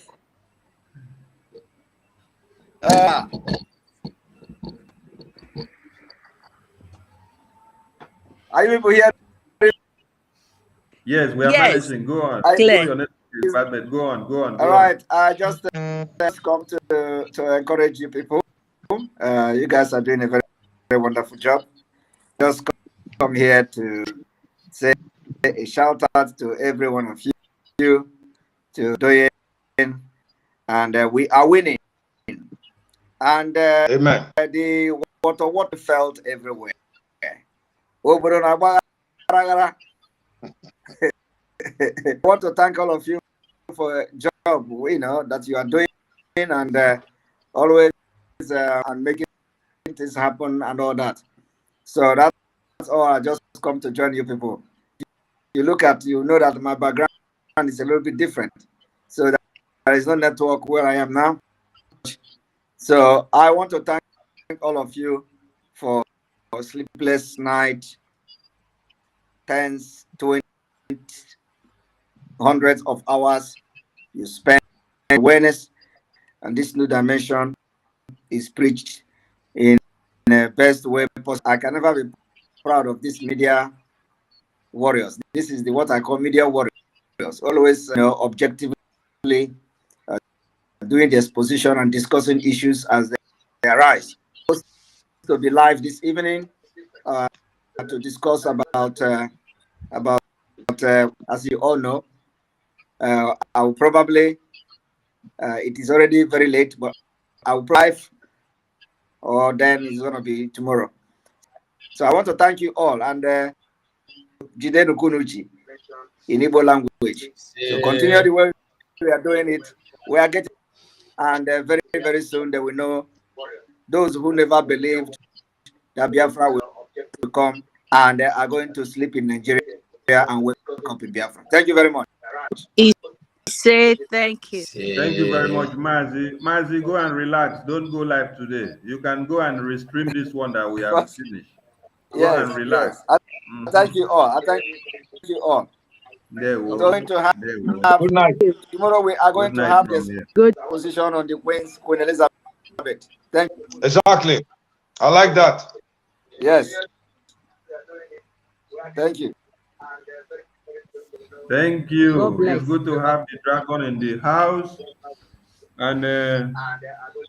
Are you people here? Yes, we are managing. Go on. Your next department. Go on. All right. I just come to encourage you people. You guys are doing a very, very wonderful job. Just come here to say a shout out to every one of you, to Doyen, and we are winning. And Amen. The water felt everywhere. I want to thank all of you for a job, that you are doing, and always and making things happen and all that. So that's all. I just come to join you people. You look at, you know that my background is a little bit different. So there is no network where I am now. So I want to thank all of you for sleepless night, tens, 20, hundreds of hours you spend awareness, and this new dimension is preached in the best way possible. I can never be proud of these media warriors. This is what I call media warriors. Always, objectively doing the exposition and discussing issues as they arise. To be live this evening to discuss about as you all know, I will probably it is already very late, but I will live, or then it's going to be tomorrow. So I want to thank you all, and Jidenu Kunuchi in Igbo language. So continue the way we are doing it. We are getting, and very, very soon they will know those who never believed that Biafra will come and are going to sleep in Nigeria and wake up in Biafra. Thank you very much. Say thank you. Thank you very much, Mazi. Mazi, go and relax. Don't go live today. You can go and restream this one that we have finished. Go and relax. Yes. Thank you all. I thank you all. There we We're go. going to have, Good night. tomorrow we are going Good to night have from this here. Good position on the Queen Elizabeth. Thank you. Exactly. I like that. Yes. Thank you. Thank you. It's good to have the dragon in the house. And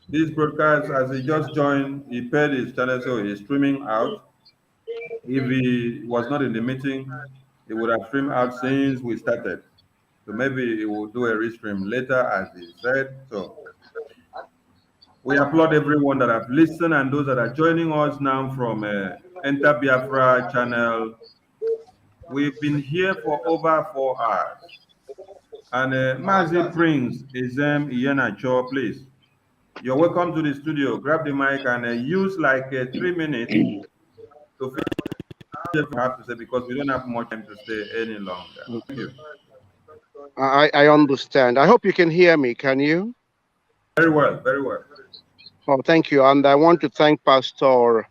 this broadcast, as he just joined, he paid his channel, so he's streaming out. If he was not in the meeting, he would have streamed out since we started. So maybe he will do a restream later, as he said. So we applaud everyone that have listened and those that are joining us now from Enter Biafra channel. We've been here for over 4 hours. And Mazi Prince Izem Iyenacho, please. You're welcome to the studio. Grab the mic and use like 3 minutes to finish what you have to say, because we don't have much time to stay any longer. Thank you. I understand. I hope you can hear me. Can you? Very well, very well. Oh, thank you. And I want to thank Pastor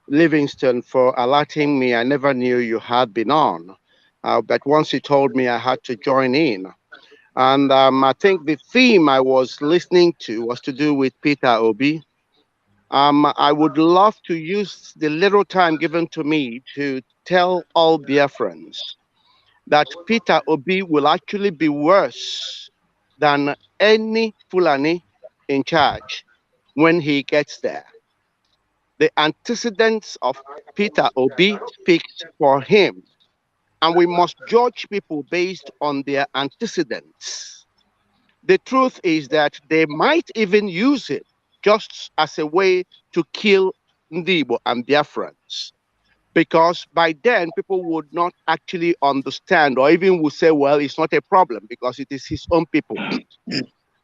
Livingston for alerting me. I never knew you had been on, but once he told me, I had to join in. And I think the theme I was listening to was to do with Peter Obi. I would love to use the little time given to me to tell all Biafrans that Peter Obi will actually be worse than any Fulani in charge when he gets there. The antecedents of Peter Obi speaks for him, and we must judge people based on their antecedents. The truth is that they might even use it just as a way to kill Ndibo and Biafrans, because by then people would not actually understand, or even would say, well, it's not a problem because it is his own people.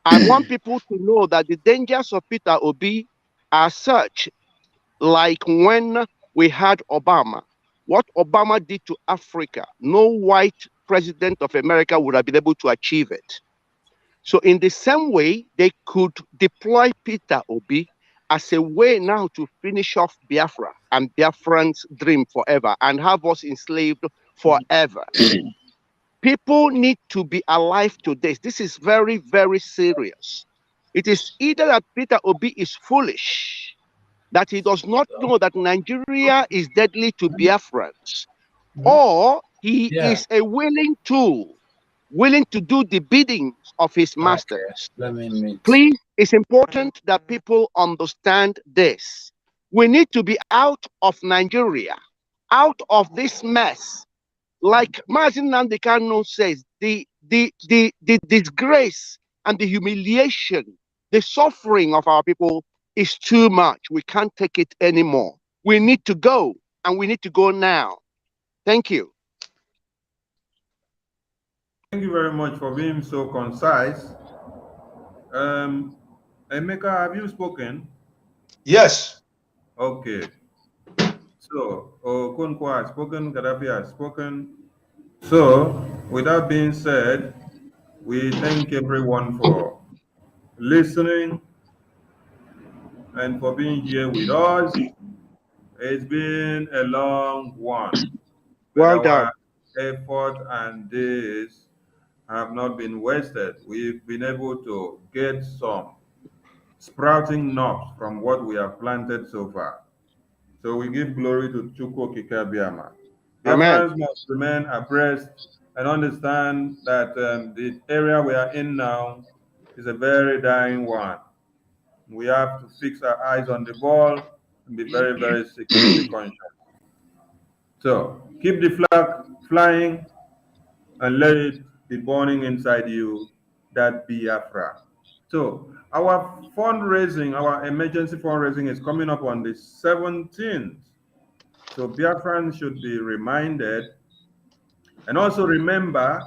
I want people to know that the dangers of Peter Obi are such, like when we had Obama. What Obama did to Africa, no white president of America would have been able to achieve it. So in the same way, they could deploy Peter Obi as a way now to finish off Biafra and Biafran's dream forever and have us enslaved forever. People need to be alive to this. This is very, very serious. It is either that Peter Obi is foolish, that he does not know that Nigeria is deadly to Biafrans, or he is a willing tool, willing to do the biddings of his masters. Please, it's important that people understand this. We need to be out of Nigeria, out of this mess. Like Mazin Nandekano says, the disgrace and the humiliation, the suffering of our people is too much. We can't take it anymore. We need to go, and we need to go now. Thank you. Thank you very much for being so concise. Emeka, have you spoken? Yes. Okay. So, Okonkwo has spoken, Gaddafi has spoken. So, with that being said, we thank everyone for listening and for being here with us. It's been a long one. Well done. Our effort and days have not been wasted. We've been able to get some sprouting knobs from what we have planted so far. So we give glory to Chukwu Kikabiama. Biafrans must remain abreast and understand that the area we are in now is a very dying one. We have to fix our eyes on the ball and be very, very security conscious. So keep the flag flying and let it be burning inside you, that Biafra. So our fundraising, our emergency fundraising is coming up on the 17th. So Biafrans should be reminded And also remember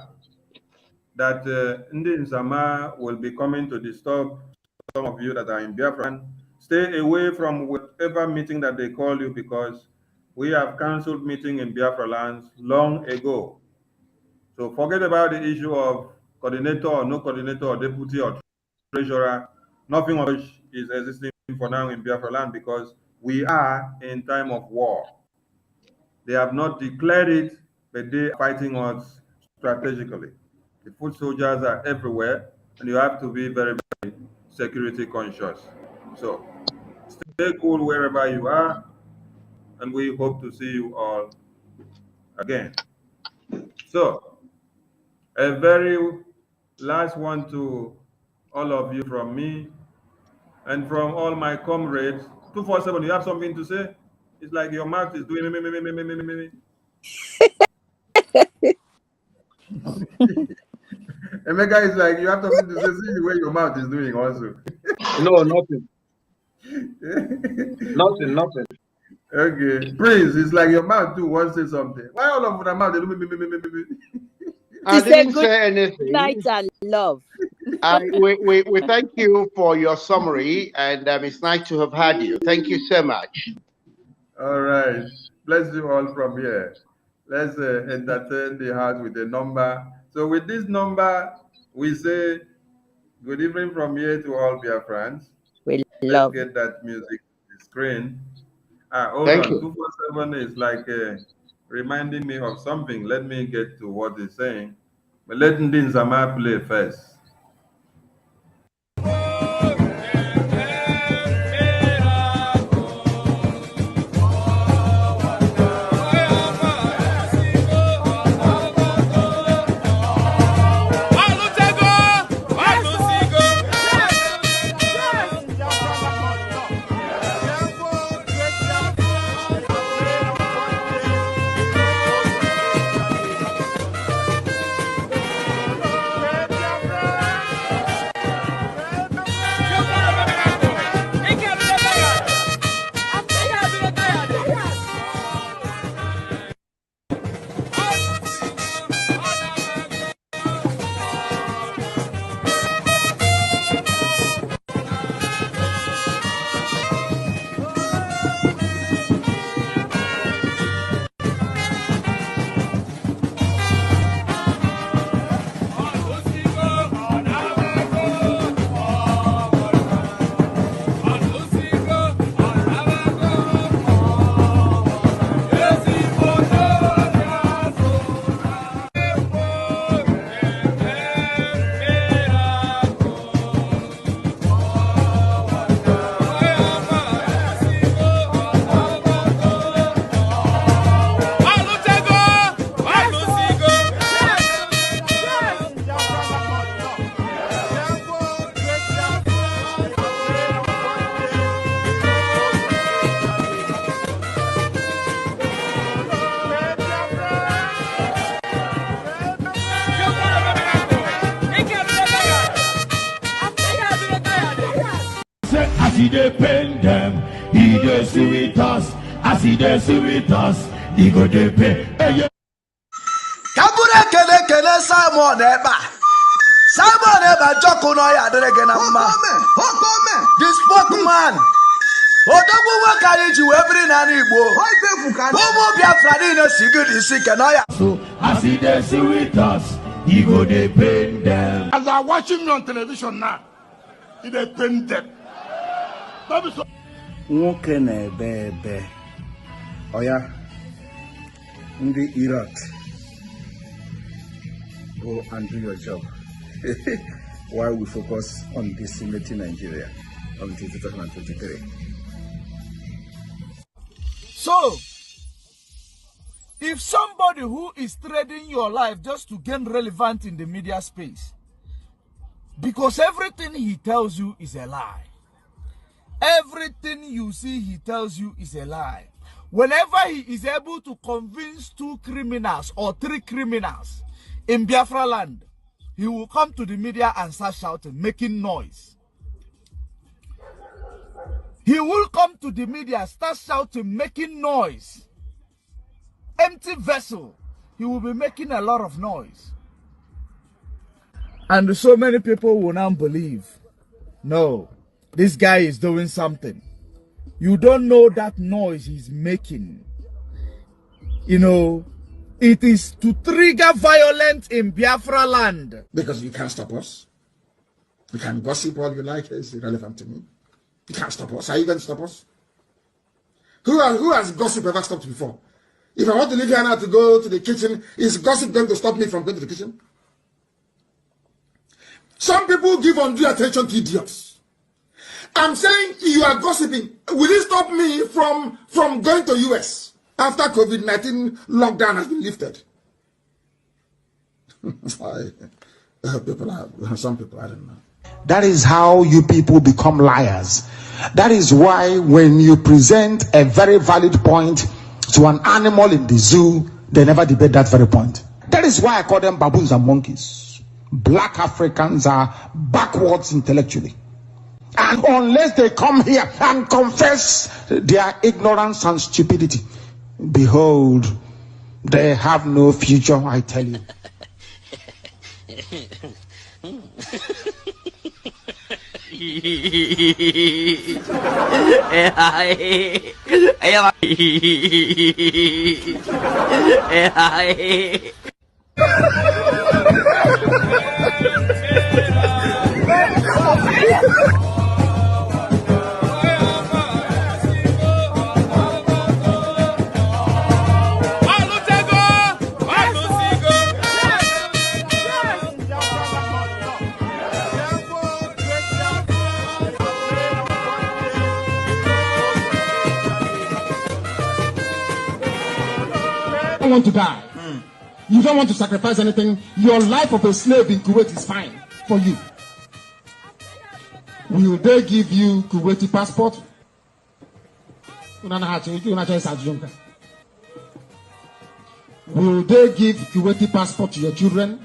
that Ndi Nzama will be coming to disturb some of you that are in Biafra. Stay away from whatever meeting that they call you, because we have cancelled meeting in Biafra lands long ago. So forget about the issue of coordinator or no coordinator or deputy or treasurer. Nothing of which is existing for now in Biafra land, because we are in time of war. They have not declared it, but they are fighting us strategically. The foot soldiers are everywhere, and you have to be very, very security conscious. So stay cool wherever you are, and we hope to see you all again. So a very last one to all of you from me and from all my comrades. 247, you have something to say? It's like your mouth is doing me. Emeka is like, you have something to say, see the way your mouth is doing also. No, nothing. Nothing. Okay. Prince, it's like your mouth too wants to say something. Why all of the mouth? I didn't say anything. Night and love. We thank you for your summary, and it's nice to have had you. Thank you so much. All right. Bless you all from here. Let's entertain the heart with a number. So with this number, we say good evening from here to all Biafrans. We Let's get that music on the screen. Hold Thank on. you. 247 is like reminding me of something. Let me get to what he's saying. But let Ndi Nzama play first. As he dey pain them, he dey sweet us. As he dey sweet us, he go dey pay. Kabure kele Simon Eba. Simon Eba joko no ya adịrị na mma. This spokesman. Odogwu nwoke ji wee biri na Igbo. Ụmụ Biafra niile si gị isi ke no ya. So as he dey sweet us, he go dey pain them. As I watching me on television now, he dey pain them. Nwoke na-ebe ebe ọya ndị Iraq go and do your job while we focus on decimating Nigeria until 2023. So, if somebody who is trading your life just to gain relevant in the media space, because everything he tells you is a lie. Everything you see he tells you is a lie. Whenever he is able to convince 2 criminals or 3 criminals in Biafra land, he will come to the media and start shouting, making noise. He will come to the media, start shouting, making noise. Empty vessel. he will be making a lot of noise. And so many people will not believe, no, this guy is doing something. You don't know that noise he's making. You know, it is to trigger violence in Biafra land. Because you can't stop us. You can gossip all you like, it's irrelevant to me. You can't stop us. Are you going to stop us? Who has gossip ever stopped before? If I want to leave here now to go to the kitchen, is gossip going to stop me from going to the kitchen? Some people give undue attention to idiots. I'm saying you are gossiping. Will it stop me from going to US after COVID-19 lockdown has been lifted? Some people, I don't know. That is how you people become liars. That is why when you present a very valid point to an animal in the zoo, they never debate that very point. That is why I call them baboons and monkeys. Black Africans are backwards intellectually. And unless they come here and confess their ignorance and stupidity, behold, they have no future, I tell you. Want to die. You don't want to sacrifice anything. Your life of a slave in Kuwait is fine for you. Will they give you Kuwaiti passport? Will they give Kuwaiti passport to your children?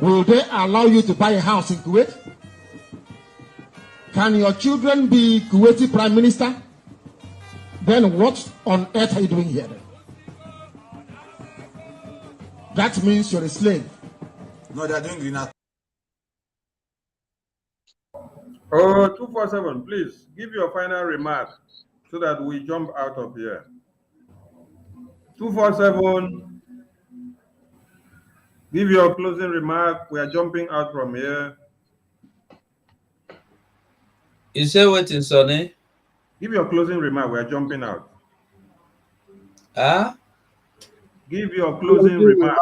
Will they allow you to buy a house in Kuwait? Can your children be Kuwaiti prime minister? Then what on earth are you doing here? That means you're a slave. No, they're doing green. Oh, 247, please give your final remark so that we jump out of here. 247, give your closing remark. We are jumping out from here. You say what in Sonny? Give your closing remark. We are jumping out. Huh? Give your closing remark.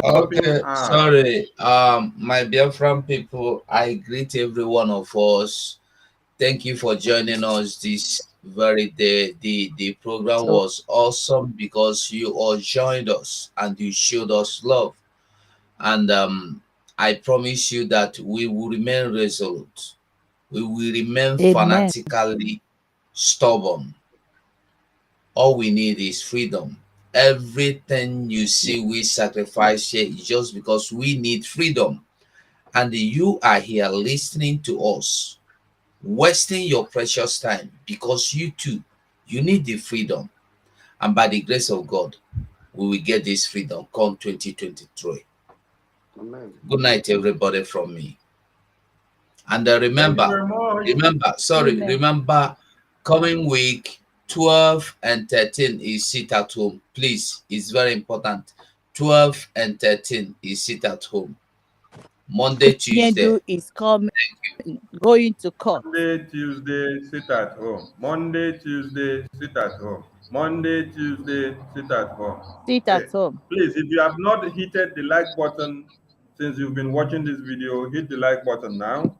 Okay, sorry. My Biafran people, I greet every one of us. Thank you for joining us this very day. The program was awesome because you all joined us and you showed us love. And I promise you that we will remain resolute. We will remain fanatically stubborn. All we need is freedom. Everything you see we sacrifice here is just because we need freedom. And you are here listening to us, wasting your precious time because you too, you need the freedom. And by the grace of God, we will get this freedom come 2023. Amen. Good night, everybody, from me. And remember, coming week 12 and 13 is sit at home. Please, it's very important. 12 and 13 is sit at home. Monday, Tuesday is coming, going to court. Monday, Tuesday, sit at home. Monday, Tuesday, sit at home. Monday, Tuesday, sit at home. Sit at home. Please, if you have not hit the like button since you've been watching this video, hit the like button now.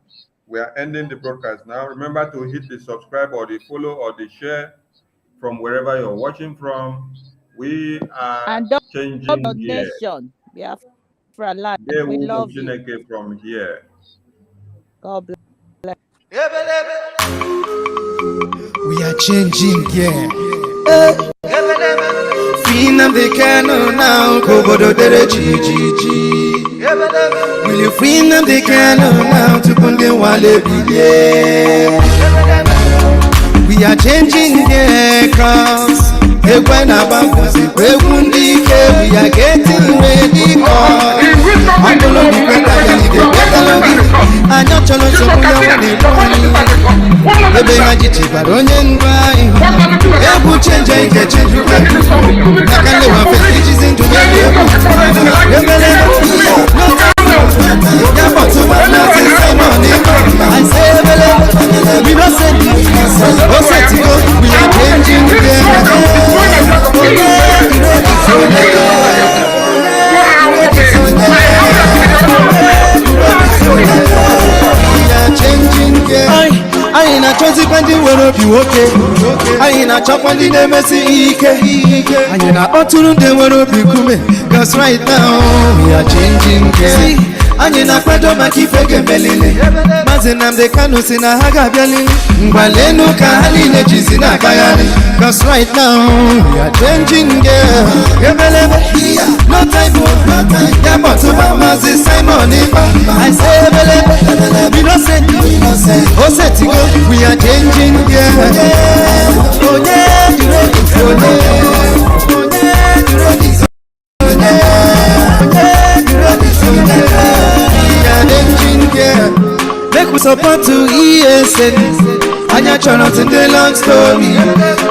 We are ending the broadcast now. Remember to hit the subscribe or the follow or the share from wherever you're watching from. We are changing here. BIAFRALANDS. We love you. From here. God bless. We are changing gear. Freedom the canoe now, Kobodo Dere Gigi. Will you free them the canoe now to Punde Wale Bide? We are changing gear, cause When I bounce, we are getting ready. I'm gonna be better than the better. I'm not trying to be a chichi, but on your change, I get change. I can live off the stitches into I say, we don't say we are changing I ain't a 2020 will be okay. I ain't a chop on the MSC. I ain't a autumn they will be coming. Cause right now we are changing gear. Anyị na-akwado maka ife ga-emelili maazị Nnamdi Kanu si na ha ga-abịalili mgbalenu ka ha niile jizi na-akagharị cause right now we are changing gear ebelebe no time ya kpọtụba maazị Simon Iba I say ebelebe we don't say o setigo we are changing gear onye dịrị make we support to ESN. Anya channel in the long story.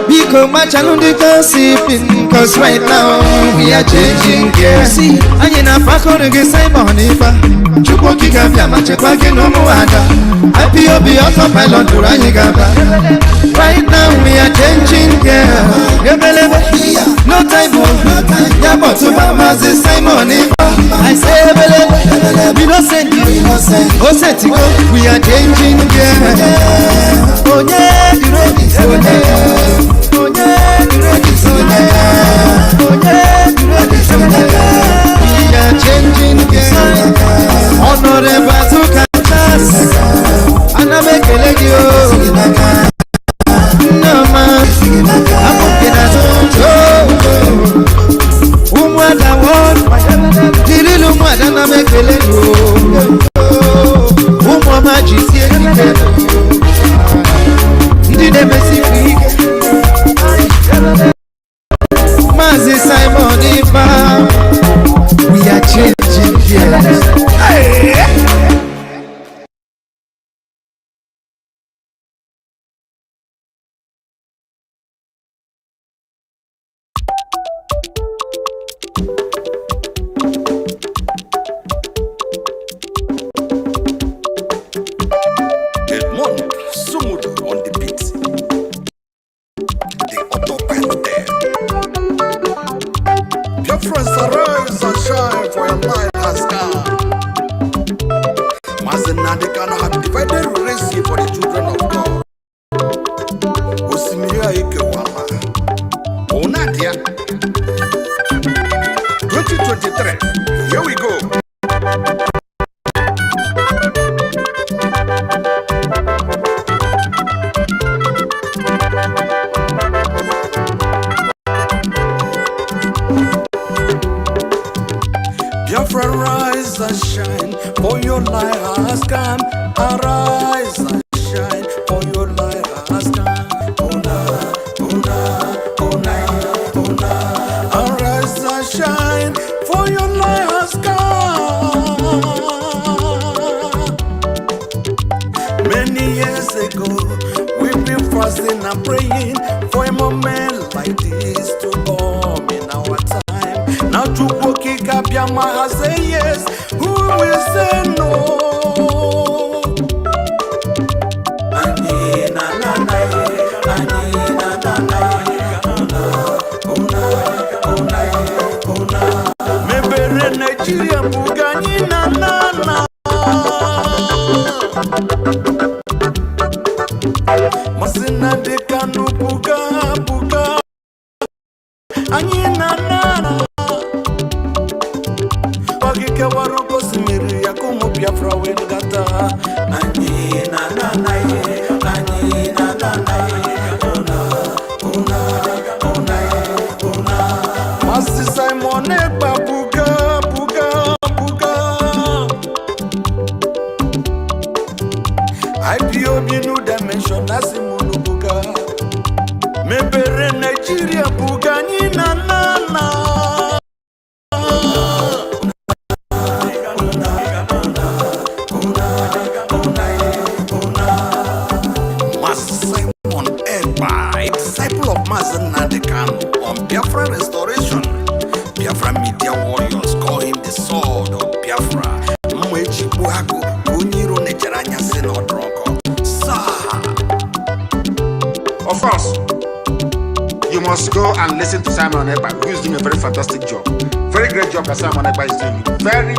Biko channel the gossiping. Cause right now we are changing gear. See, anya na fako nge Simon Iba. Chukwu kika bia machekwa ke no muada. IPOB Autopilots duranyi gaba. Right now we are changing gear. No time for ya botuba mazi Simon Iba. I say we don't say oh set go we are changing gear. Oh yeah, you ready? Oh yeah, you ready? Oh yeah, you ready? We are changing gear. Honorable to Kansas, and I make a lady. No man, I'm looking at you. Umwada one, dirilu mwada na make a lady. Umwama jisi ekike. Mazi Simon Iba, we are changing gears. Biafra, rise and shine, for your light has come. Arise and shine, for your light has come. Ona, ona, ona, ona. Arise and shine, for your light has come. Many years ago, we've been fasting and praying for a moment like this to come in our time. Now to walk it up, Yamaha say yes, who will say no? Mebere Nigeria bugani na na na. Masina de Kanu buga buga. Ani na na na. Wagike waroko simiri ya kumu Biafra wengata. Ani na na na ye, ani na na na ye. Una, una, una, una. Masi Simon Eba buga buga buga. IPOB new dimension nasi munu buga. Mebere Nigeria buga. and listen to Simon Ekpa, who is doing a very fantastic job. Very great job that Simon Ekpa is doing. Very,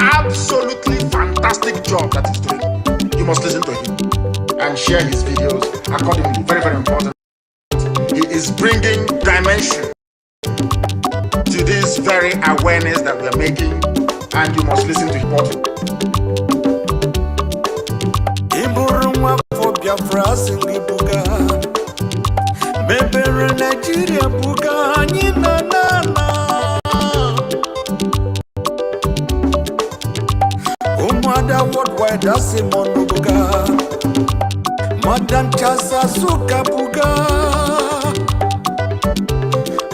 absolutely fantastic job that he's doing. You must listen to him and share his videos accordingly. Very, very important. He is bringing dimension to this very awareness that we are making, and you must listen to him. For Biafra singi buga, bebere Nigeria buga ni na na na. Umada worldwide asi mono buga, Madam Chasa suka buga,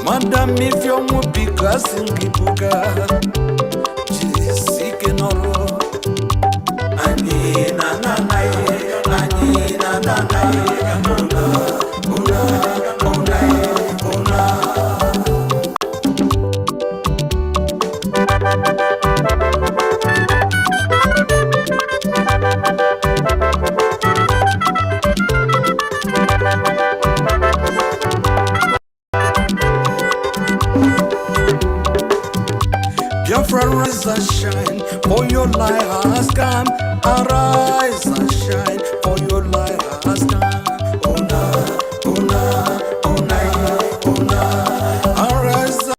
Madam Mifio mubika singi buga, Jisike noro, ani na na na. Biafra, rise and shine, for your light has come. Arise and shine, for your light has come. Arise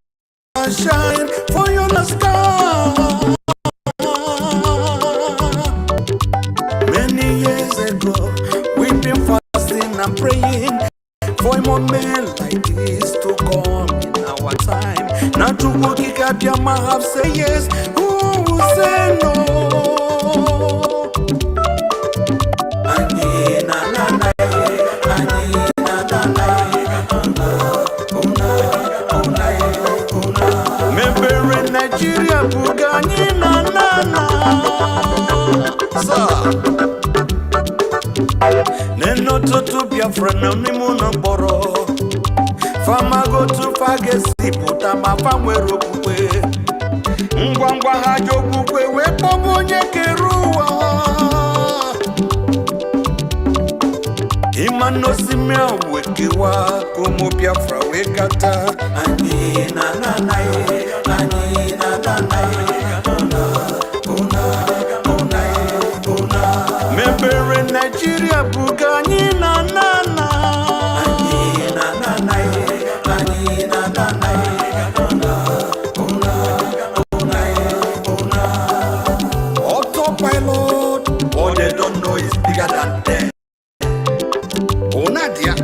and shine, for your light has come. Many years ago, we've been fasting and praying for a moment like this to come in our time. Now to walk it up, your mouth say yes. Who will say no? Member Nigeria Bugani na na na. Neno to Biafra na mimuno boro. Fama go to fagesi puta mafamwe rokwe. Ngwangwa hajo kukwe we pobo nyekeruwa. Imano simia wekiwa kumu Biafra wekata. Ani na na na ye, ani na na na ye. Membere Nigeria bugani na na na. Ani na na na ye, ani na na na ye. Autopilot, what they don't know is bigger than them. Oh, Nadia.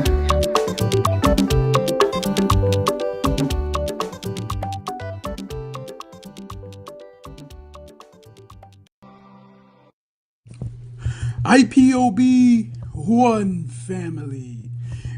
IPOB, one family.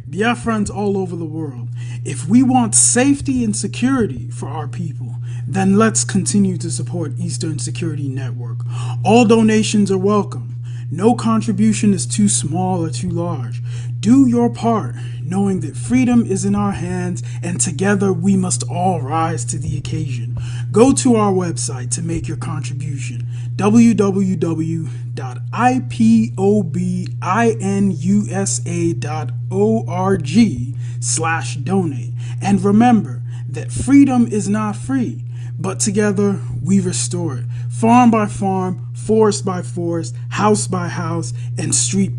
Biafrans all over the world. If we want safety and security for our people, then let's continue to support Eastern Security Network. All donations are welcome. No contribution is too small or too large. Do your part, knowing that freedom is in our hands and together we must all rise to the occasion. Go to our website to make your contribution, www.ipobinUSA.org/donate. And remember that freedom is not free, but together we restore it. Farm by farm, forest by forest, house by house, and street by